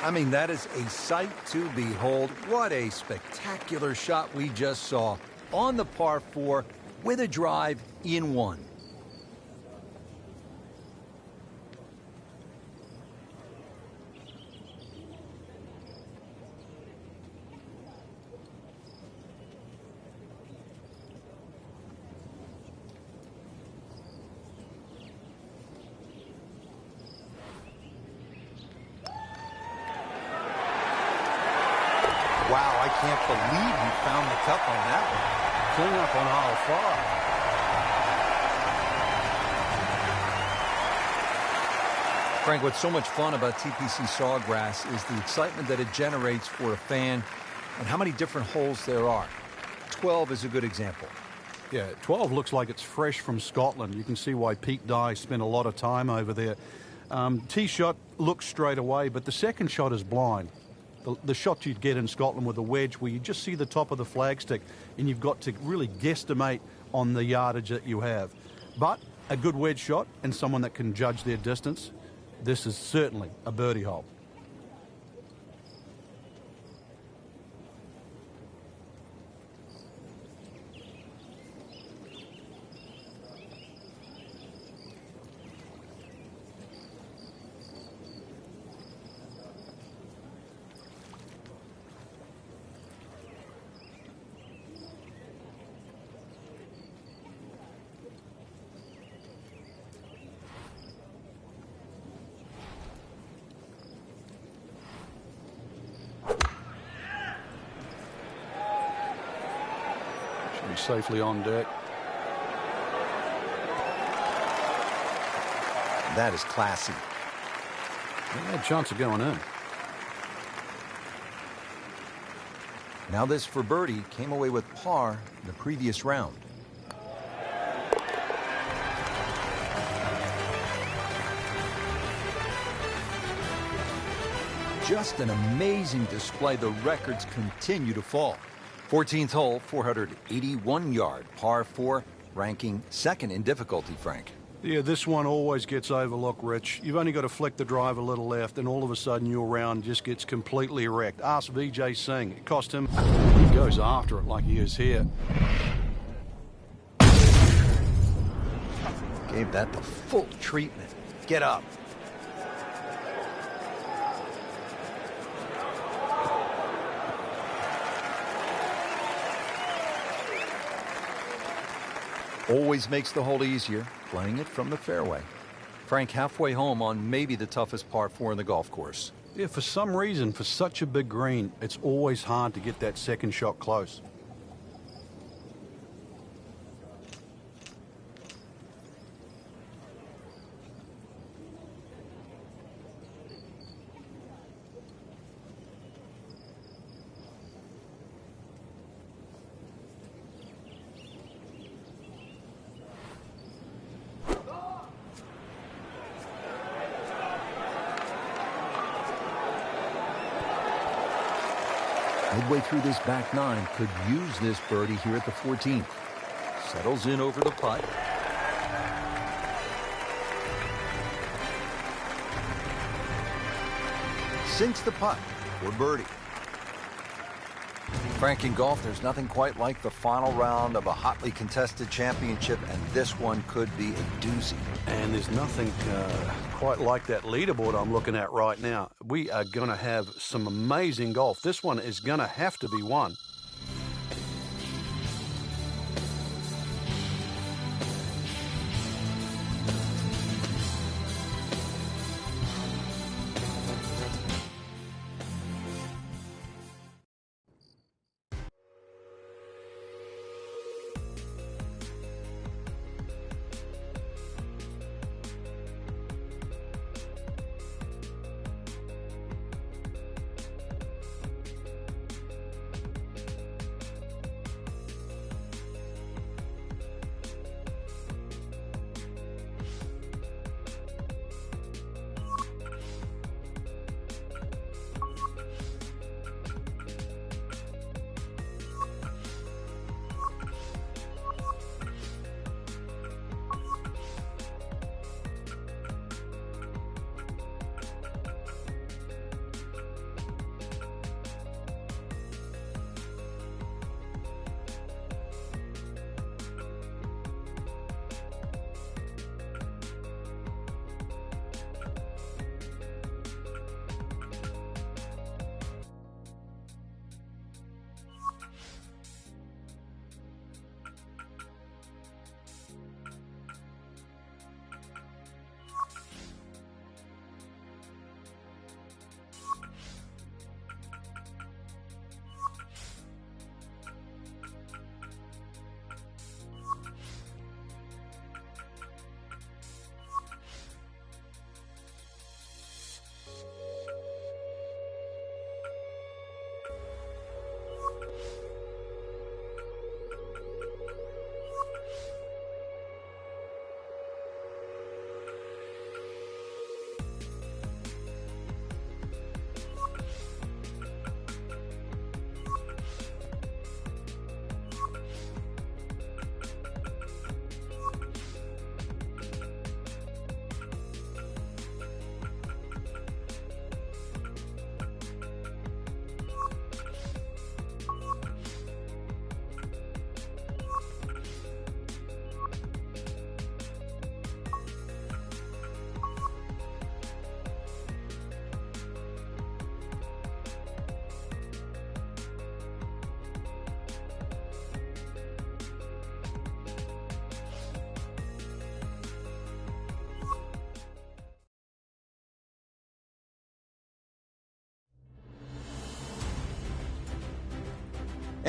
I mean, that is a sight to behold. What a spectacular shot we just saw on the par 4 with a drive in one. I can't believe you found the cup on that one. Clean up on hole 5. Frank, what's so much fun about TPC Sawgrass is the excitement that it generates for a fan and how many different holes there are. 12 is a good example. Yeah, 12 looks like it's fresh from Scotland. You can see why Pete Dye spent a lot of time over there. Tee shot looks straight away, but the second shot is blind. The shot you'd get in Scotland with a wedge where you just see the top of the flagstick and you've got to really guesstimate on the yardage that you have. But a good wedge shot and someone that can judge their distance, this is certainly a birdie hole. Safely on deck. That is classy. They had a chance of going in. Now this for birdie came away with par the previous round. Just an amazing display. The records continue to fall. 14th hole, 481-yard, par 4, ranking second in difficulty, Frank. Yeah, this one always gets overlooked, Rich. You've only got to flick the drive a little left, and all of a sudden your round just gets completely wrecked. Ask Vijay Singh. It cost him. He goes after it like he is here. Gave that the full treatment. Get up. Always makes the hole easier, playing it from the fairway. Frank, halfway home on maybe the toughest par 4 in the golf course. Yeah, for some reason, for such a big green, it's always hard to get that second shot close. Midway through this back nine, could use this birdie here at the 14th. Settles in over the putt. Sinks the putt for birdie. Frank, in golf, there's nothing quite like the final round of a hotly contested championship, and this one could be a doozy. And there's nothing quite like that leaderboard I'm looking at right now. We are going to have some amazing golf. This one is going to have to be won.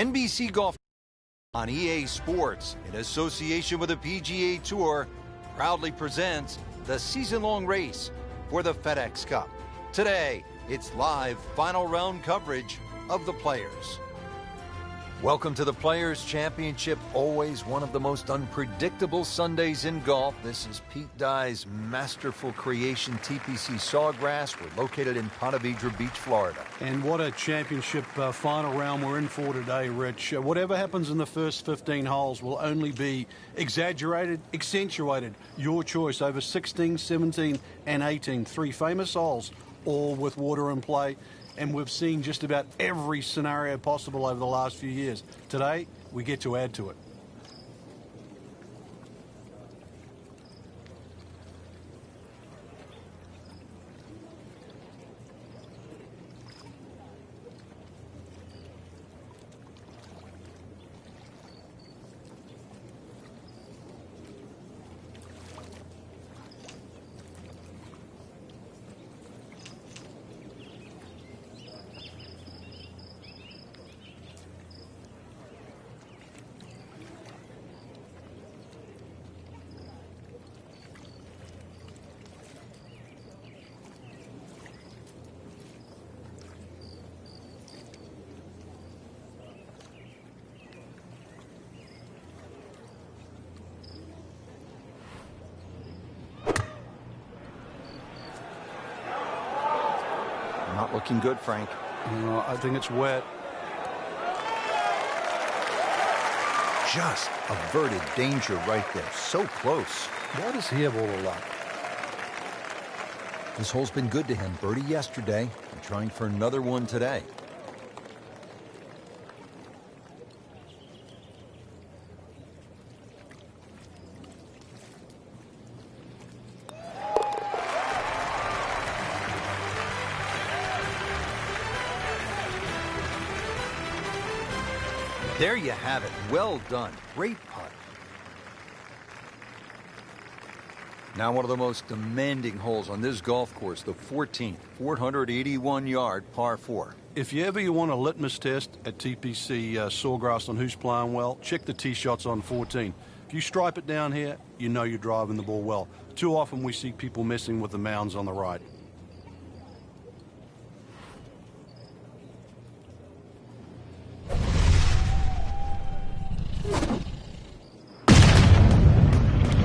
NBC Golf on EA Sports, in association with the PGA Tour, proudly presents the season-long race for the FedEx Cup. Today, it's live final round coverage of the Players. Welcome to the Players Championship, always one of the most unpredictable Sundays in golf. This is Pete Dye's masterful creation, TPC Sawgrass. We're located in Ponte Vedra Beach, Florida. And what a championship final round we're in for today, Rich. Whatever happens in the first 15 holes will only be exaggerated, accentuated. Your choice over 16, 17, and 18. Three famous holes, all with water in play. And we've seen just about every scenario possible over the last few years. Today, we get to add to it. Not looking good, Frank. I think it's wet. Just averted danger right there. So close. Why does he have all the luck? This hole's been good to him. Birdie yesterday and trying for another one today. There you have it. Well done. Great putt. Now one of the most demanding holes on this golf course, the 14th, 481-yard par 4. If you want a litmus test at TPC Sawgrass on who's playing well, check the tee shots on 14. If you stripe it down here, you know you're driving the ball well. Too often we see people messing with the mounds on the right.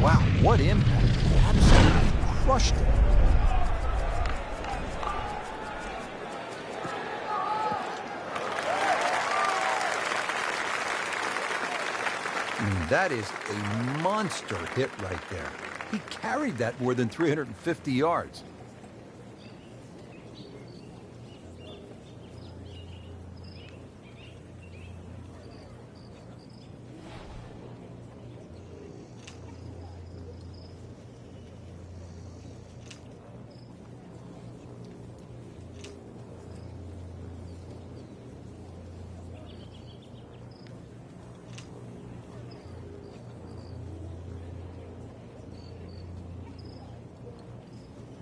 Wow, what impact. Absolutely crushed it. That is a monster hit right there. He carried that more than 350 yards.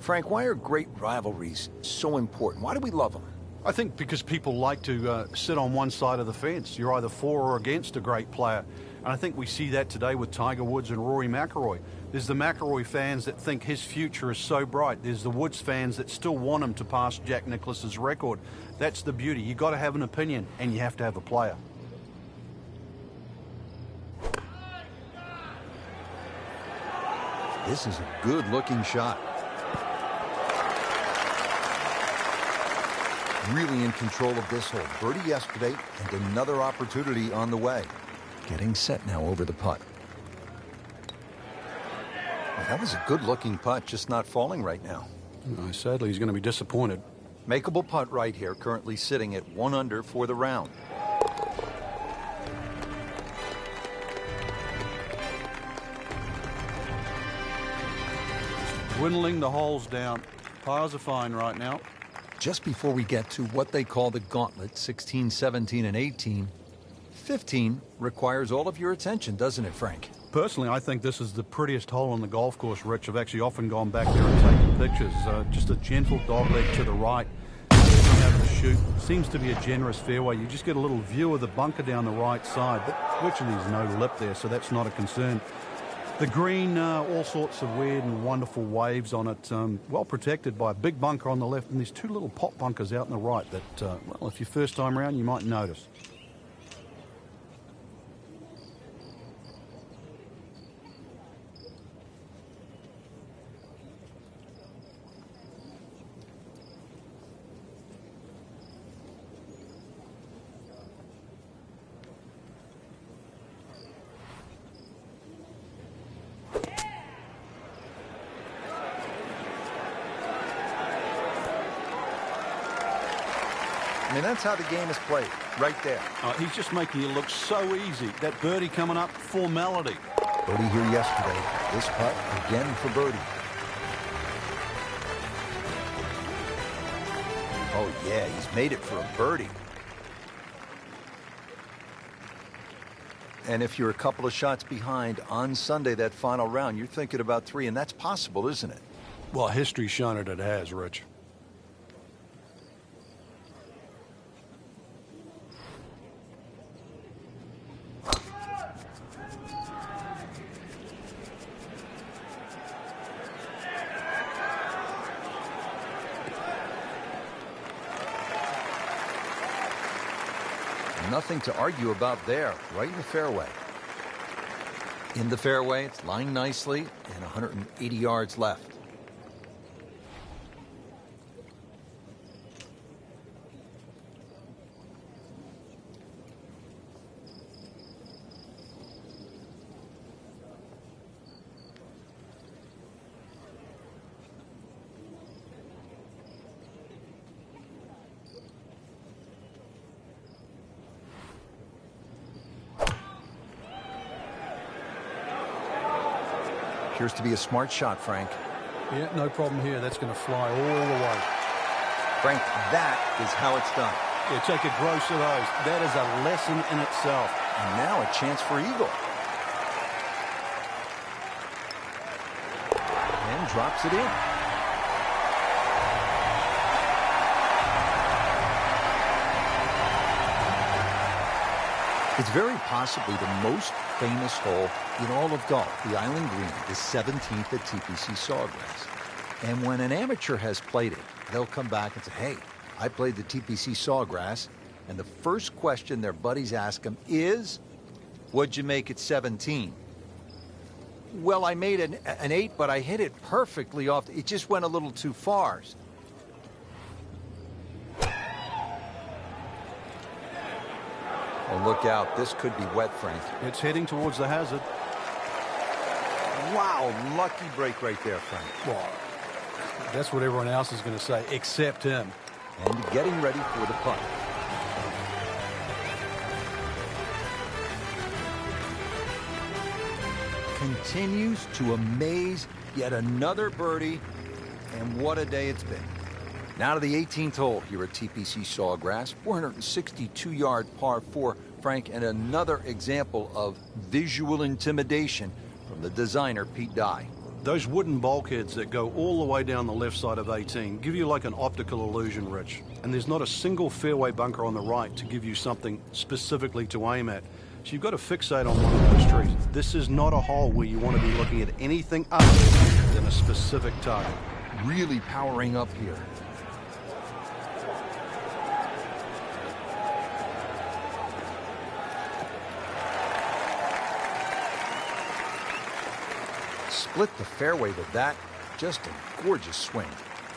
Frank, why are great rivalries so important? Why do we love them? I think because people like to sit on one side of the fence. You're either for or against a great player. And I think we see that today with Tiger Woods and Rory McIlroy. There's the McIlroy fans that think his future is so bright. There's the Woods fans that still want him to pass Jack Nicklaus's record. That's the beauty. You've got to have an opinion, and you have to have a player. This is a good-looking shot. Really in control of this hole. Birdie yesterday and another opportunity on the way. Getting set now over the putt. Well, that was a good-looking putt, just not falling right now. Sadly, he's going to be disappointed. Makeable putt right here, currently sitting at 1 under for the round. Dwindling the holes down. Pars are fine right now. Just before we get to what they call the gauntlet, 16, 17, and 18, 15 requires all of your attention, doesn't it, Frank? Personally, I think this is the prettiest hole on the golf course, Rich. I've actually often gone back there and taken pictures. Just a gentle dogleg to the right. over the chute. Seems to be a generous fairway. You just get a little view of the bunker down the right side, but virtually there's no lip there, so that's not a concern. The green, all sorts of weird and wonderful waves on it, well protected by a big bunker on the left and these two little pop bunkers out on the right that, well, if you're first time around, you might notice. I mean, that's how the game is played, right there. He's just making it look so easy. That birdie coming up, formality. Birdie here yesterday. This putt again for birdie. Oh, yeah, he's made it for a birdie. And if you're a couple of shots behind on Sunday, that final round, you're thinking about 3, and that's possible, isn't it? Well, history's shown it has, Rich. Nothing to argue about there, right in the fairway. In the fairway, it's lying nicely, and 180 yards left. Appears to be a smart shot, Frank. Yeah, no problem here. That's going to fly all the way. Frank, that is how it's done. Yeah, take a gross of those. That is a lesson in itself. And now a chance for eagle. And drops it in. It's very possibly the most famous hole in all of golf, the Island Green, the 17th at TPC Sawgrass. And when an amateur has played it, they'll come back and say, hey, I played the TPC Sawgrass, and the first question their buddies ask them is, what'd you make at 17? Well, I made an 8, but I hit it perfectly off. It just went a little too far. Oh, look out. This could be wet, Frank. It's heading towards the hazard. Wow, lucky break right there, Frank. Well, that's what everyone else is going to say, except him. And getting ready for the putt. Continues to amaze. Yet another birdie. And what a day it's been. Now to the 18th hole here at TPC Sawgrass. 462-yard par 4, Frank, and another example of visual intimidation from the designer, Pete Dye. Those wooden bulkheads that go all the way down the left side of 18 give you like an optical illusion, Rich. And there's not a single fairway bunker on the right to give you something specifically to aim at. So you've got to fixate on one of those trees. This is not a hole where you want to be looking at anything other than a specific target. Really powering up here. Split the fairway with that. Just a gorgeous swing.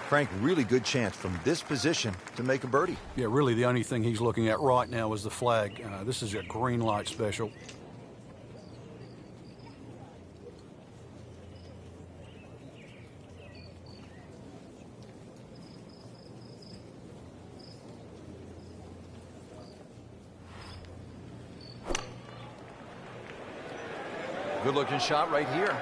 Frank, really good chance from this position to make a birdie. Yeah, really the only thing he's looking at right now is the flag. This is a green light special. Good looking shot right here.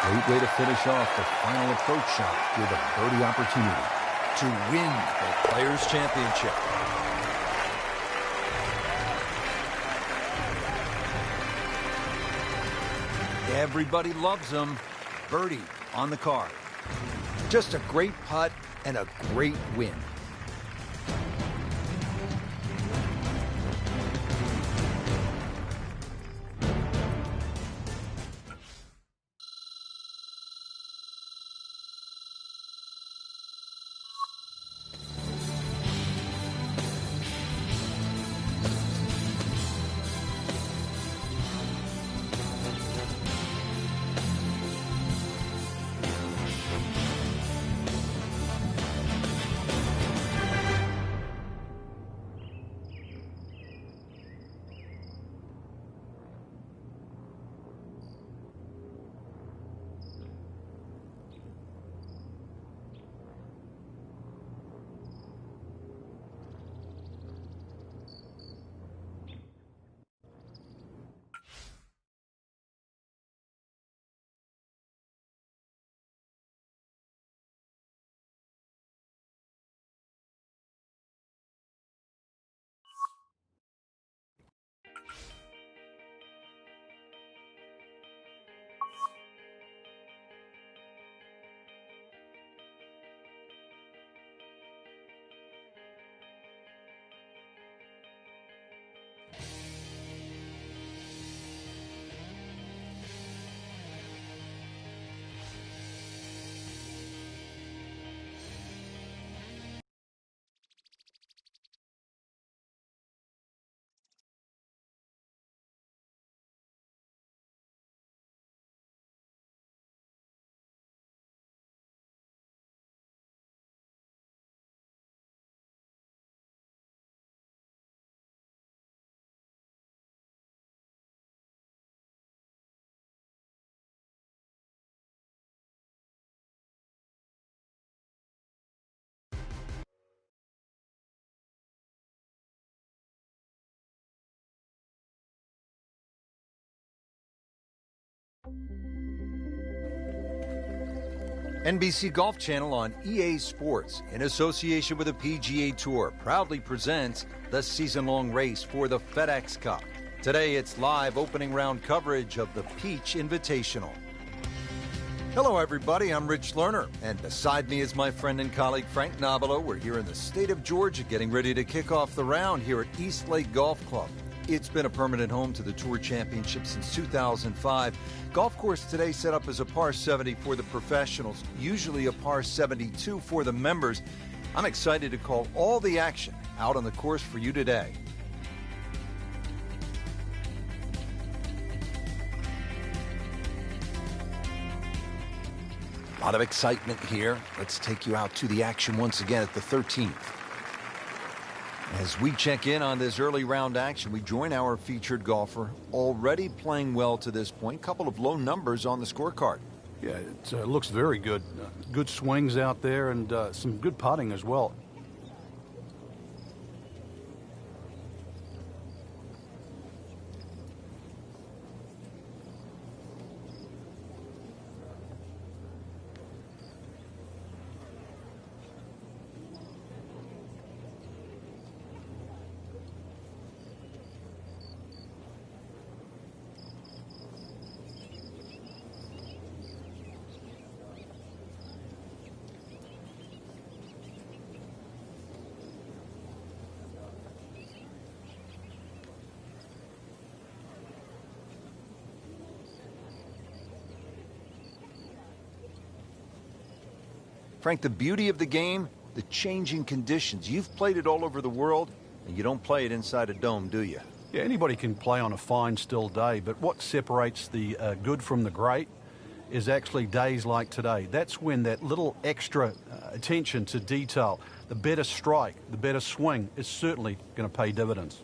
Great way to finish off the final approach shot with a birdie opportunity to win the Players' Championship. Everybody loves him. Birdie on the card. Just a great putt and a great win. NBC Golf Channel on EA Sports, in association with the PGA Tour, proudly presents the season-long race for the FedEx Cup. Today, it's live opening round coverage of the Peach Invitational. Hello, everybody. I'm Rich Lerner, and beside me is my friend and colleague Frank Nobilo. We're here in the state of Georgia getting ready to kick off the round here at East Lake Golf Club. It's been a permanent home to the Tour Championship since 2005. Golf course today set up as a par 70 for the professionals, usually a par 72 for the members. I'm excited to call all the action out on the course for you today. A lot of excitement here. Let's take you out to the action once again at the 13th. As we check in on this early round action, we join our featured golfer, already playing well to this point. Couple of low numbers on the scorecard. Yeah, it looks very good. Good swings out there and some good putting as well. Frank, the beauty of the game, the changing conditions. You've played it all over the world, and you don't play it inside a dome, do you? Yeah, anybody can play on a fine, still day, but what separates the good from the great is actually days like today. That's when that little extra attention to detail, the better strike, the better swing, is certainly going to pay dividends.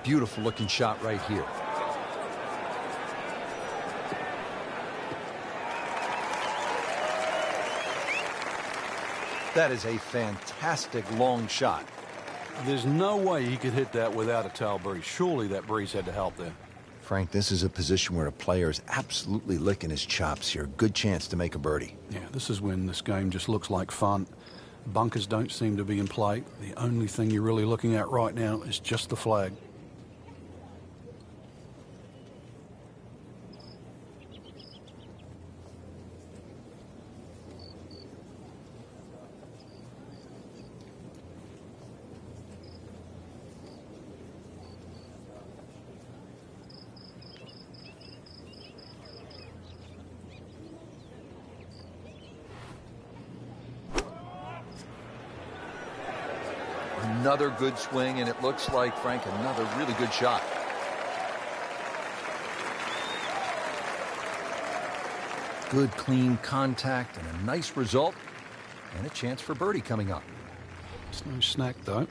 Beautiful looking shot right here. That is a fantastic long shot. There's no way he could hit that without a tail breeze. Surely that breeze had to help there. Frank, this is a position where a player is absolutely licking his chops here. Good chance to make a birdie. Yeah, this is when this game just looks like fun. Bunkers don't seem to be in play. The only thing you're really looking at right now is just the flag. Another good swing, and it looks like, Frank, another really good shot. Good, clean contact and a nice result, and a chance for birdie coming up. It's no snack, though.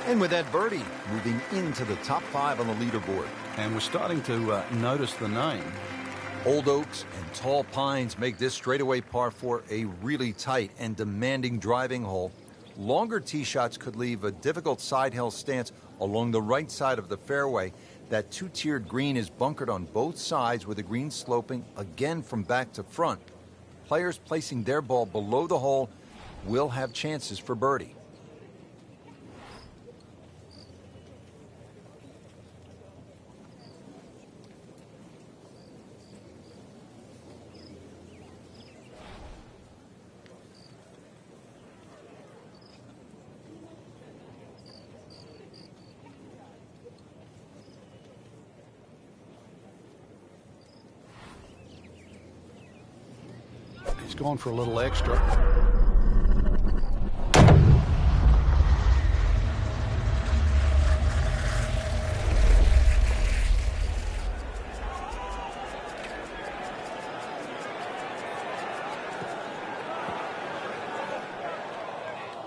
And with that birdie, moving into the top 5 on the leaderboard. And we're starting to notice the name. Old oaks and tall pines make this straightaway par 4 a really tight and demanding driving hole. Longer tee shots could leave a difficult side hill stance along the right side of the fairway. That two-tiered green is bunkered on both sides with the green sloping again from back to front. Players placing their ball below the hole will have chances for birdie. He's gone for a little extra.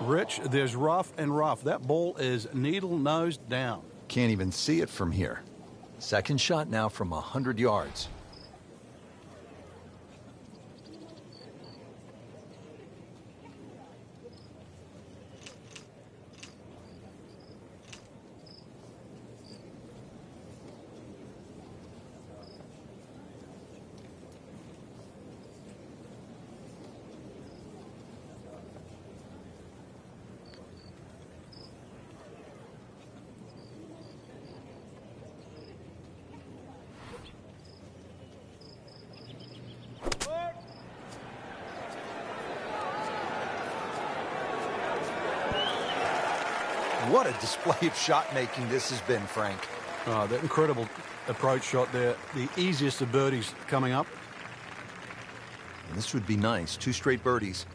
Rich, there's rough and rough. That ball is needle-nosed down. Can't even see it from here. Second shot now from 100 yards. What a display of shot making this has been, Frank. Oh, that incredible approach shot there. The easiest of birdies coming up. And this would be nice. 2 straight birdies.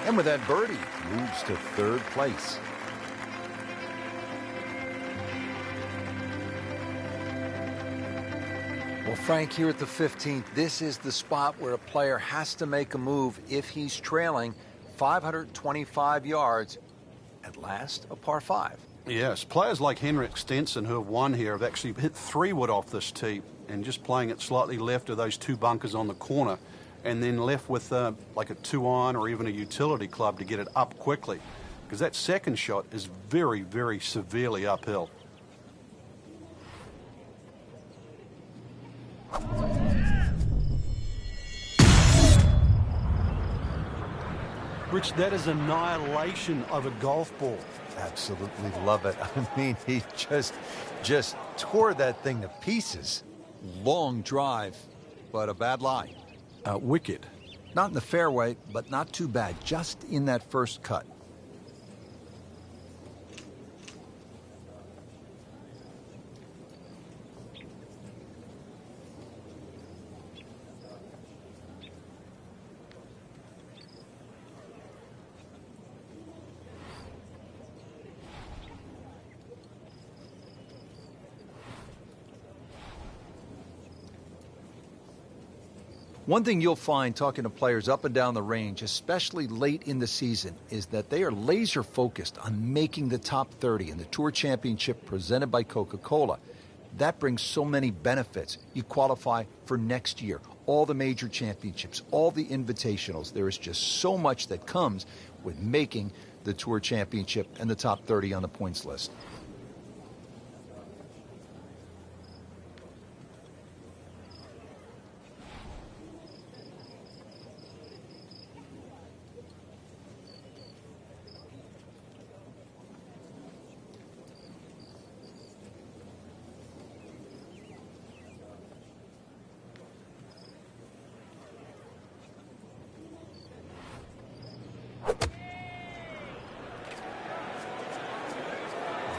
And with that birdie, moves to third place. Well, Frank, here at the 15th, this is the spot where a player has to make a move if he's trailing 525 yards. At last, a par 5. Yes, players like Henrik Stenson, who have won here, have actually hit 3-wood off this tee and just playing it slightly left of those 2 bunkers on the corner, and then left with like a 2-iron or even a utility club to get it up quickly, because that second shot is very, very severely uphill. Rich, that is annihilation of a golf ball. Absolutely love it. I mean, he just tore that thing to pieces. Long drive, but a bad lie. Wicked. Not in the fairway, but not too bad. Just in that first cut. One thing you'll find talking to players up and down the range, especially late in the season, is that they are laser focused on making the top 30 in the Tour Championship presented by Coca-Cola. That brings so many benefits. You qualify for next year, all the major championships, all the invitationals. There is just so much that comes with making the Tour Championship and the top 30 on the points list.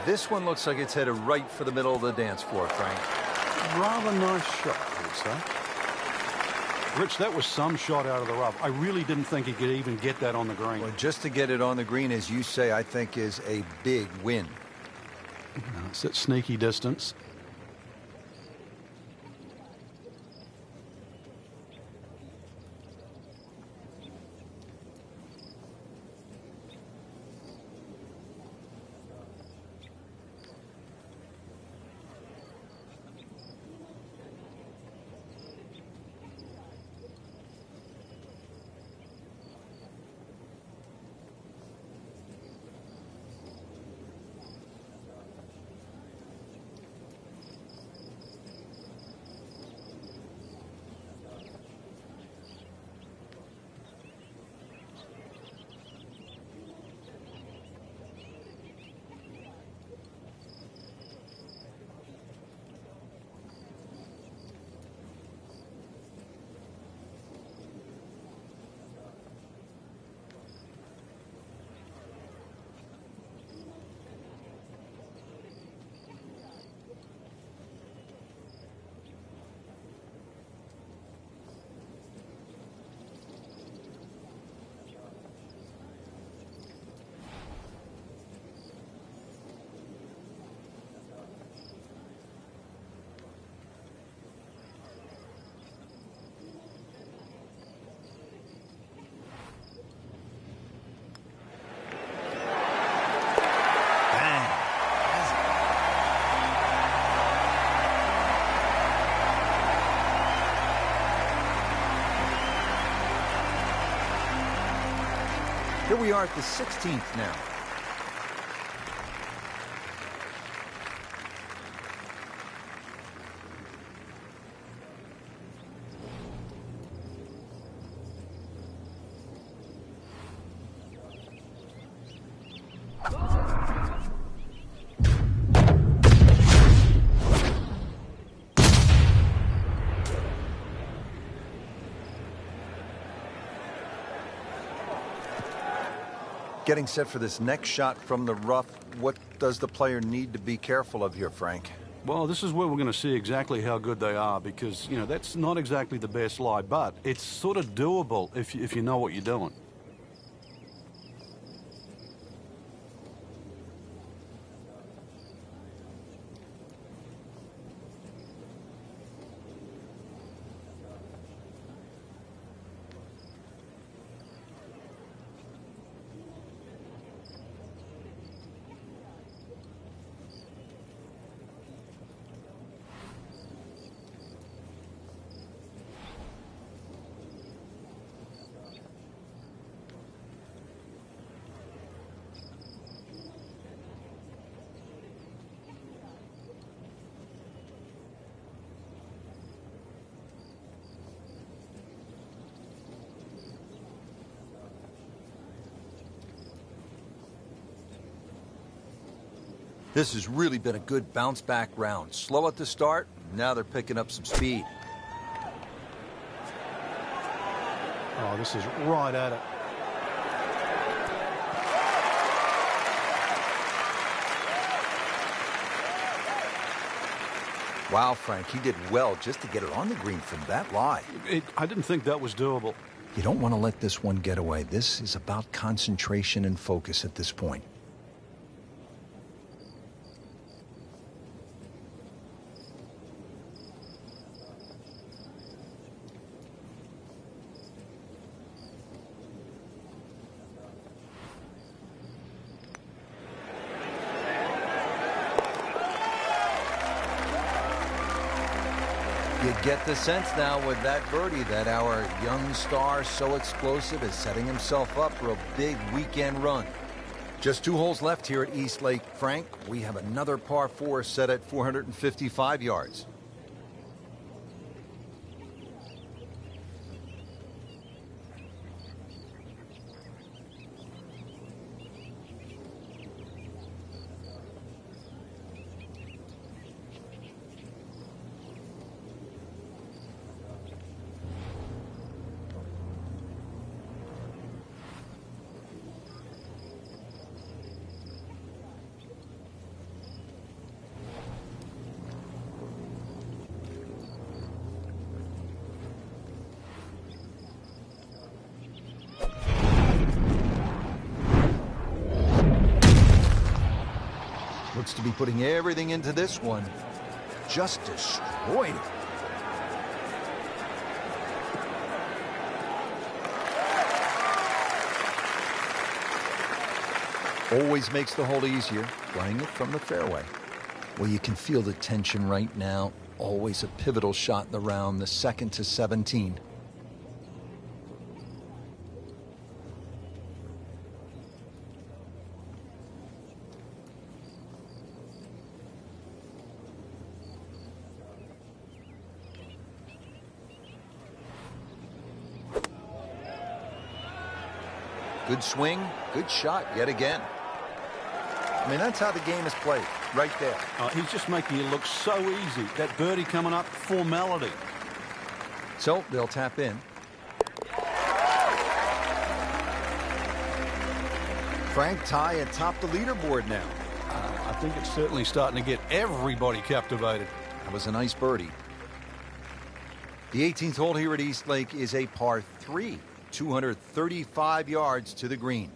This one looks like it's headed right for the middle of the dance floor, Frank. Rather nice shot, I would say. Rich, that was some shot out of the rough. I really didn't think he could even get that on the green. Well, just to get it on the green, as you say, I think is a big win. It's at sneaky distance. Here we are at the 16th now. Getting set for this next shot from the rough, what does the player need to be careful of here, Frank? Well, this is where we're going to see exactly how good they are, because, you know, that's not exactly the best lie, but it's sort of doable if you know what you're doing. This has really been a good bounce-back round. Slow at the start, now they're picking up some speed. Oh, this is right at it. Wow, Frank, he did well just to get it on the green from that lie. I didn't think that was doable. You don't want to let this one get away. This is about concentration and focus at this point. You get the sense now with that birdie that our young star, so explosive, is setting himself up for a big weekend run. Just 2 holes left here at East Lake. Frank, we have another par 4 set at 455 yards. Looks to be putting everything into this one. Just destroyed it. Always makes the hole easier, playing it from the fairway. Well, you can feel the tension right now. Always a pivotal shot in the round, the second to 17. Good swing, good shot yet again. I mean, that's how the game is played, right there. He's just making it look so easy. That birdie coming up, formality. So they'll tap in. Frank, tie atop the leaderboard now. I think it's certainly starting to get everybody captivated. That was a nice birdie. The 18th hole here at East Lake is a par 3. 235 yards to the green.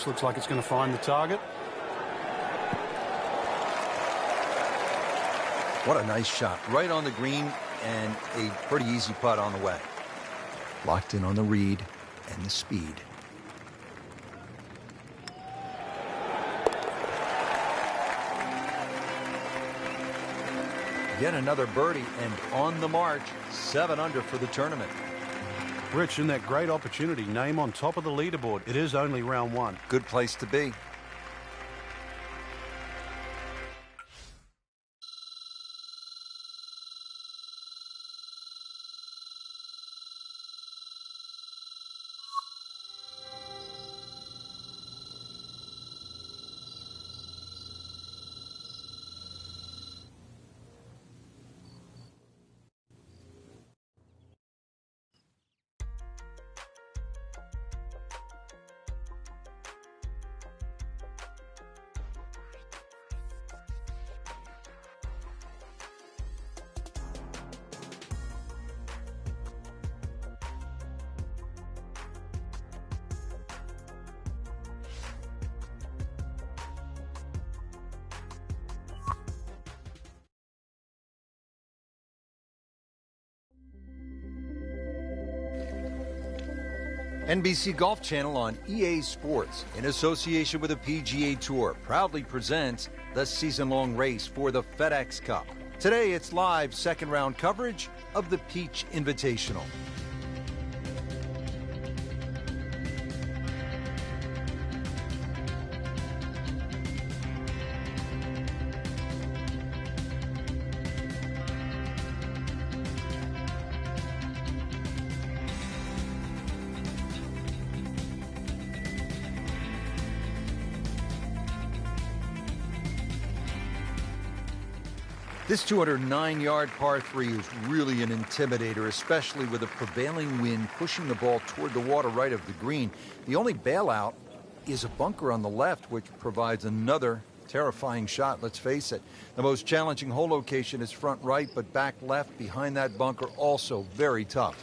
this looks like it's going to find the target. What a nice shot. Right on the green and a pretty easy putt on the way. Locked in on the read and the speed. Again, another birdie and on the march, 7 under for the tournament. Rich, in that great opportunity, name on top of the leaderboard. It is only round 1. Good place to be. NBC Golf Channel on EA Sports, in association with the PGA Tour, proudly presents the season-long race for the FedEx Cup. Today, it's live second-round coverage of the Peach Invitational. This 209-yard par 3 is really an intimidator, especially with a prevailing wind pushing the ball toward the water right of the green. The only bailout is a bunker on the left, which provides another terrifying shot, let's face it. The most challenging hole location is front right, but back left behind that bunker also very tough.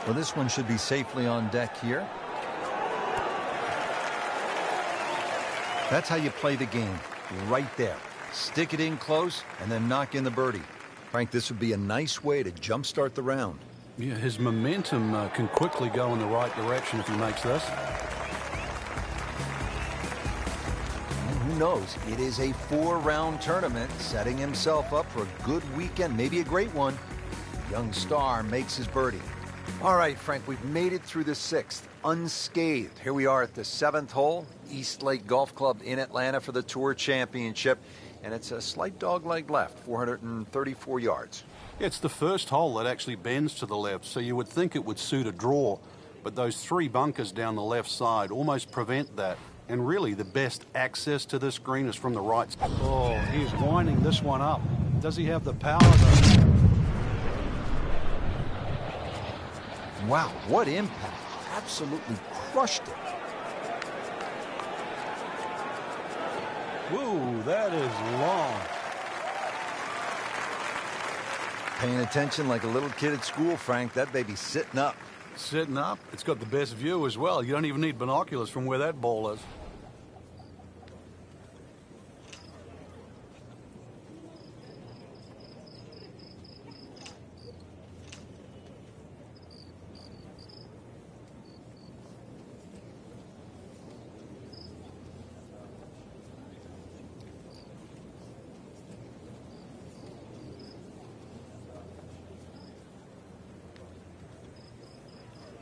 Well, this one should be safely on deck here. That's how you play the game, right there. Stick it in close and then knock in the birdie. Frank, this would be a nice way to jumpstart the round. Yeah, his momentum can quickly go in the right direction if he makes this. And who knows? It is a 4-round tournament, setting himself up for a good weekend, maybe a great one. Young star makes his birdie. All right, Frank, we've made it through the 6th unscathed. Here we are at the 7th hole, East Lake Golf Club in Atlanta for the Tour Championship. And it's a slight dogleg left, 434 yards. It's the first hole that actually bends to the left, so you would think it would suit a draw. But those 3 bunkers down the left side almost prevent that. And really, the best access to this green is from the right. Oh, he's winding this one up. Does he have the power, though? Wow, what impact. Absolutely crushed it. Whoa, that is long. Paying attention like a little kid at school, Frank. That baby's sitting up. Sitting up? It's got the best view as well. You don't even need binoculars from where that ball is.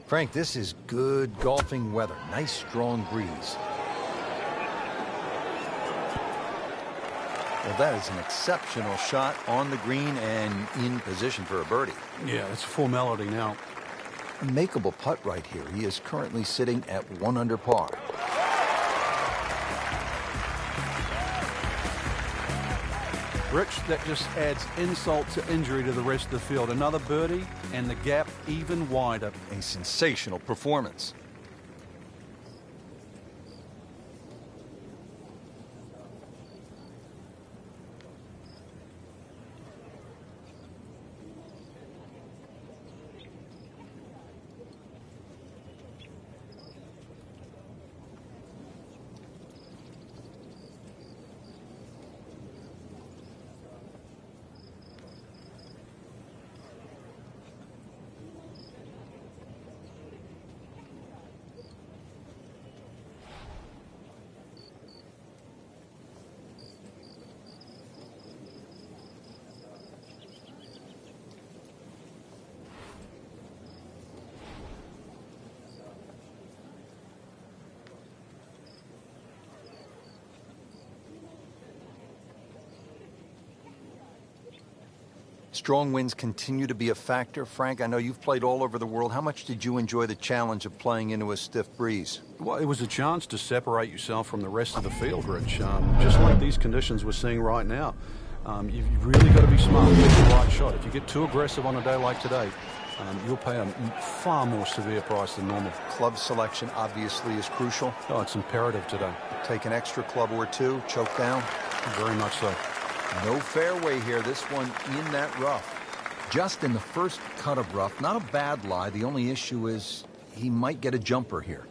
Frank, this is good golfing weather. Nice, strong breeze. Well, that is an exceptional shot on the green and in position for a birdie. Yeah, it's a formality now. A makeable putt right here. He is currently sitting at 1 under par. Rich, that just adds insult to injury to the rest of the field. Another birdie, and the gap even wider. A sensational performance. Strong winds continue to be a factor. Frank, I know you've played all over the world. How much did you enjoy the challenge of playing into a stiff breeze? Well, it was a chance to separate yourself from the rest of the field, Rich. Just like these conditions we're seeing right now. You've really got to be smart to get the right shot. If you get too aggressive on a day like today, you'll pay a far more severe price than normal. Club selection obviously is crucial. Oh, it's imperative today. Take an extra club or two, choke down. Very much so. No fairway here, this one in that rough. Just in the first cut of rough, not a bad lie. The only issue is he might get a jumper here.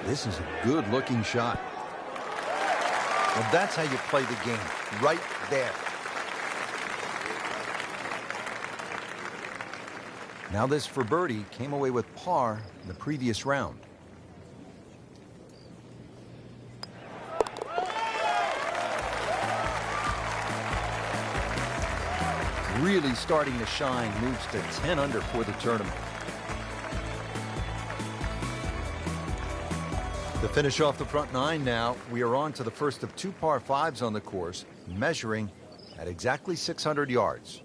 This is a good-looking shot. Well, that's how you play the game, right there. Now this for birdie, came away with par in the previous round. Really starting to shine, moves to 10 under for the tournament. To finish off the front nine now, we are on to the first of 2 par 5s on the course, measuring at exactly 600 yards.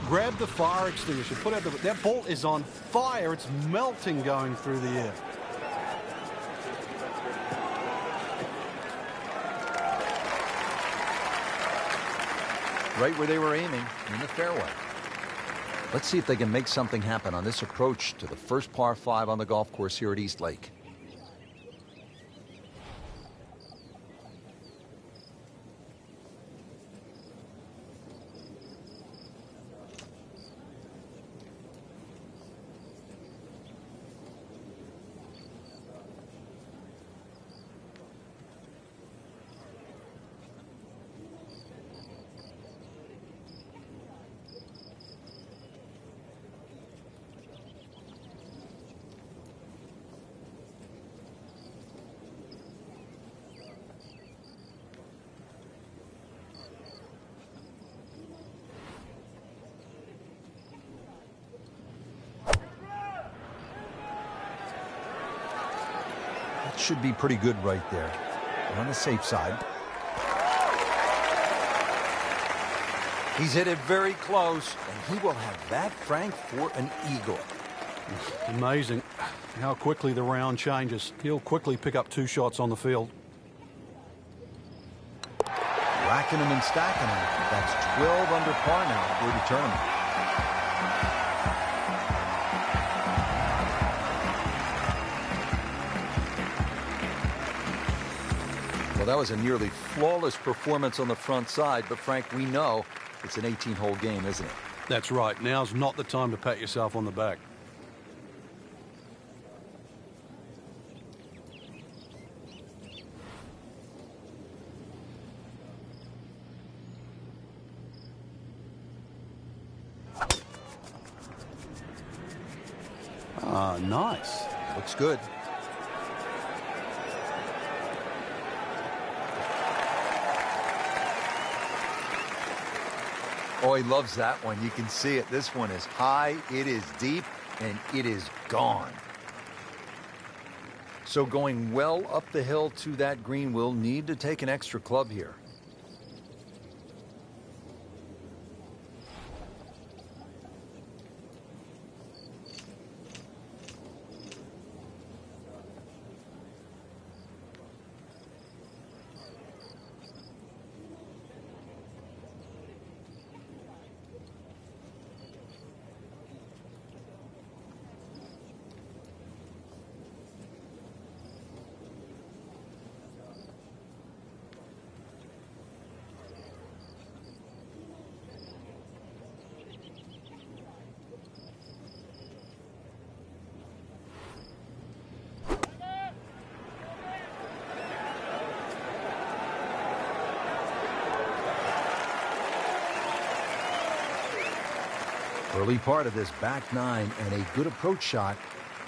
Grab the fire extinguisher. Put out that ball is on fire. It's melting going through the air. Right where they were aiming, in the fairway. Let's see if they can make something happen on this approach to the first par 5 on the golf course here at East Lake. should be pretty good right there. On the safe side. He's hit it very close, and he will have that, Frank, for an eagle. Amazing how quickly the round changes. He'll quickly pick up 2 shots on the field. Racking them and stacking them. That's 12 under par now for the tournament. Well, that was a nearly flawless performance on the front side, but Frank, we know it's an 18-hole game, isn't it? That's right. Now's not the time to pat yourself on the back. Ah, nice. Looks good. Oh, he loves that one. You can see it. This one is high, it is deep, and it is gone. So going well up the hill to that green, will need to take an extra club here. Early part of this back nine and a good approach shot.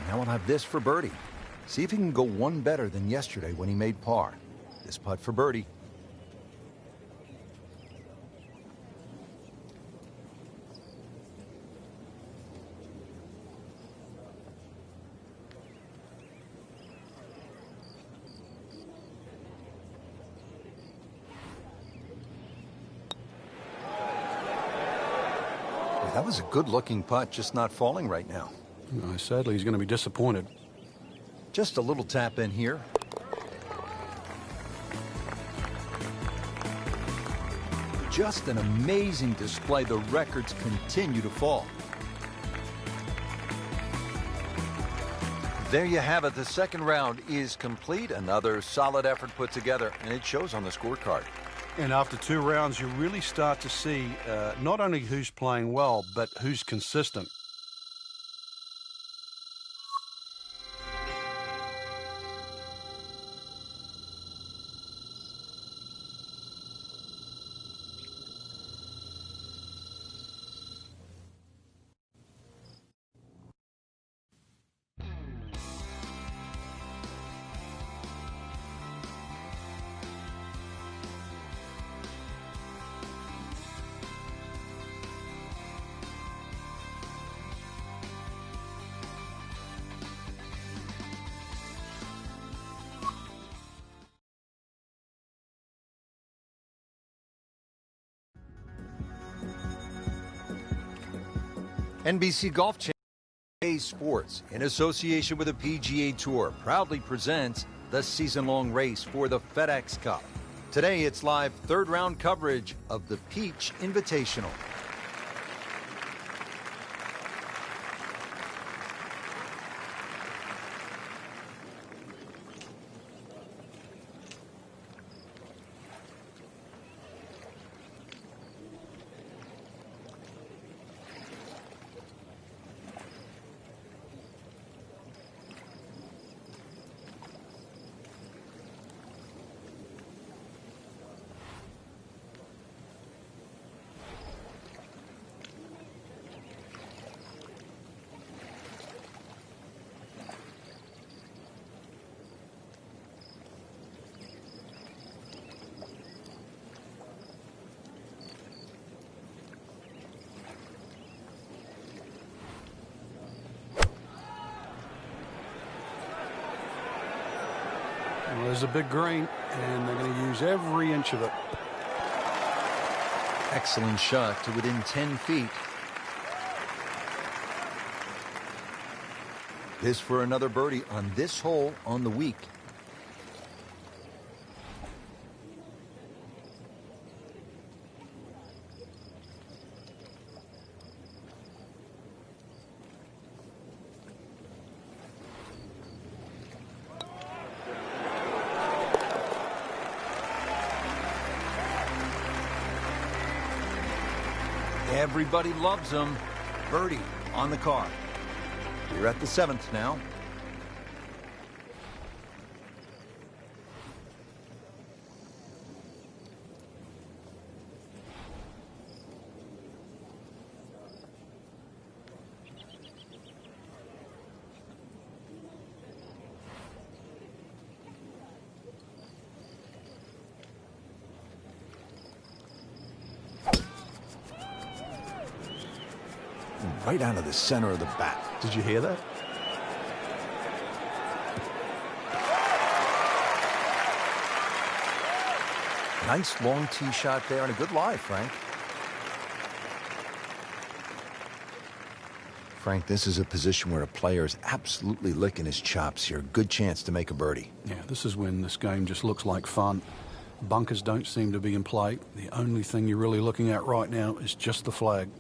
Now we'll have this for birdie. See if he can go one better than yesterday when he made par. This putt for birdie. That was a good-looking putt, just not falling right now. Sadly, he's going to be disappointed. Just a little tap in here. Just an amazing display. The records continue to fall. There you have it. The second round is complete. Another solid effort put together, and it shows on the scorecard. And after 2 rounds, you really start to see not only who's playing well, but who's consistent. NBC Golf Channel Sports, in association with the PGA Tour, proudly presents the season-long race for the FedEx Cup. Today, it's live third-round coverage of the Peach Invitational. there's a big green, and they're going to use every inch of it. Excellent shot to within 10 feet. This for another birdie on this hole on the week. Everybody loves him. Birdie on the card. You're at the 7th now. Right out of the center of the bat. Did you hear that? Nice long tee shot there and a good lie, Frank. Frank, this is a position where a player is absolutely licking his chops here. Good chance to make a birdie. Yeah, this is when this game just looks like fun. Bunkers don't seem to be in play. The only thing you're really looking at right now is just the flag.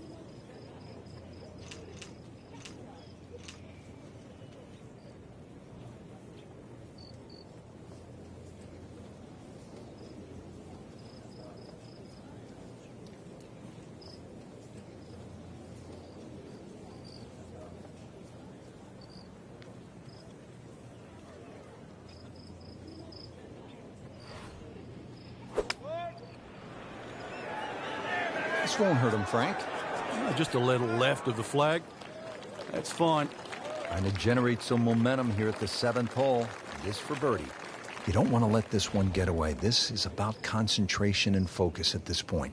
This won't hurt him, Frank. Just a little left of the flag. That's fine. Trying to generate some momentum here at the 7th hole. This for birdie. You don't want to let this one get away. This is about concentration and focus at this point.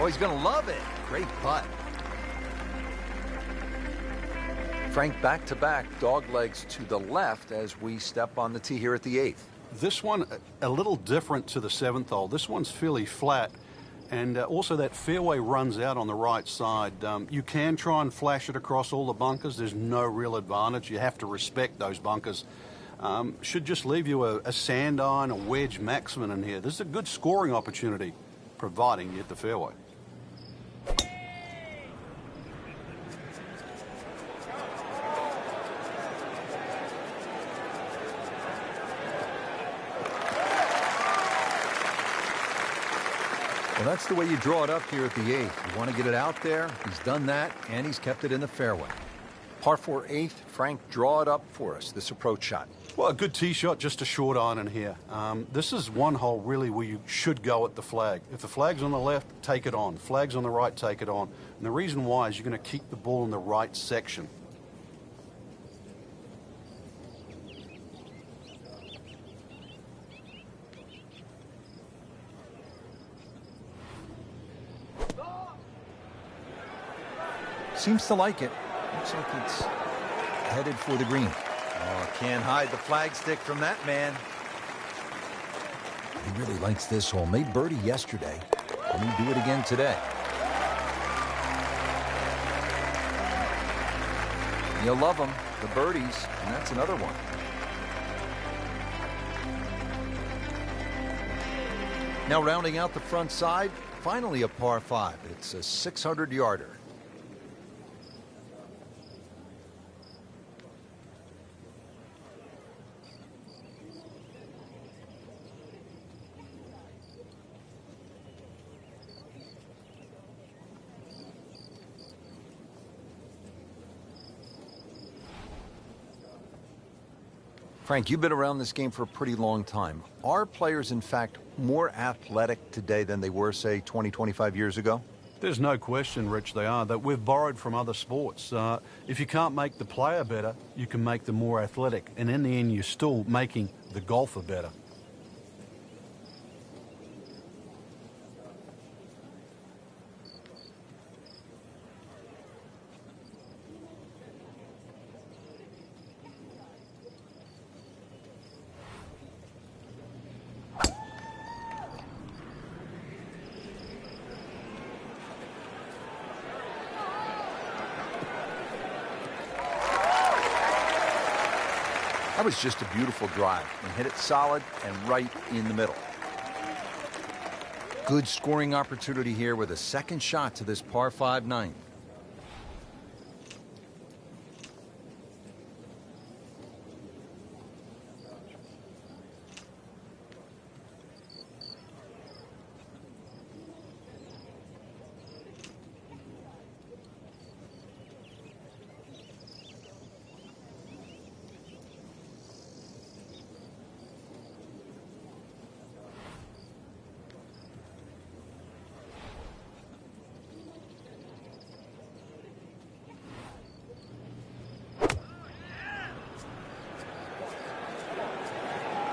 Oh, he's going to love it. Great putt. Frank, back-to-back dog legs to the left as we step on the tee here at the 8th. This one, a little different to the 7th hole. This one's fairly flat, and also that fairway runs out on the right side. You can try and flash it across all the bunkers. There's no real advantage. You have to respect those bunkers. Should just leave you a sand iron, a wedge maximum in here. This is a good scoring opportunity, providing you hit the fairway. Well, that's the way you draw it up here at the 8th. You want to get it out there. He's done that, and he's kept it in the fairway. Par 4 8th, Frank, draw it up for us, this approach shot. Well, a good tee shot, just a short iron in here. This is one hole, really, where you should go at the flag. If the flag's on the left, take it on. Flag's on the right, take it on. And the reason why is you're going to keep the ball in the right section. Seems to like it. Looks like it's headed for the green. Oh, can't hide the flag stick from that man. He really likes this hole. Made birdie yesterday. Can he do it again today? You'll love them, the birdies, and that's another one. Now rounding out the front side, finally a par 5. It's a 600-yarder. Frank, you've been around this game for a pretty long time. Are players, in fact, more athletic today than they were, say, 20, 25 years ago? There's no question, Rich, they are. That we've borrowed from other sports. If you can't make the player better, you can make them more athletic. And in the end, you're still making the golfer better. That was just a beautiful drive. And hit it solid and right in the middle. Good scoring opportunity here with a second shot to this par 5 9.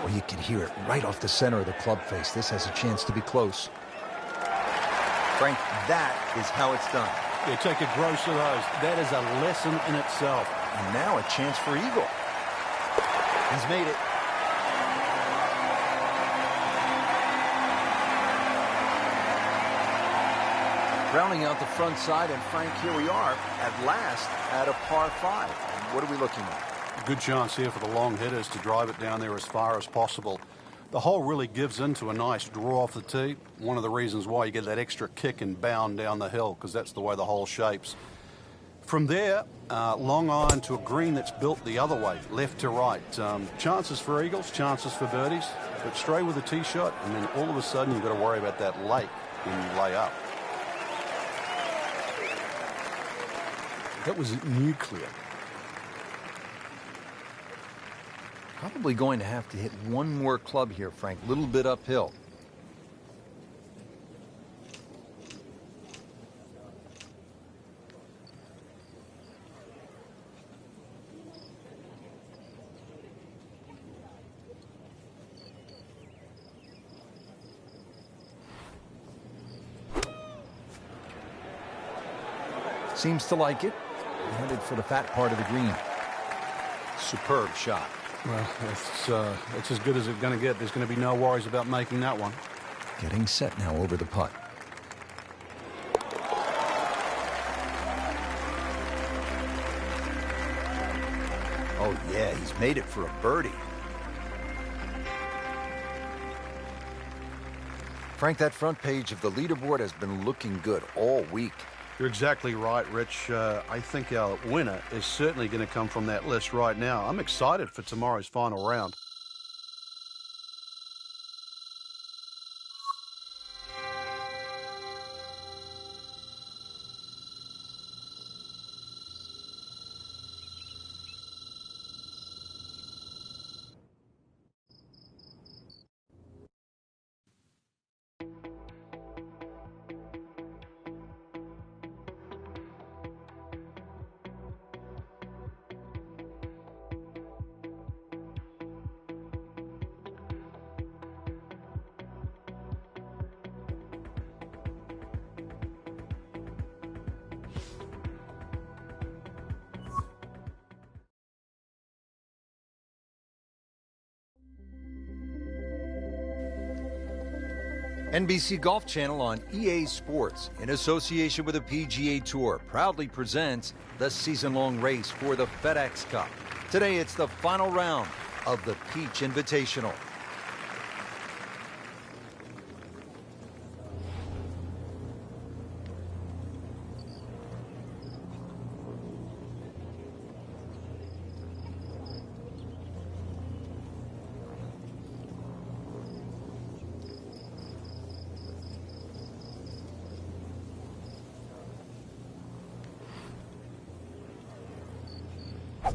Well, you can hear it right off the center of the club face. This has a chance to be close. Frank, that is how it's done. Yeah, take a gross of those. That is a lesson in itself. And now a chance for eagle. He's made it. Rounding out the front side, and Frank, here we are at last at a par 5. And what are we looking at? Good chance here for the long hitters to drive it down there as far as possible. The hole really gives into a nice draw off the tee. One of the reasons why you get that extra kick and bound down the hill, because that's the way the hole shapes. From there, long iron to a green that's built the other way, left to right. Chances for eagles, chances for birdies, but straight with a tee shot, and then all of a sudden you've got to worry about that lake when you lay up. That was nuclear. Probably going to have to hit one more club here, Frank. A little bit uphill. Seems to like it. Headed for the fat part of the green. Superb shot. Well, it's as good as it's going to get. There's going to be no worries about making that one. Getting set now over the putt. Oh, yeah, he's made it for a birdie. Frank, that front page of the leaderboard has been looking good all week. You're exactly right, Rich. I think our winner is certainly going to come from that list right now. I'm excited for tomorrow's final round. NBC Golf Channel on EA Sports, in association with the PGA Tour, proudly presents the season-long race for the FedEx Cup. Today, it's the final round of the Peach Invitational.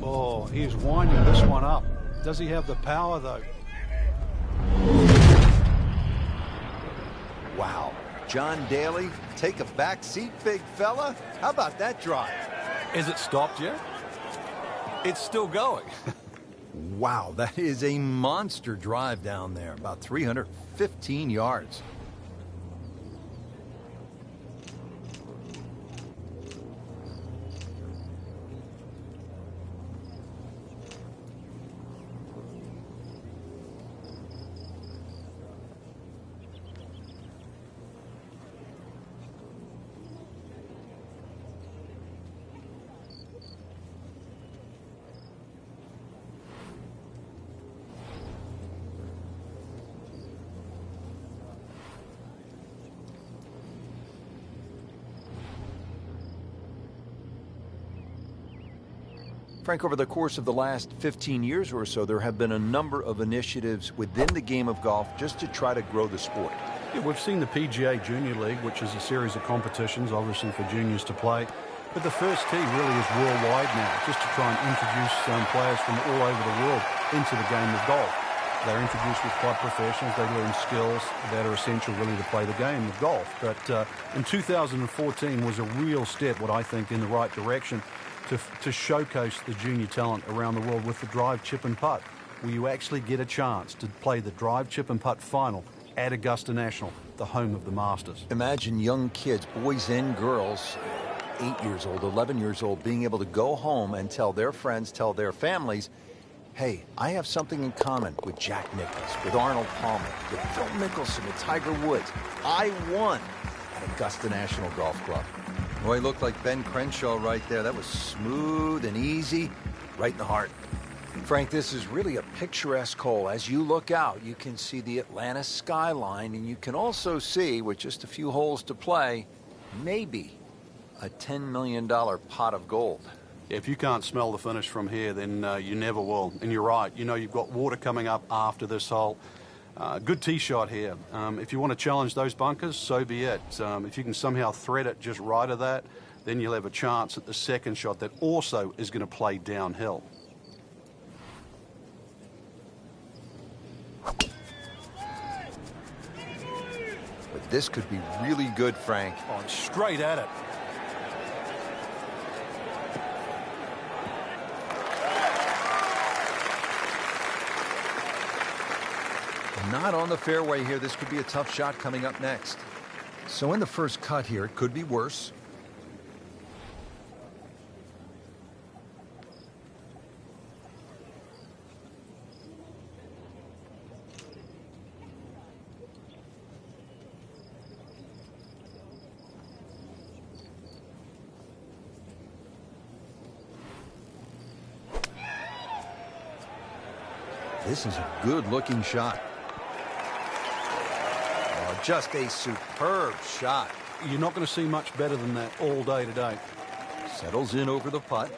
Oh, he's winding this one up. Does he have the power, though? Wow. John Daly, take a back seat, big fella. How about that drive? Is it stopped yet? It's still going. Wow, that is a monster drive down there. About 315 yards. Frank, over the course of the last 15 years or so, there have been a number of initiatives within the game of golf just to try to grow the sport. Yeah, we've seen the PGA Junior League, which is a series of competitions, obviously for juniors to play. But the first tee really is worldwide now, just to try and introduce players from all over the world into the game of golf. They're introduced with club professionals. They learn skills that are essential really to play the game of golf. But in 2014 was a real step, what I think, in the right direction to showcase the junior talent around the world with the drive, chip and putt, where you actually get a chance to play the drive, chip and putt final at Augusta National, the home of the Masters. Imagine young kids, boys and girls, 8 years old, 11 years old, being able to go home and tell their friends, tell their families, hey, I have something in common with Jack Nicklaus, with Arnold Palmer, with Phil Mickelson, with Tiger Woods. I won at Augusta National Golf Club. Boy, he looked like Ben Crenshaw right there. That was smooth and easy, right in the heart. Frank, this is really a picturesque hole. As you look out, you can see the Atlanta skyline, and you can also see, with just a few holes to play, maybe a $10 million pot of gold. If you can't smell the finish from here, then you never will. And you're right. You know, you've got water coming up after this hole. Good tee shot here. If you want to challenge those bunkers, so be it. If you can somehow thread it just right of that, then you'll have a chance at the second shot that also is going to play downhill. But this could be really good, Frank. Oh, straight at it. Not on the fairway here. This could be a tough shot coming up next. So in the first cut here, it could be worse. This is a good-looking shot. Just a superb shot. You're not going to see much better than that all day today. Settles in over the putt.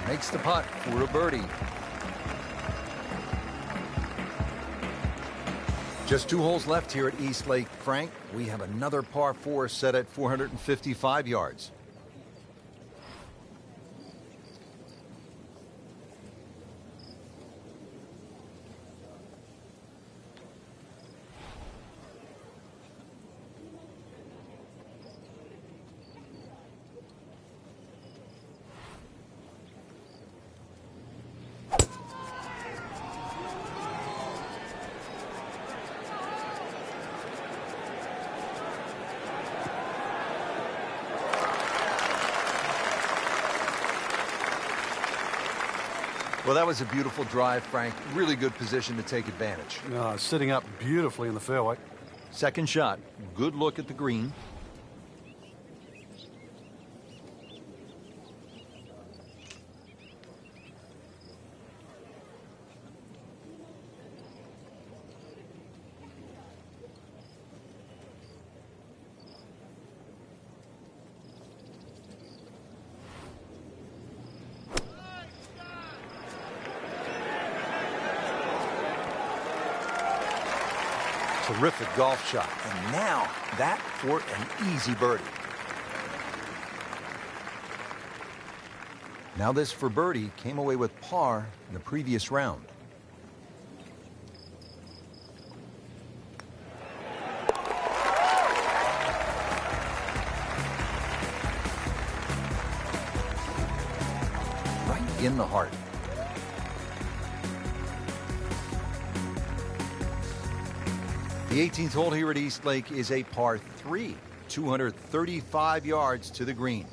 Makes the putt for a birdie. Just 2 holes left here at East Lake. Frank, we have another par 4 set at 455 yards. Well, that was a beautiful drive, Frank. Really good position to take advantage. Sitting up beautifully in the fairway. Second shot. Good look at the green. Terrific golf shot. And now that for an easy birdie. Now this for birdie, came away with par in the previous round. Right in the heart. The 18th hole here at East Lake is a par 3, 235 yards to the green.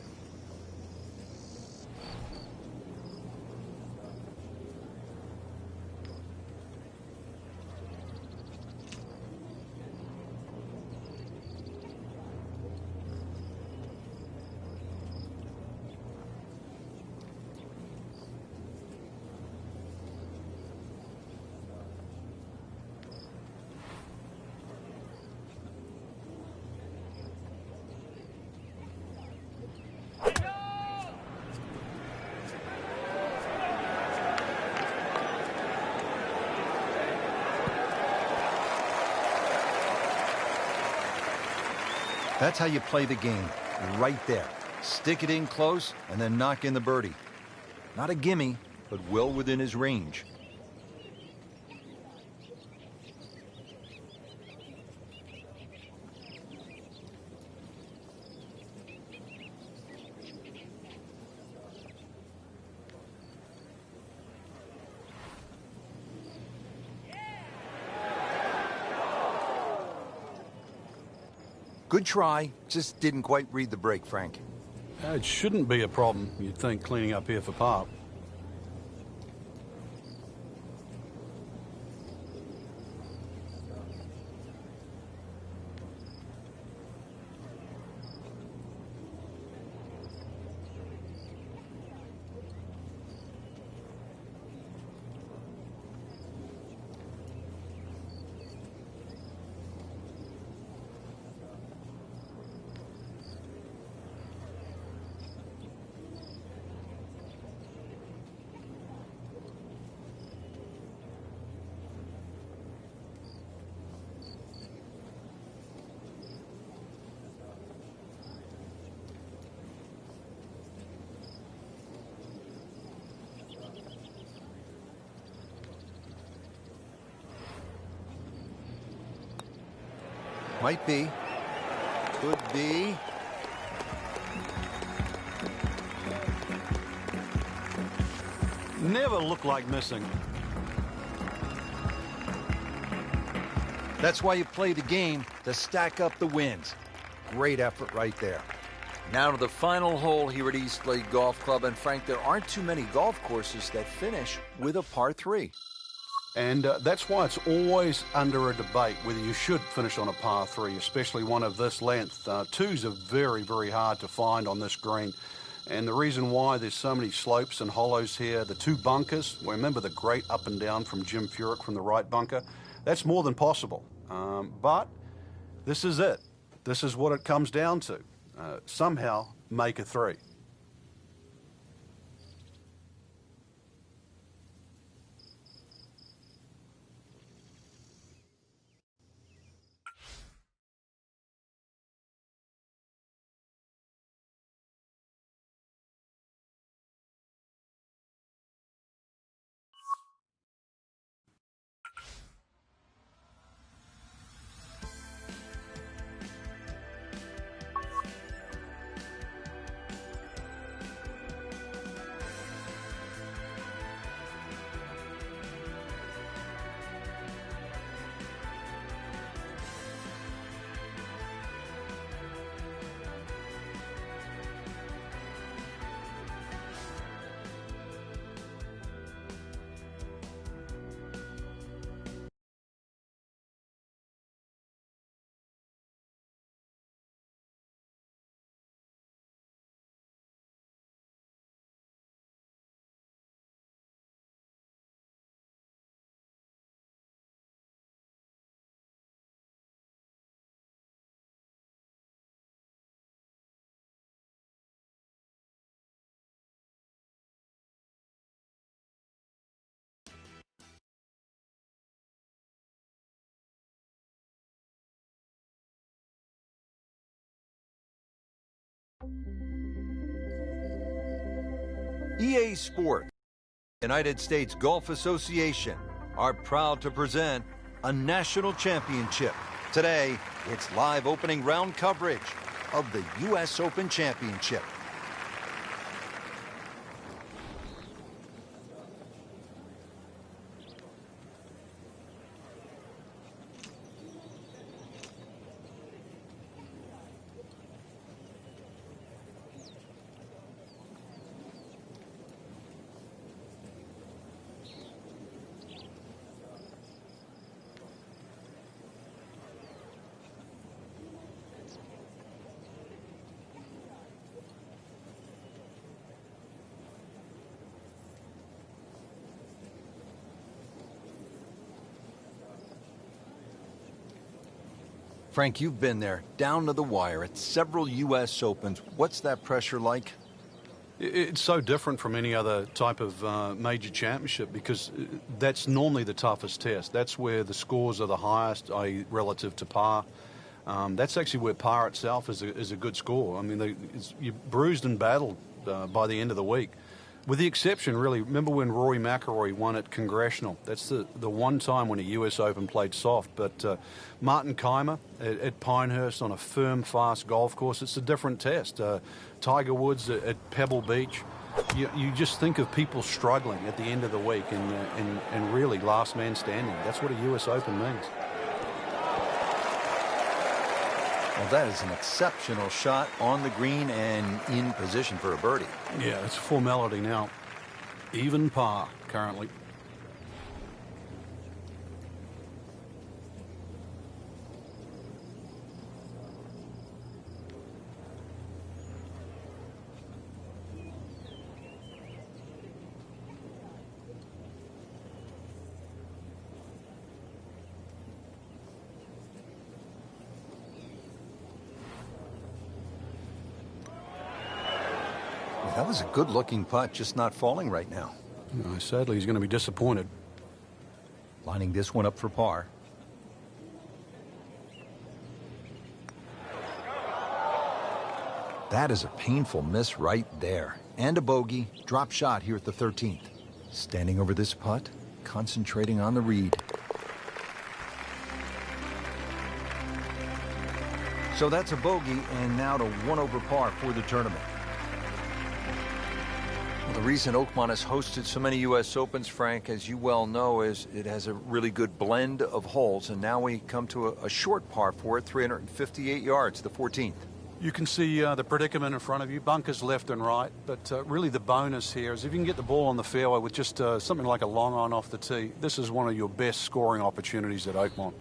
That's how you play the game, right there. Stick it in close and then knock in the birdie. Not a gimme, but well within his range. Good try, just didn't quite read the break, Frank. It shouldn't be a problem, you'd think, cleaning up here for par. Might be. Could be. Never looked like missing. That's why you play the game, to stack up the wins. Great effort right there. Now to the final hole here at East Lake Golf Club. And Frank, there aren't too many golf courses that finish with a par 3. And that's why it's always under a debate whether you should finish on a par 3, especially one of this length. Twos are very, very hard to find on this green. And the reason why there's so many slopes and hollows here, the 2 bunkers, remember the great up and down from Jim Furyk from the right bunker? That's more than possible. But this is it. This is what it comes down to. Somehow make a 3. EA Sports, United States Golf Association, are proud to present a national championship. Today, it's live opening round coverage of the U.S. Open Championship. Frank, you've been there, down to the wire at several U.S. Opens. What's that pressure like? It's so different from any other type of major championship because that's normally the toughest test. That's where the scores are the highest, i.e. relative to par. That's actually where par itself is a good score. I mean, you're bruised and battled by the end of the week. With the exception, really, remember when Rory McIlroy won at Congressional? That's the one time when a U.S. Open played soft. But Martin Keimer at Pinehurst on a firm, fast golf course, it's a different test. Tiger Woods at Pebble Beach. You just think of people struggling at the end of the week and really last man standing. That's what a U.S. Open means. Well, that is an exceptional shot on the green and in position for a birdie. Yeah, it's a formality now. Even par currently. That was a good-looking putt, just not falling right now. Sadly, he's going to be disappointed. Lining this one up for par. That is a painful miss right there. And a bogey. Drop shot here at the 13th. Standing over this putt, concentrating on the read. So that's a bogey, and now to 1 over par for the tournament. The reason Oakmont has hosted so many U.S. Opens, Frank, as you well know, is it has a really good blend of holes, and now we come to a short par for it, 358 yards, the 14th. You can see the predicament in front of you, bunkers left and right, but really the bonus here is if you can get the ball on the fairway with just something like a long iron off the tee, this is one of your best scoring opportunities at Oakmont.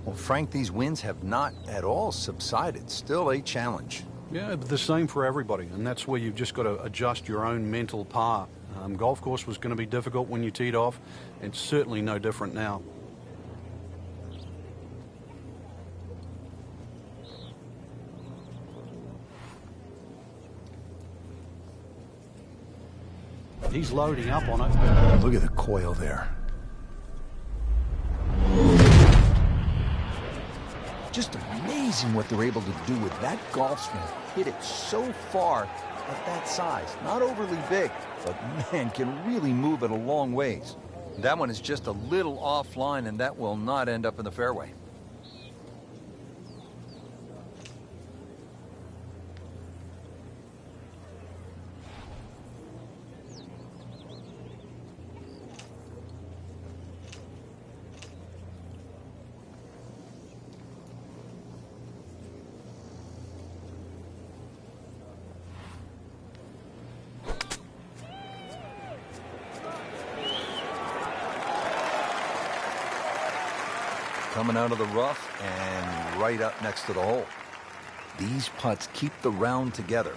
Well, Frank, these winds have not at all subsided. Still a challenge. Yeah, the same for everybody, and that's where you've just got to adjust your own mental par. Golf course was going to be difficult when you teed off, and certainly no different now. He's loading up on it. Look at the coil there. Just amazing what they're able to do with that golf swing. Hit it so far at that size. Not overly big, but man, can really move it a long ways. That one is just a little offline, and that will not end up in the fairway. Coming out of the rough and right up next to the hole. These putts keep the round together.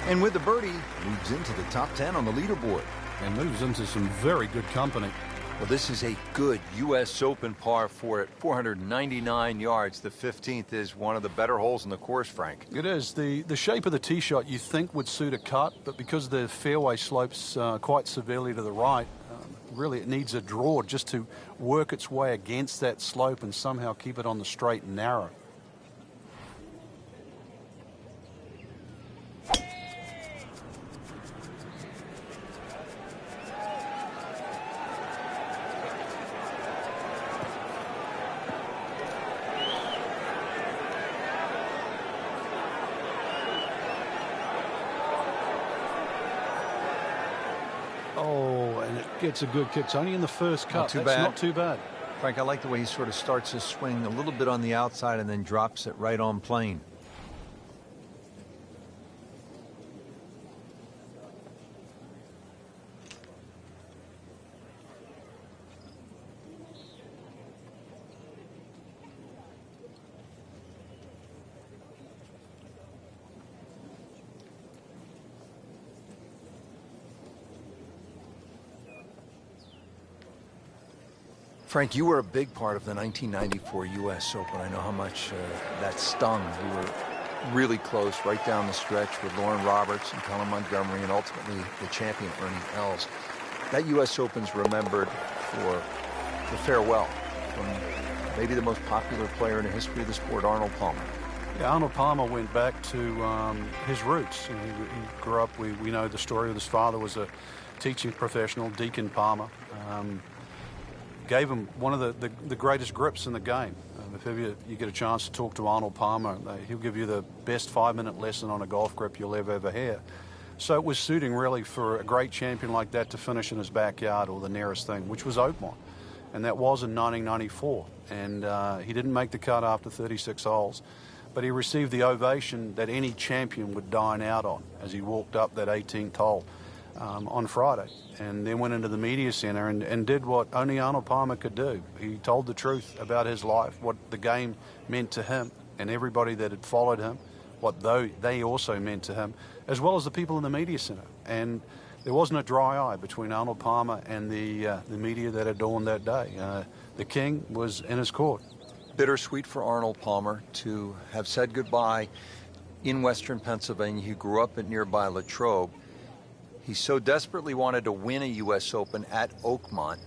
And with the birdie, moves into the top 10 on the leaderboard. And moves into some very good company. Well, this is a good U.S. Open par 4 at 499 yards. The 15th is one of the better holes in the course, Frank. It is. The shape of the tee shot you think would suit a cut, but because the fairway slopes quite severely to the right, really it needs a draw just to work its way against that slope and somehow keep it on the straight and narrow. Oh, and it gets a good kick. It's only in the first cut. That's not too bad. Frank, I like the way he sort of starts his swing a little bit on the outside and then drops it right on plane. Frank, you were a big part of the 1994 U.S. Open. I know how much that stung. You were really close right down the stretch with Lauren Roberts and Colin Montgomery and ultimately the champion, Ernie Els. That U.S. Open's remembered for the farewell from maybe the most popular player in the history of the sport, Arnold Palmer. Yeah, Arnold Palmer went back to his roots. He grew up, we know the story of his father was a teaching professional, Deacon Palmer. Gave him one of the greatest grips in the game. If ever you get a chance to talk to Arnold Palmer, he'll give you the best 5-minute lesson on a golf grip you'll ever hear. So it was suiting really for a great champion like that to finish in his backyard or the nearest thing, which was Oakmont. And that was in 1994. And he didn't make the cut after 36 holes, but he received the ovation that any champion would dine out on as he walked up that 18th hole on Friday, and then went into the media center and did what only Arnold Palmer could do. He told the truth about his life, what the game meant to him and everybody that had followed him, what they also meant to him, as well as the people in the media center. And there wasn't a dry eye between Arnold Palmer and the media that adorned that day. The king was in his court. Bittersweet for Arnold Palmer to have said goodbye in western Pennsylvania. He grew up at nearby Latrobe. He so desperately wanted to win a U.S. Open at Oakmont,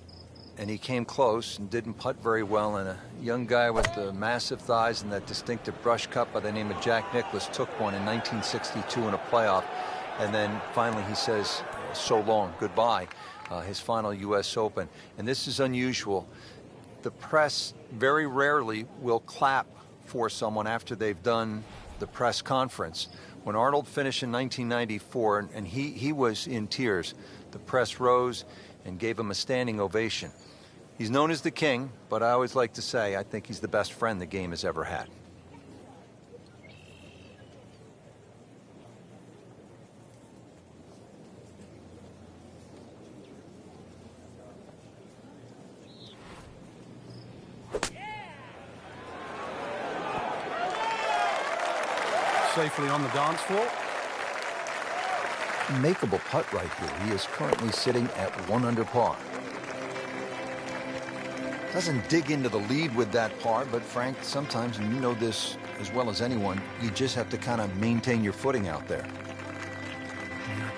and he came close and didn't putt very well, and a young guy with the massive thighs and that distinctive brush cut by the name of Jack Nicklaus took one in 1962 in a playoff, and then finally he says, so long, goodbye, his final U.S. Open. And this is unusual. The press very rarely will clap for someone after they've done the press conference. When Arnold finished in 1994, and he was in tears, the press rose and gave him a standing ovation. He's known as the king, but I always like to say I think he's the best friend the game has ever had. Safely on the dance floor. Makeable putt right here. He is currently sitting at 1 under par. Doesn't dig into the lead with that par, but Frank, sometimes, and you know this as well as anyone, you just have to kind of maintain your footing out there.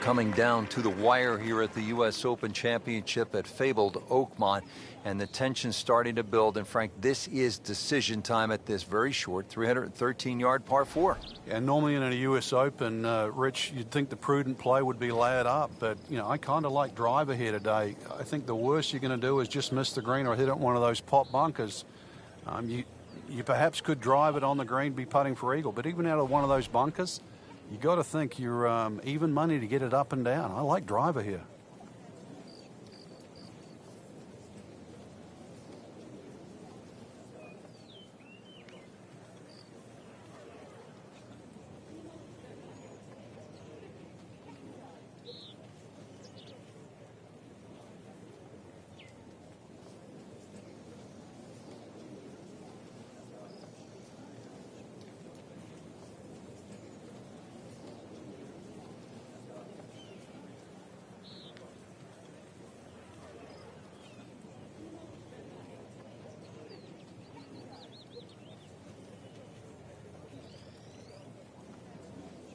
Coming down to the wire here at the U.S. Open Championship at fabled Oakmont, and the tension starting to build. And Frank, this is decision time at this very short 313-yard par 4. And normally in a U.S. Open, Rich, you'd think the prudent play would be lay it up, but you know, I kind of like driver here today. I think the worst you're going to do is just miss the green or hit it in one of those pop bunkers. You perhaps could drive it on the green, be putting for eagle, but even out of one of those bunkers, you got to think you're even money to get it up and down. I like driver here.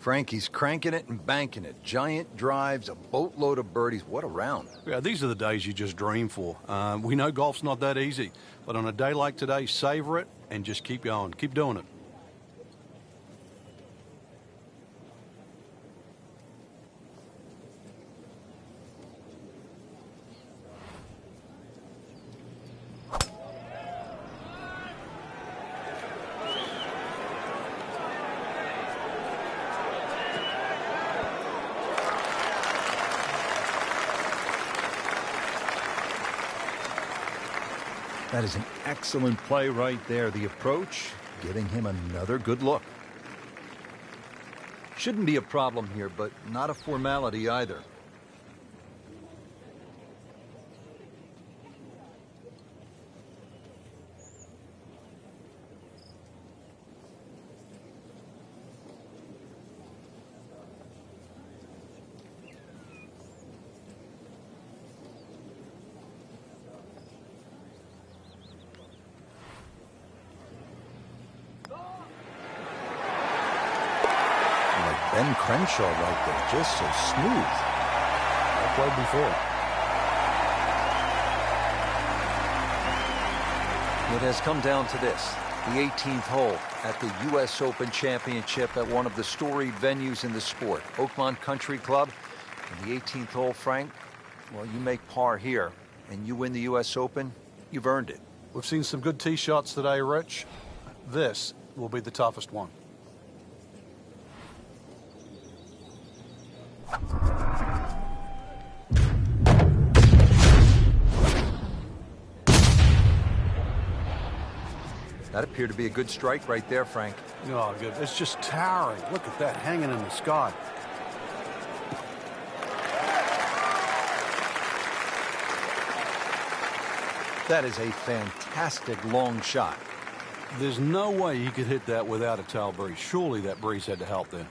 Frank, he's cranking it and banking it. Giant drives, a boatload of birdies. What a round. Yeah, these are the days you just dream for. We know golf's not that easy, but on a day like today, savor it and just keep going. Keep doing it. That is an excellent play right there. The approach, giving him another good look. Shouldn't be a problem here, but not a formality either. Ben Crenshaw right there, just so smooth. I played before. It has come down to this, the 18th hole at the U.S. Open Championship at one of the storied venues in the sport, Oakmont Country Club. And the 18th hole, Frank, well, you make par here and you win the U.S. Open, you've earned it. We've seen some good tee shots today, Rich. This will be the toughest one. That appeared to be a good strike right there, Frank. Oh, good. It's just towering. Look at that hanging in the sky. That is a fantastic long shot. There's no way he could hit that without a tail breeze. Surely that breeze had to help then.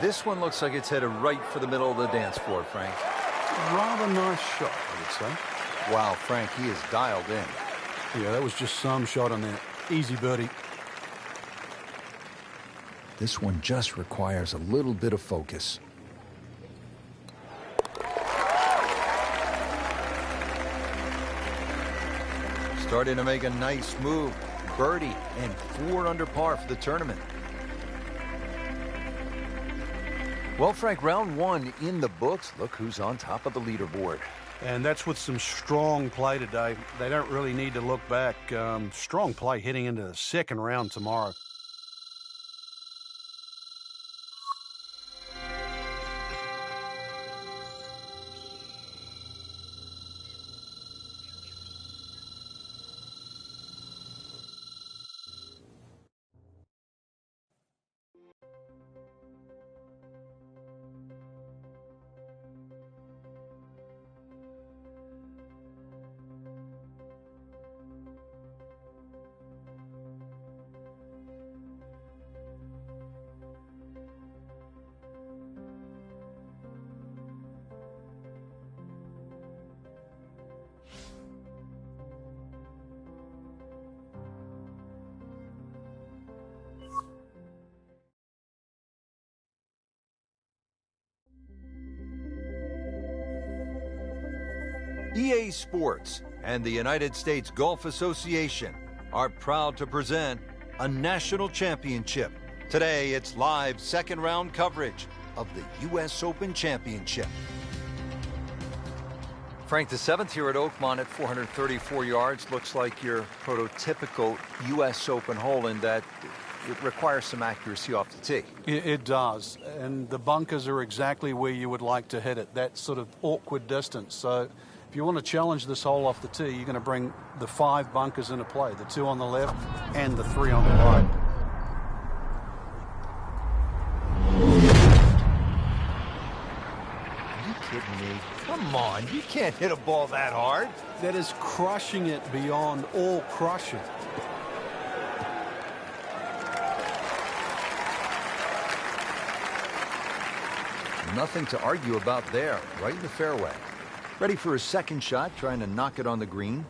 This one looks like it's headed right for the middle of the dance floor, Frank. Rather nice shot, I would say. Wow, Frank, he is dialed in. Yeah, that was just some shot on that. Easy birdie. This one just requires a little bit of focus. Starting to make a nice move. Birdie and 4 under par for the tournament. Well, Frank, round 1 in the books. Look who's on top of the leaderboard. And that's with some strong play today. They don't really need to look back. Strong play heading into the second round tomorrow. EA Sports and the United States Golf Association are proud to present a national championship Today, it's live second-round coverage of the U.S. Open Championship. Frank, the seventh here at Oakmont at 434 yards looks like your prototypical U.S. Open hole in that it requires some accuracy off the tee. It does, and the bunkers are exactly where you would like to hit it, that sort of awkward distance. So if you want to challenge this hole off the tee, you're going to bring the 5 bunkers into play, the 2 on the left and the 3 on the right. Kidding me? Come on, you can't hit a ball that hard. That is crushing it beyond all crushing. Nothing to argue about there, right in the fairway. Ready for his second shot, trying to knock it on the green.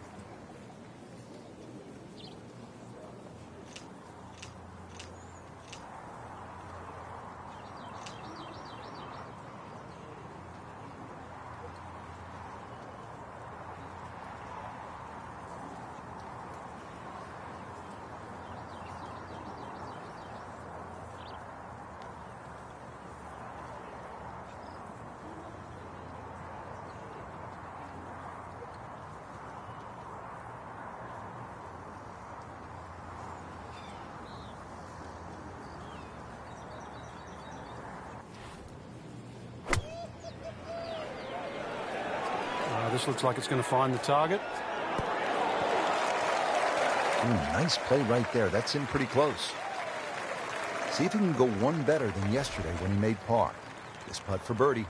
This looks like it's going to find the target. Nice play right there. That's in pretty close. See if he can go one better than yesterday when he made par. This putt for birdie.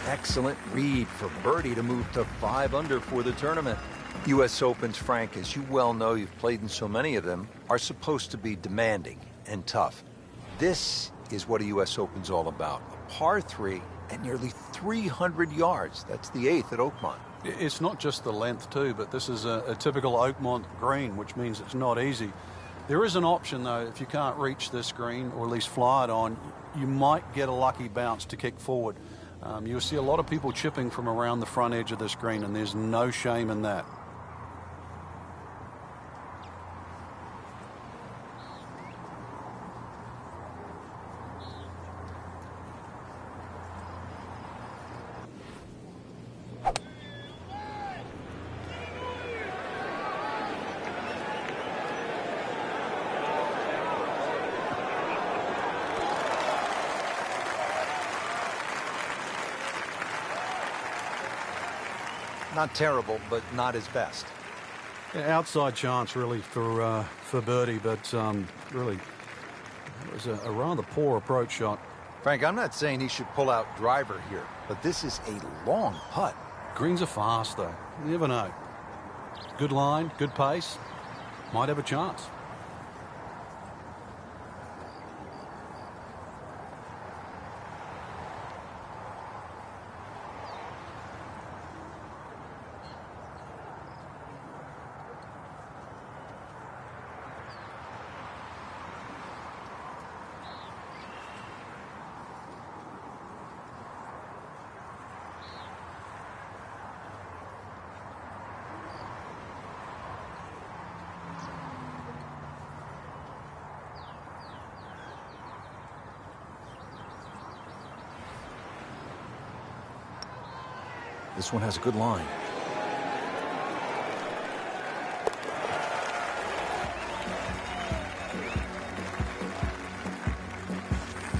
Excellent read for birdie to move to 5 under for the tournament. U.S. Opens, Frank, as you well know, you've played in so many of them, are supposed to be demanding and tough. This is what a U.S. Open's all about. A par 3 at nearly 300 yards. That's the 8th at Oakmont. It's not just the length, too, but this is a typical Oakmont green, which means it's not easy. There is an option, though, if you can't reach this green, or at least fly it on, you might get a lucky bounce to kick forward. You'll see a lot of people chipping from around the front edge of this green, and there's no shame in that. Not terrible, but not his best. Yeah, outside chance, really, for birdie, but really, it was a rather poor approach shot. Frank, I'm not saying he should pull out driver here, but this is a long putt. Greens are fast, though. You never know. Good line, good pace. Might have a chance. This one has a good line.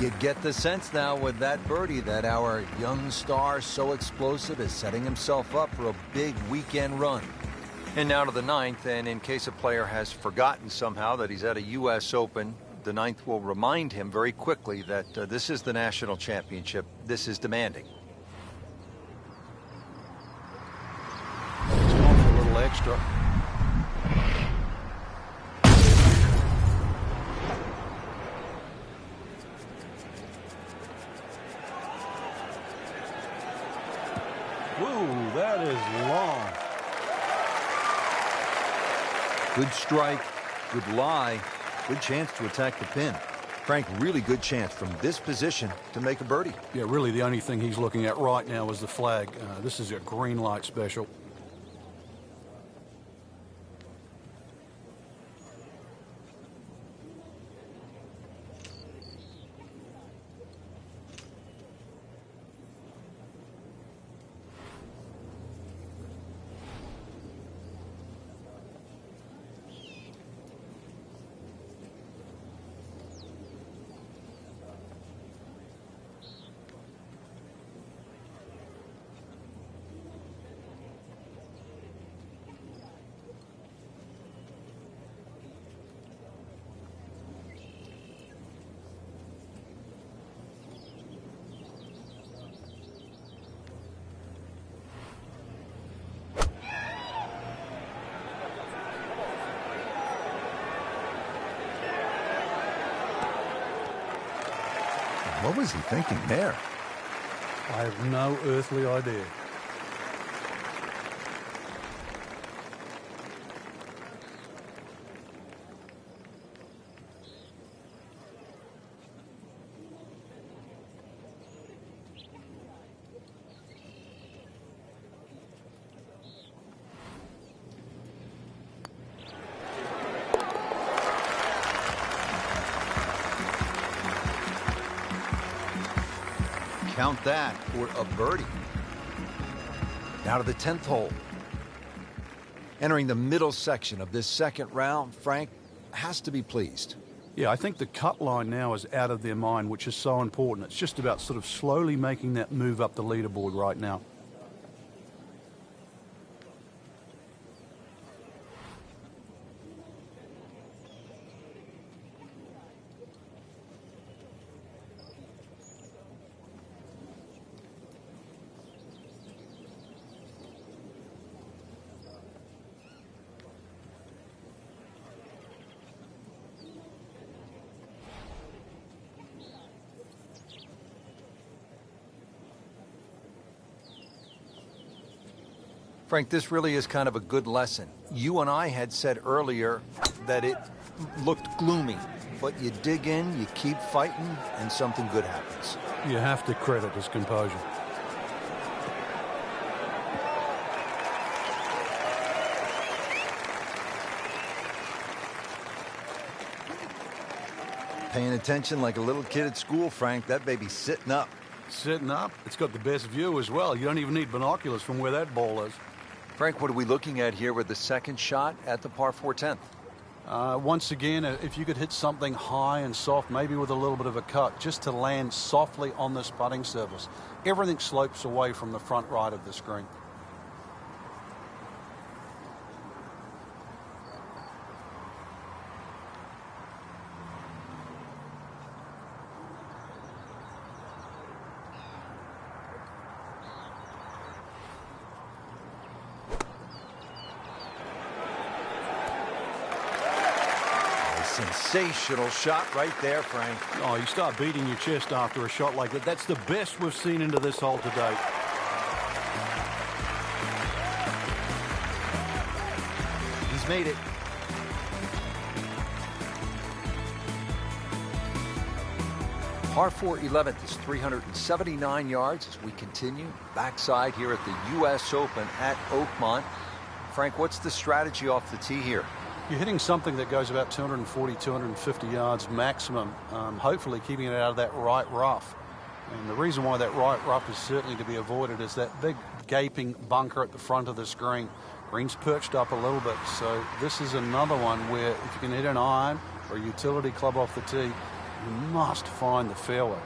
You get the sense now with that birdie that our young star, so explosive, is setting himself up for a big weekend run. And now to the 9th, and in case a player has forgotten somehow that he's at a U.S. Open, the 9th will remind him very quickly that this is the national championship. This is demanding. Extra. Ooh, that is long. Good strike, good lie, good chance to attack the pin. Frank, really good chance from this position to make a birdie. Yeah, really the only thing he's looking at right now is the flag. This is a green light special. What was he thinking there? I have no earthly idea. Count that for a birdie. Now to the 10th hole. Entering the middle section of this second round, Frank has to be pleased. Yeah, I think the cut line now is out of their mind, which is so important. It's just about sort of slowly making that move up the leaderboard right now. Frank, this really is kind of a good lesson. You and I had said earlier that it looked gloomy, but you dig in, you keep fighting, and something good happens. You have to credit his composure. Paying attention like a little kid at school, Frank. That baby's sitting up. Sitting up. It's got the best view as well. You don't even need binoculars from where that ball is. Frank, what are we looking at here with the second shot at the par 4 10th? Once again, if you could hit something high and soft, maybe with a little bit of a cut, just to land softly on this putting surface. Everything slopes away from the front right of the screen. Sensational shot right there, Frank. Oh, you start beating your chest after a shot like that. That's the best we've seen into this hole to date. He's made it. Par 4 11th is 379 yards as we continue backside here at the U.S. Open at Oakmont. Frank, what's the strategy off the tee here? You're hitting something that goes about 240, 250 yards maximum, hopefully keeping it out of that right rough. And the reason why that right rough is certainly to be avoided is that big gaping bunker at the front of the screen. Green's perched up a little bit, so this is another one where if you can hit an iron or a utility club off the tee, you must find the fairway.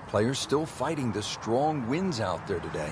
Players still fighting the strong winds out there today.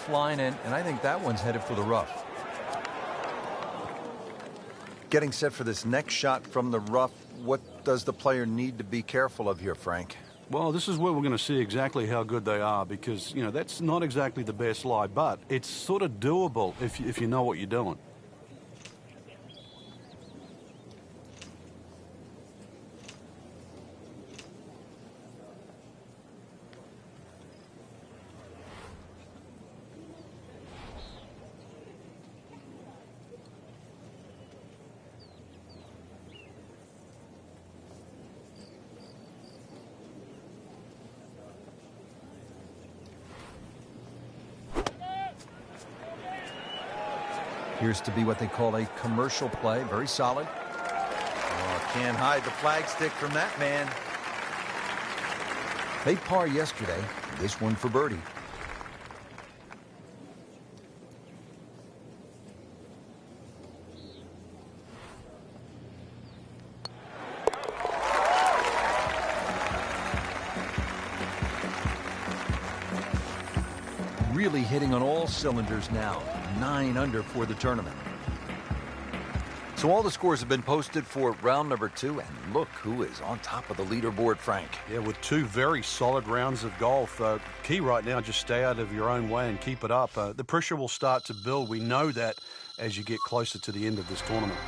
rough line, and I think that one's headed for the rough. Getting set for this next shot from the rough, what does the player need to be careful of here, Frank? Well, this is where we're going to see exactly how good they are because, you know, that's not exactly the best lie, but it's sort of doable if you know what you're doing. Appears to be what they call a commercial play. Very solid. Oh, can't hide the flagstick from that man. They par yesterday. This one for birdie. Really hitting on all cylinders now. 9 under for the tournament. So all the scores have been posted for round number 2, and look who is on top of the leaderboard, Frank. Yeah, with 2 very solid rounds of golf. Key right now, just stay out of your own way and keep it up. The pressure will start to build. We know that as you get closer to the end of this tournament.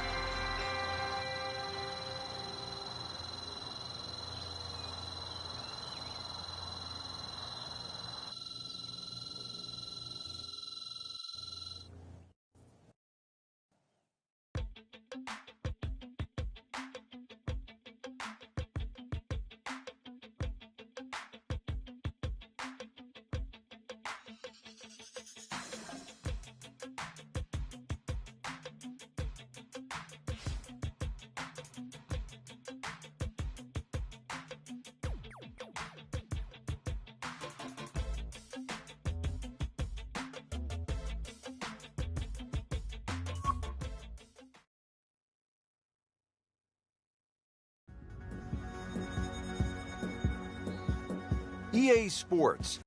EA Sports,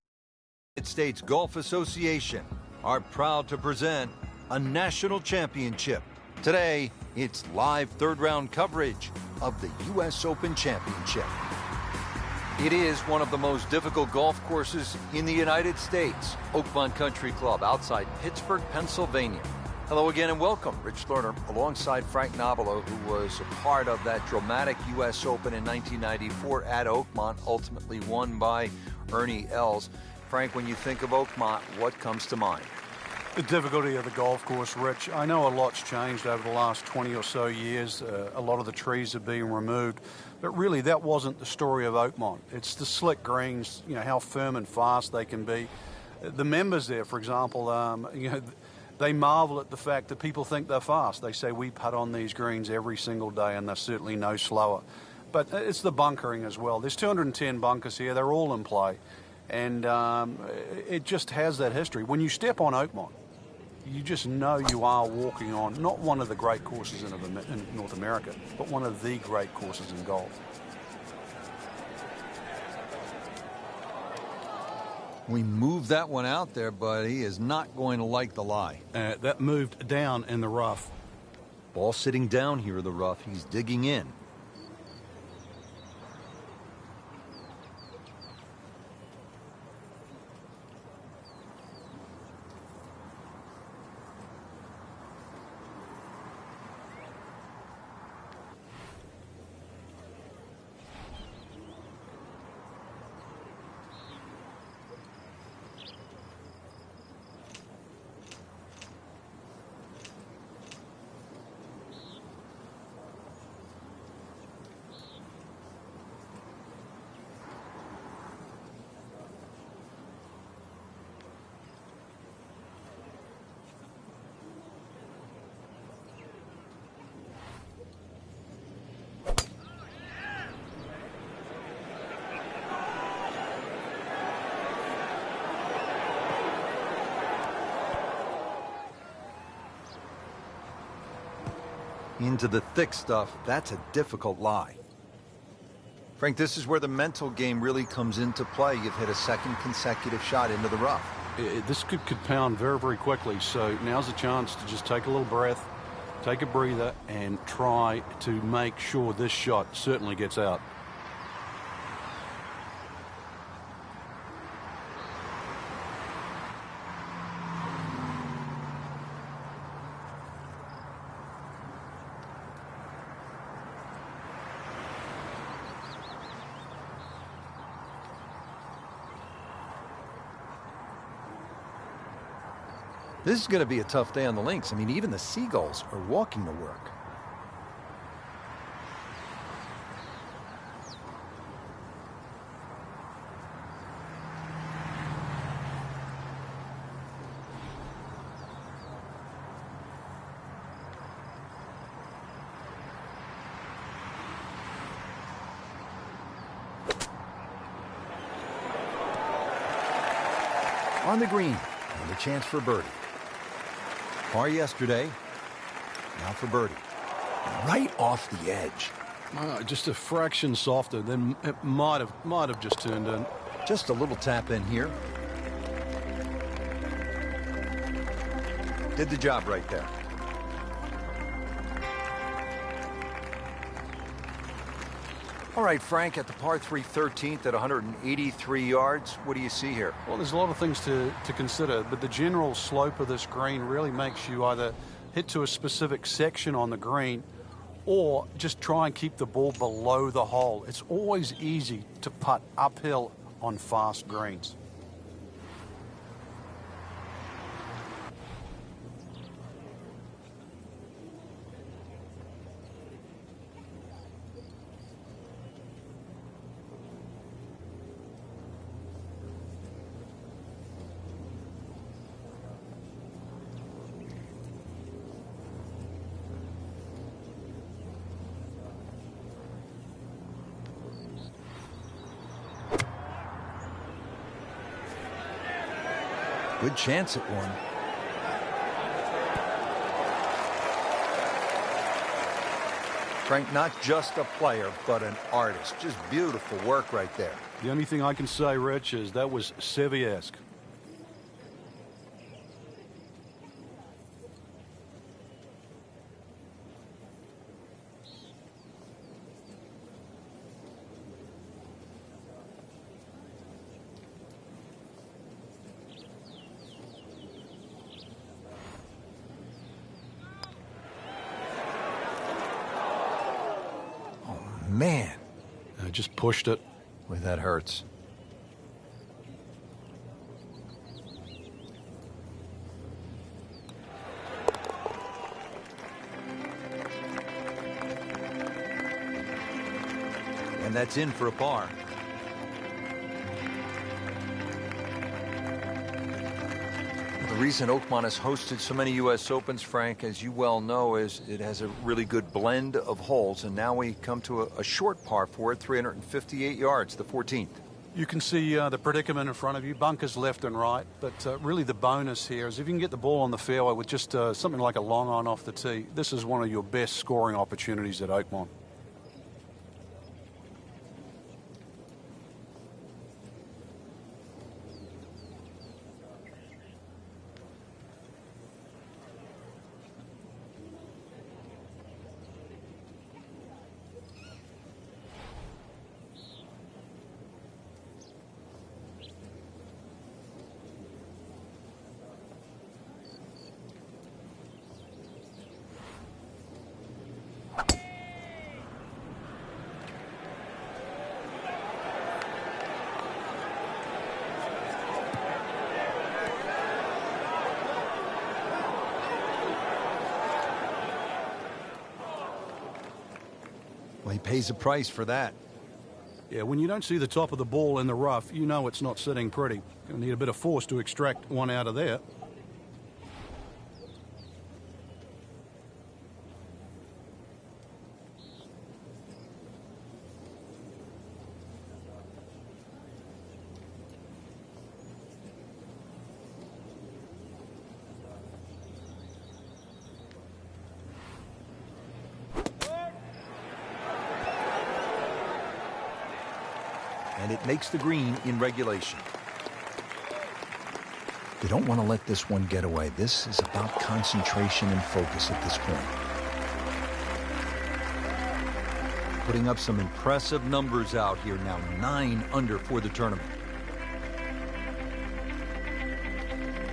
United States Golf Association, are proud to present a national championship. Today, it's live third-round coverage of the U.S. Open Championship. It is one of the most difficult golf courses in the United States. Oakmont Country Club outside Pittsburgh, Pennsylvania. Hello again and welcome. Rich Lerner alongside Frank Nobilo, who was a part of that dramatic U.S. Open in 1994 at Oakmont, ultimately won by Ernie Els. Frank, when you think of Oakmont, what comes to mind? The difficulty of the golf course, Rich. I know a lot's changed over the last 20 or so years. A lot of the trees have been removed. But really, that wasn't the story of Oakmont. It's the slick greens, you know, how firm and fast they can be. The members there, for example, you know, they marvel at the fact that people think they're fast. They say we putt on these greens every single day, and they're certainly no slower. But it's the bunkering as well. There's 210 bunkers here. They're all in play. And it just has that history. When you step on Oakmont, you just know you are walking on not one of the great courses in North America, but one of the great courses in golf. We moved that one out there, but he is not going to like the lie. That moved down in the rough. Ball sitting down here in the rough. He's digging in. Into the thick stuff, that's a difficult lie. Frank, this is where the mental game really comes into play. You've hit a second consecutive shot into the rough. This could pound very, very quickly. So now's a chance to just take a little breath, take a breather, and try to make sure this shot certainly gets out. This is going to be a tough day on the links. I mean, even the seagulls are walking to work. On the green, and a chance for birdie. Par yesterday, now for birdie. Right off the edge. Just a fraction softer, then it might have just turned in. Just a little tap in here. Did the job right there. All right, Frank, at the par 3 13th at 183 yards, what do you see here? Well, there's a lot of things to consider, but the general slope of this green really makes you either hit to a specific section on the green or just try and keep the ball below the hole. It's always easy to putt uphill on fast greens. Good chance at one. Frank, not just a player, but an artist. Just beautiful work right there. The only thing I can say, Rich, is that was Seve-esque. Man. I just pushed it. Boy, that hurts. And that's in for a par. The reason Oakmont has hosted so many U.S. Opens, Frank, as you well know, is it has a really good blend of holes. And now we come to a short par 4 at 358 yards, the 14th. You can see the predicament in front of you, bunkers left and right. But really the bonus here is if you can get the ball on the fairway with just something like a long iron off the tee, this is one of your best scoring opportunities at Oakmont. Well, he pays a price for that. Yeah, when you don't see the top of the ball in the rough, you know it's not sitting pretty. You'll need a bit of force to extract one out of there. And it makes the green in regulation. You don't want to let this one get away. This is about concentration and focus at this point. Putting up some impressive numbers out here now. 9 under for the tournament.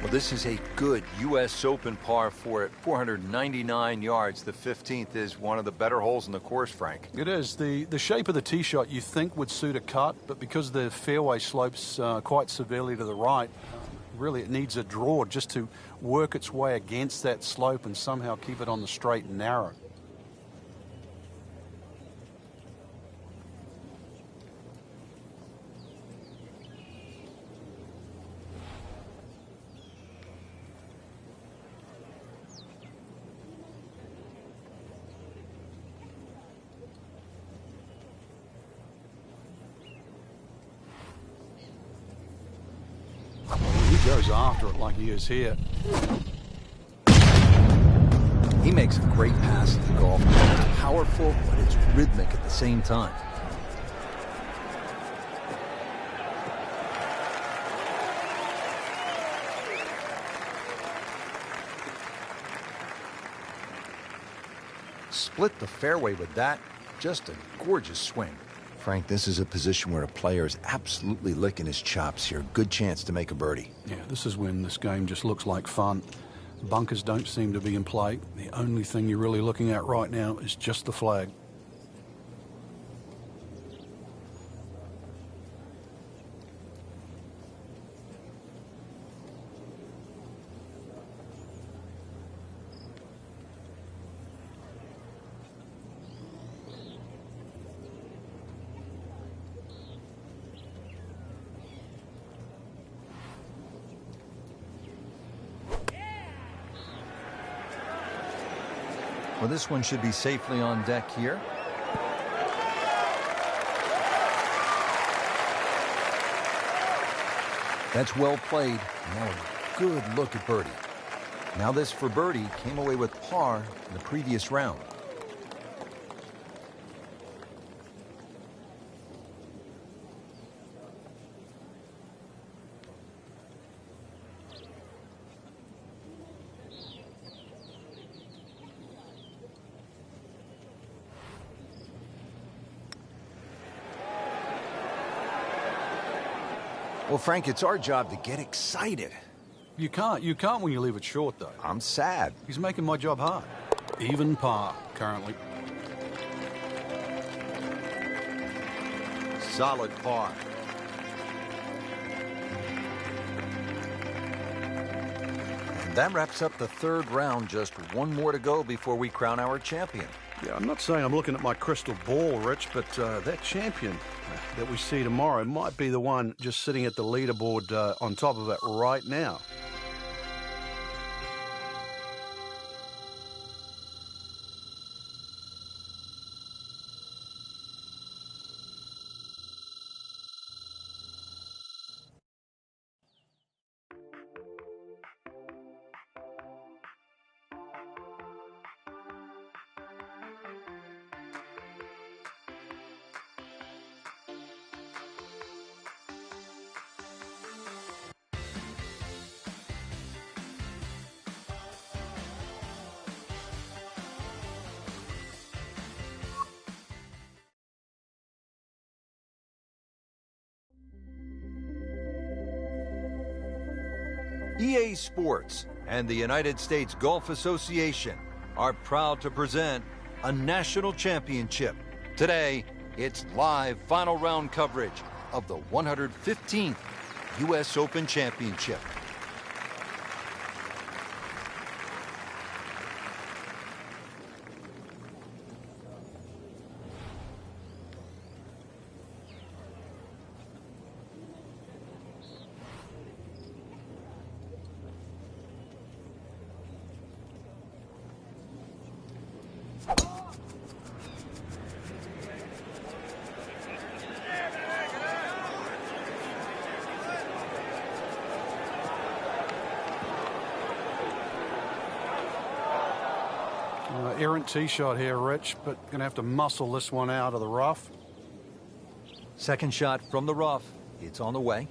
Well, this is a good U.S. Open par for it. 499 yards. The 15th is one of the better holes in the course, Frank. It is. The shape of the tee shot you think would suit a cut, but because the fairway slopes quite severely to the right, really it needs a draw just to work its way against that slope and somehow keep it on the straight and narrow. Goes after it like he is here. He makes a great pass at the golf ball. It's powerful, but it's rhythmic at the same time. Split the fairway with that. Just a gorgeous swing. Frank, this is a position where a player is absolutely licking his chops here. Good chance to make a birdie. Yeah, this is when this game just looks like fun. Bunkers don't seem to be in play. The only thing you're really looking at right now is just the flag. Well, this one should be safely on deck here. That's well played. Now a good look at birdie. Now this for birdie came away with par in the previous round. Well, Frank, it's our job to get excited. You can't when you leave it short, though. I'm sad. He's making my job hard. Even par, currently. Solid par. And that wraps up the third round. Just one more to go before we crown our champion. Yeah, I'm not saying I'm looking at my crystal ball, Rich, but that champion that we see tomorrow might be the one just sitting at the leaderboard on top of it right now. EA Sports and the United States Golf Association are proud to present a national championship. Today, it's live final round coverage of the 115th U.S. Open Championship. Errant tee shot here, Rich, but going to have to muscle this one out of the rough. Second shot from the rough. It's on the way.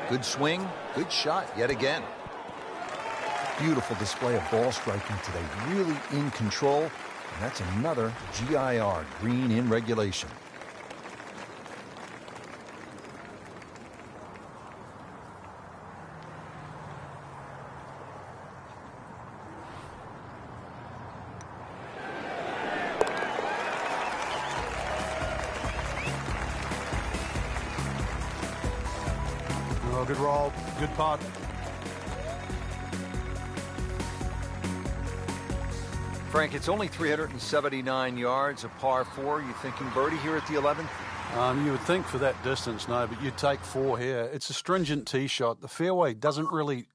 Good swing, good shot yet again. Beautiful display of ball striking today. Really in control. And that's another GIR, green in regulation. Oh, good roll, good putt. Frank, it's only 379 yards, a par 4. You thinking birdie here at the 11th? You would think for that distance, no, but you take 4 here. It's a stringent tee shot. The fairway doesn't really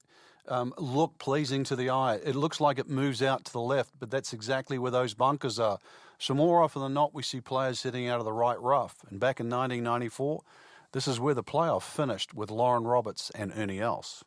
look pleasing to the eye. It looks like it moves out to the left, but that's exactly where those bunkers are. So more often than not, we see players hitting out of the right rough. And back in 1994, this is where the playoff finished with Lauren Roberts and Ernie Els.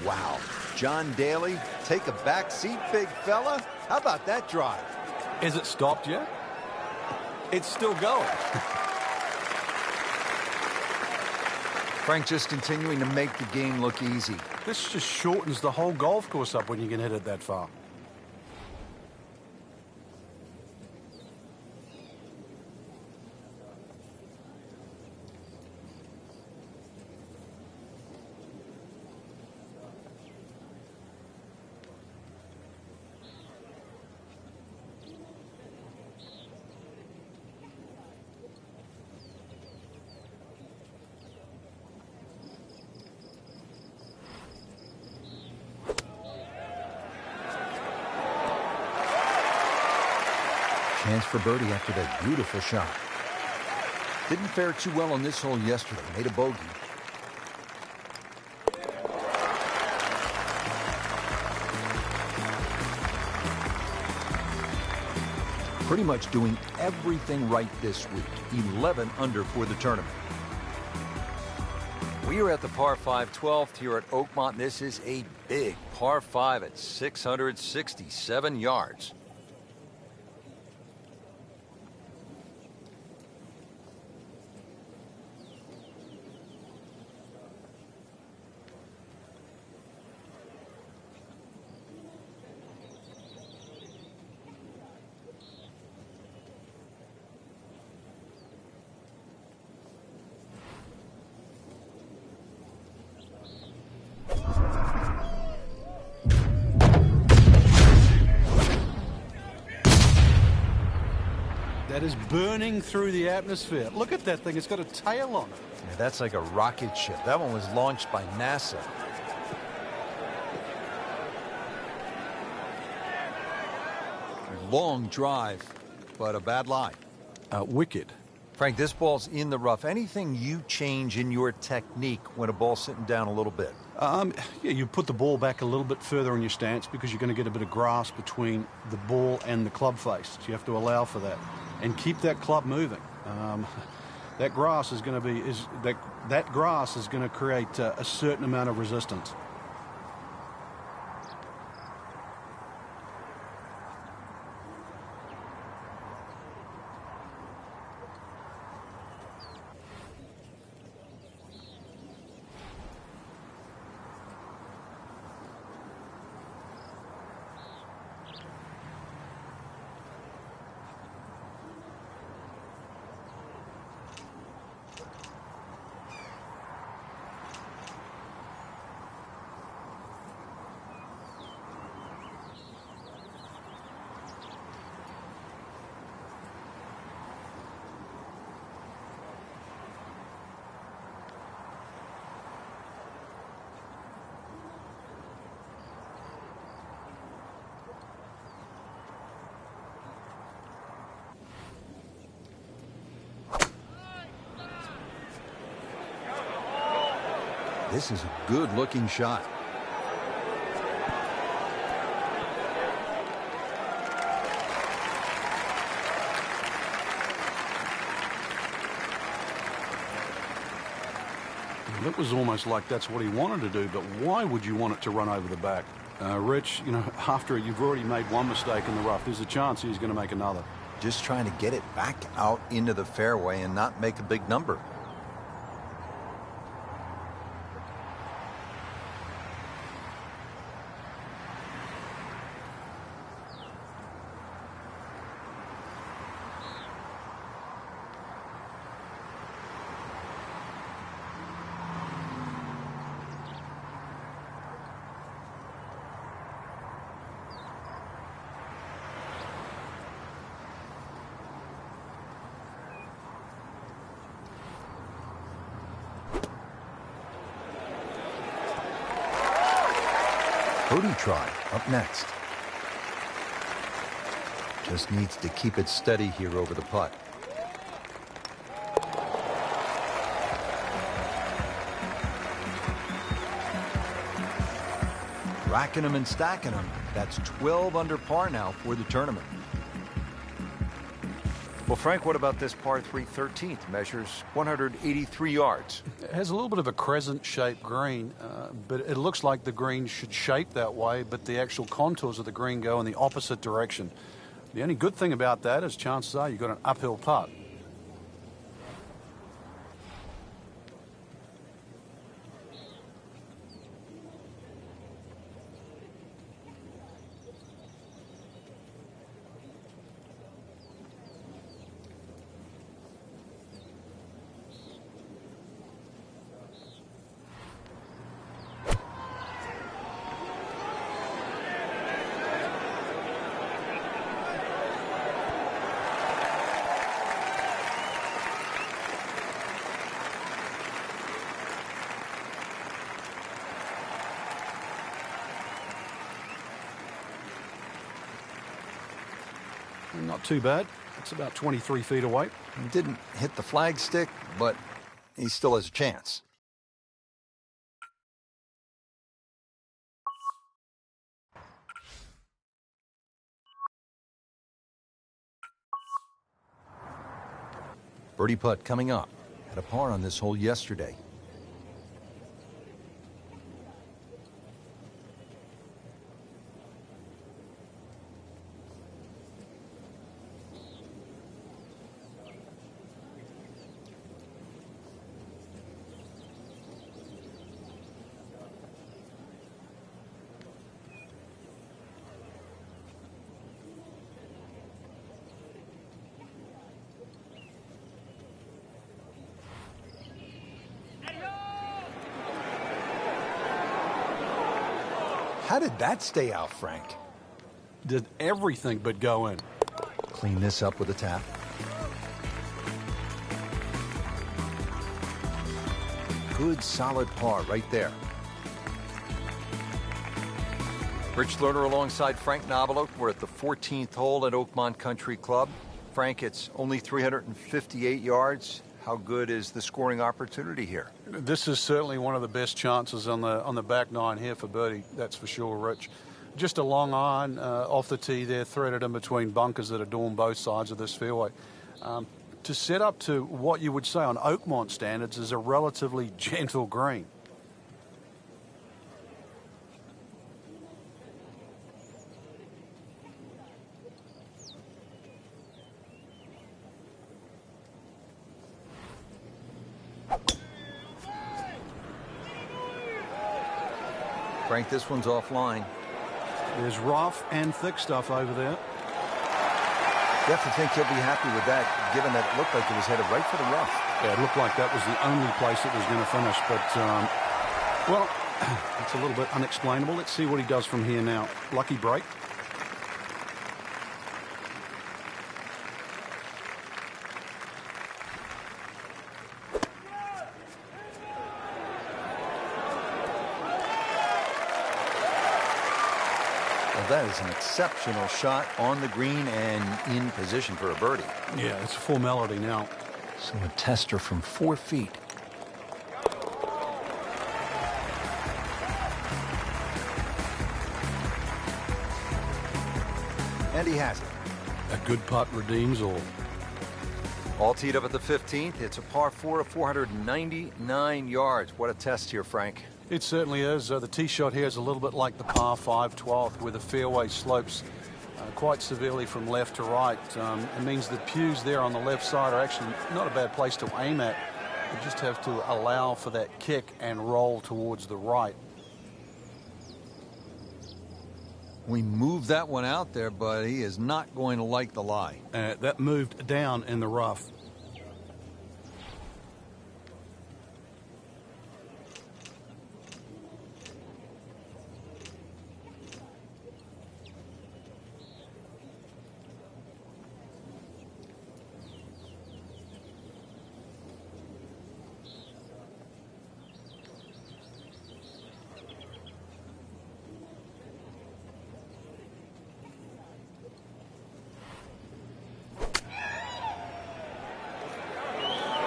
Wow. John Daly, take a back seat, big fella. How about that drive? Is it stopped yet? It's still going. Frank just continuing to make the game look easy. This just shortens the whole golf course up when you can hit it that far. Chance for birdie after that beautiful shot. Didn't fare too well on this hole yesterday. Made a bogey. Pretty much doing everything right this week. 11 under for the tournament. We are at the par 5 12th here at Oakmont. This is a big par 5 at 667 yards. That is burning through the atmosphere. Look at that thing. It's got a tail on it. Yeah, that's like a rocket ship. That one was launched by NASA. Long drive, but a bad lie. Wicked. Frank, this ball's in the rough. Anything you change in your technique when a ball's sitting down a little bit? Yeah, you put the ball back a little bit further in your stance because you're going to get a bit of grass between the ball and the club face. So you have to allow for that and keep that club moving. That grass is going to be that grass is going to create a certain amount of resistance. This is a good-looking shot. It was almost like that's what he wanted to do, but why would you want it to run over the back? Rich, you know, after you've already made one mistake in the rough, there's a chance he's going to make another. Just trying to get it back out into the fairway and not make a big number. Birdie try up next. Just needs to keep it steady here over the putt. Racking them and stacking them. That's 12 under par now for the tournament. Well, Frank, what about this par 3 13th? Measures 183 yards. It has a little bit of a crescent-shaped green, but it looks like the green should shape that way, but the actual contours of the green go in the opposite direction. The only good thing about that is chances are you've got an uphill putt. Not too bad. It's about 23 feet away. He didn't hit the flagstick, but he still has a chance. Birdie putt coming up. Had a par on this hole yesterday. How did that stay out, Frank? Did everything but go in. Clean this up with a tap. Good solid par right there. Rich Lerner alongside Frank Nobilo. We're at the 14th hole at Oakmont Country Club. Frank, it's only 358 yards. How good is the scoring opportunity here? This is certainly one of the best chances on the back nine here for birdie. That's for sure, Rich. Just a long iron off the tee there, threaded in between bunkers that adorn both sides of this fairway. To set up to what you would say on Oakmont standards is a relatively gentle green. Frank, this one's offline. There's rough and thick stuff over there. You have to think he'll be happy with that, given that it looked like it was headed right for the rough. Yeah, it looked like that was the only place it was going to finish. But, well, it's a little bit unexplainable. Let's see what he does from here now. Lucky break. That is an exceptional shot on the green and in position for a birdie. Yeah, it's a formality now. So a tester from 4 feet. And he has it. A good putt redeems all. All teed up at the 15th. It's a par 4 of 499 yards. What a test here, Frank. It certainly is. The tee shot here is a little bit like the par 5 12th, where the fairway slopes quite severely from left to right. It means the pews there on the left side are actually not a bad place to aim at. You just have to allow for that kick and roll towards the right. We moved that one out there, but he is not going to like the lie. That moved down in the rough.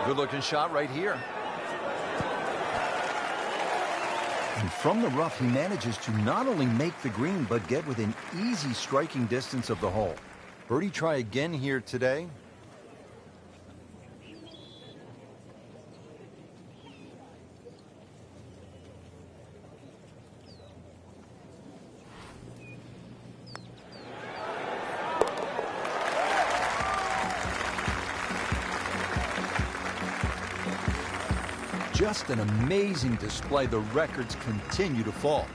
Good-looking shot right here. And from the rough, he manages to not only make the green, but get within easy striking distance of the hole. Birdie try again here today. Just an amazing display. The records continue to fall.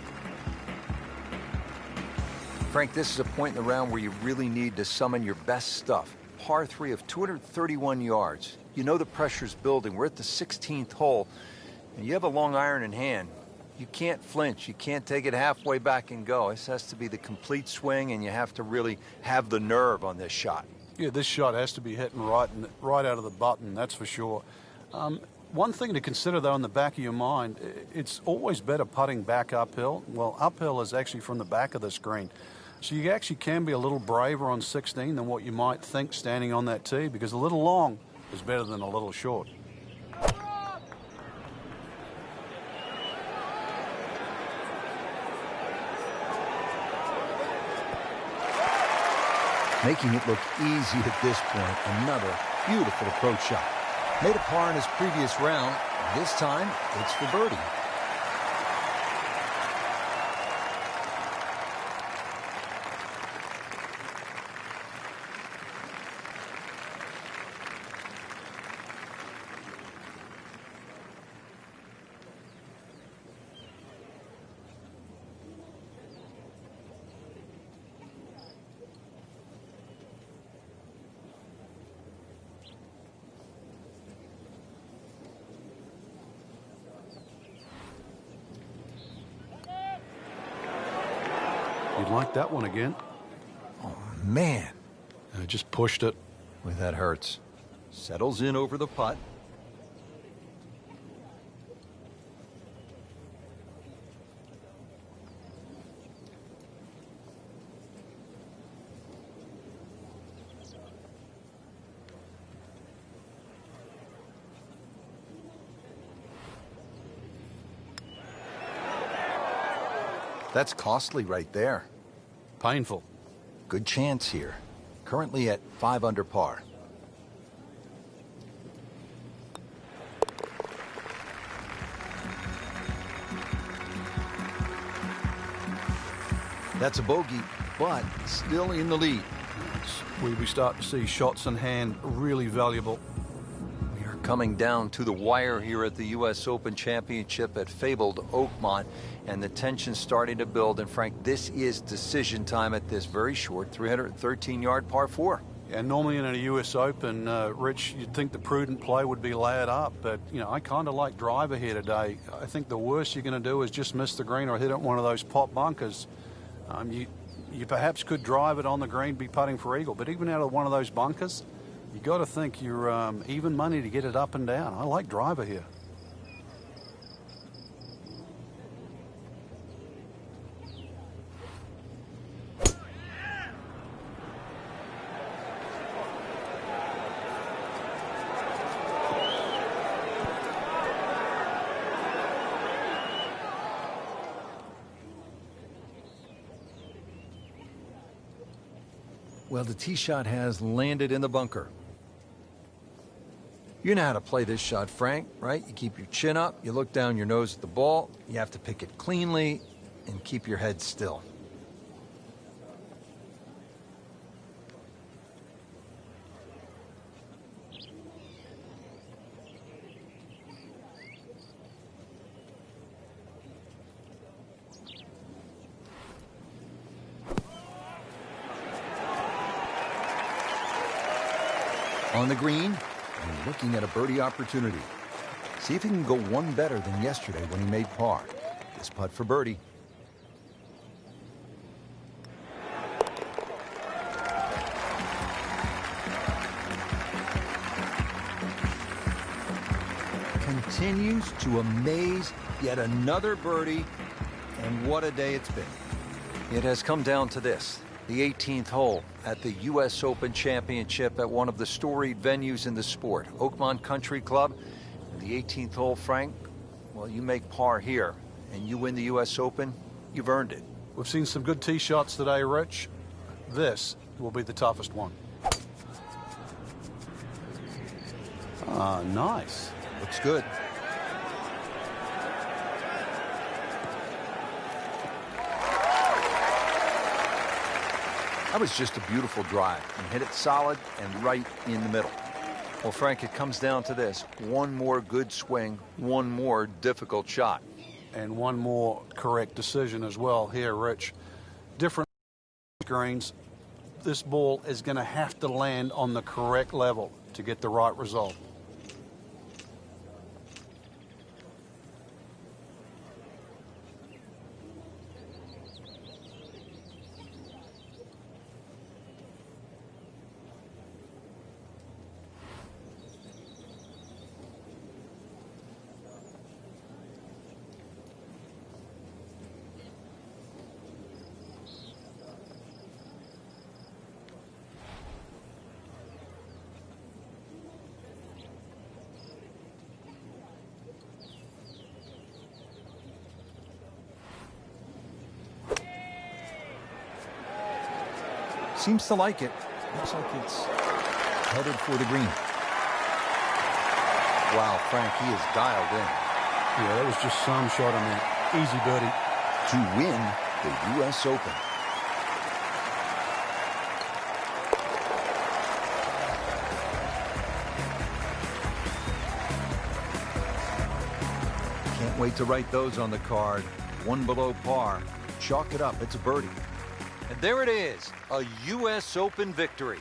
Frank, this is a point in the round where you really need to summon your best stuff. Par 3 of 231 yards. You know the pressure's building. We're at the 16th hole, and you have a long iron in hand. You can't flinch. You can't take it halfway back and go. This has to be the complete swing, and you have to really have the nerve on this shot. Yeah, this shot has to be hitting right out of the button, that's for sure. One thing to consider, though, in the back of your mind, it's always better putting back uphill. Well, uphill is actually from the back of the screen. So you actually can be a little braver on 16 than what you might think standing on that tee, because a little long is better than a little short. Making it look easy at this point. Another beautiful approach shot. Made a par in his previous round. This time, it's for birdie. You'd like that one again. Oh, man. I just pushed it. Boy, that hurts. Settles in over the putt. That's costly right there. Painful. Good chance here. Currently at 5 under par. That's a bogey, but still in the lead. We start to see shots in hand really valuable. We are coming down to the wire here at the U.S. Open Championship at fabled Oakmont, and the tension's starting to build. And Frank, this is decision time at this very short 313-yard par 4. Yeah, normally in a U.S. Open, Rich, you'd think the prudent play would be laid up, but, you know, I kind of like driver here today. I think the worst you're going to do is just miss the green or hit it one of those pop bunkers. You perhaps could drive it on the green, be putting for eagle, but even out of one of those bunkers, you got to think you're even money to get it up and down. I like driver here. Well, the tee shot has landed in the bunker. You know how to play this shot, Frank, right? You keep your chin up, you look down your nose at the ball, you have to pick it cleanly, and keep your head still. On the green, and looking at a birdie opportunity. See if he can go one better than yesterday when he made par. This putt for birdie. Continues to amaze. Yet another birdie, and what a day it's been. It has come down to this. The 18th hole at the U.S. Open Championship at one of the storied venues in the sport, Oakmont Country Club. The 18th hole, Frank, well, you make par here and you win the U.S. Open, you've earned it. We've seen some good tee shots today, Rich. This will be the toughest one. Ah, nice. Looks good. That was just a beautiful drive. You hit it solid and right in the middle. Well, Frank, it comes down to this. One more good swing, one more difficult shot. And one more correct decision as well here, Rich. Different greens. This ball is going to have to land on the correct level to get the right result. Seems to like it. Looks like it's headed for the green. Wow, Frank, he is dialed in. Yeah, that was just some shot. I mean, easy birdie. To win the U.S. Open. Can't wait to write those on the card. One below par. Chalk it up. It's a birdie. And there it is, a U.S. Open victory.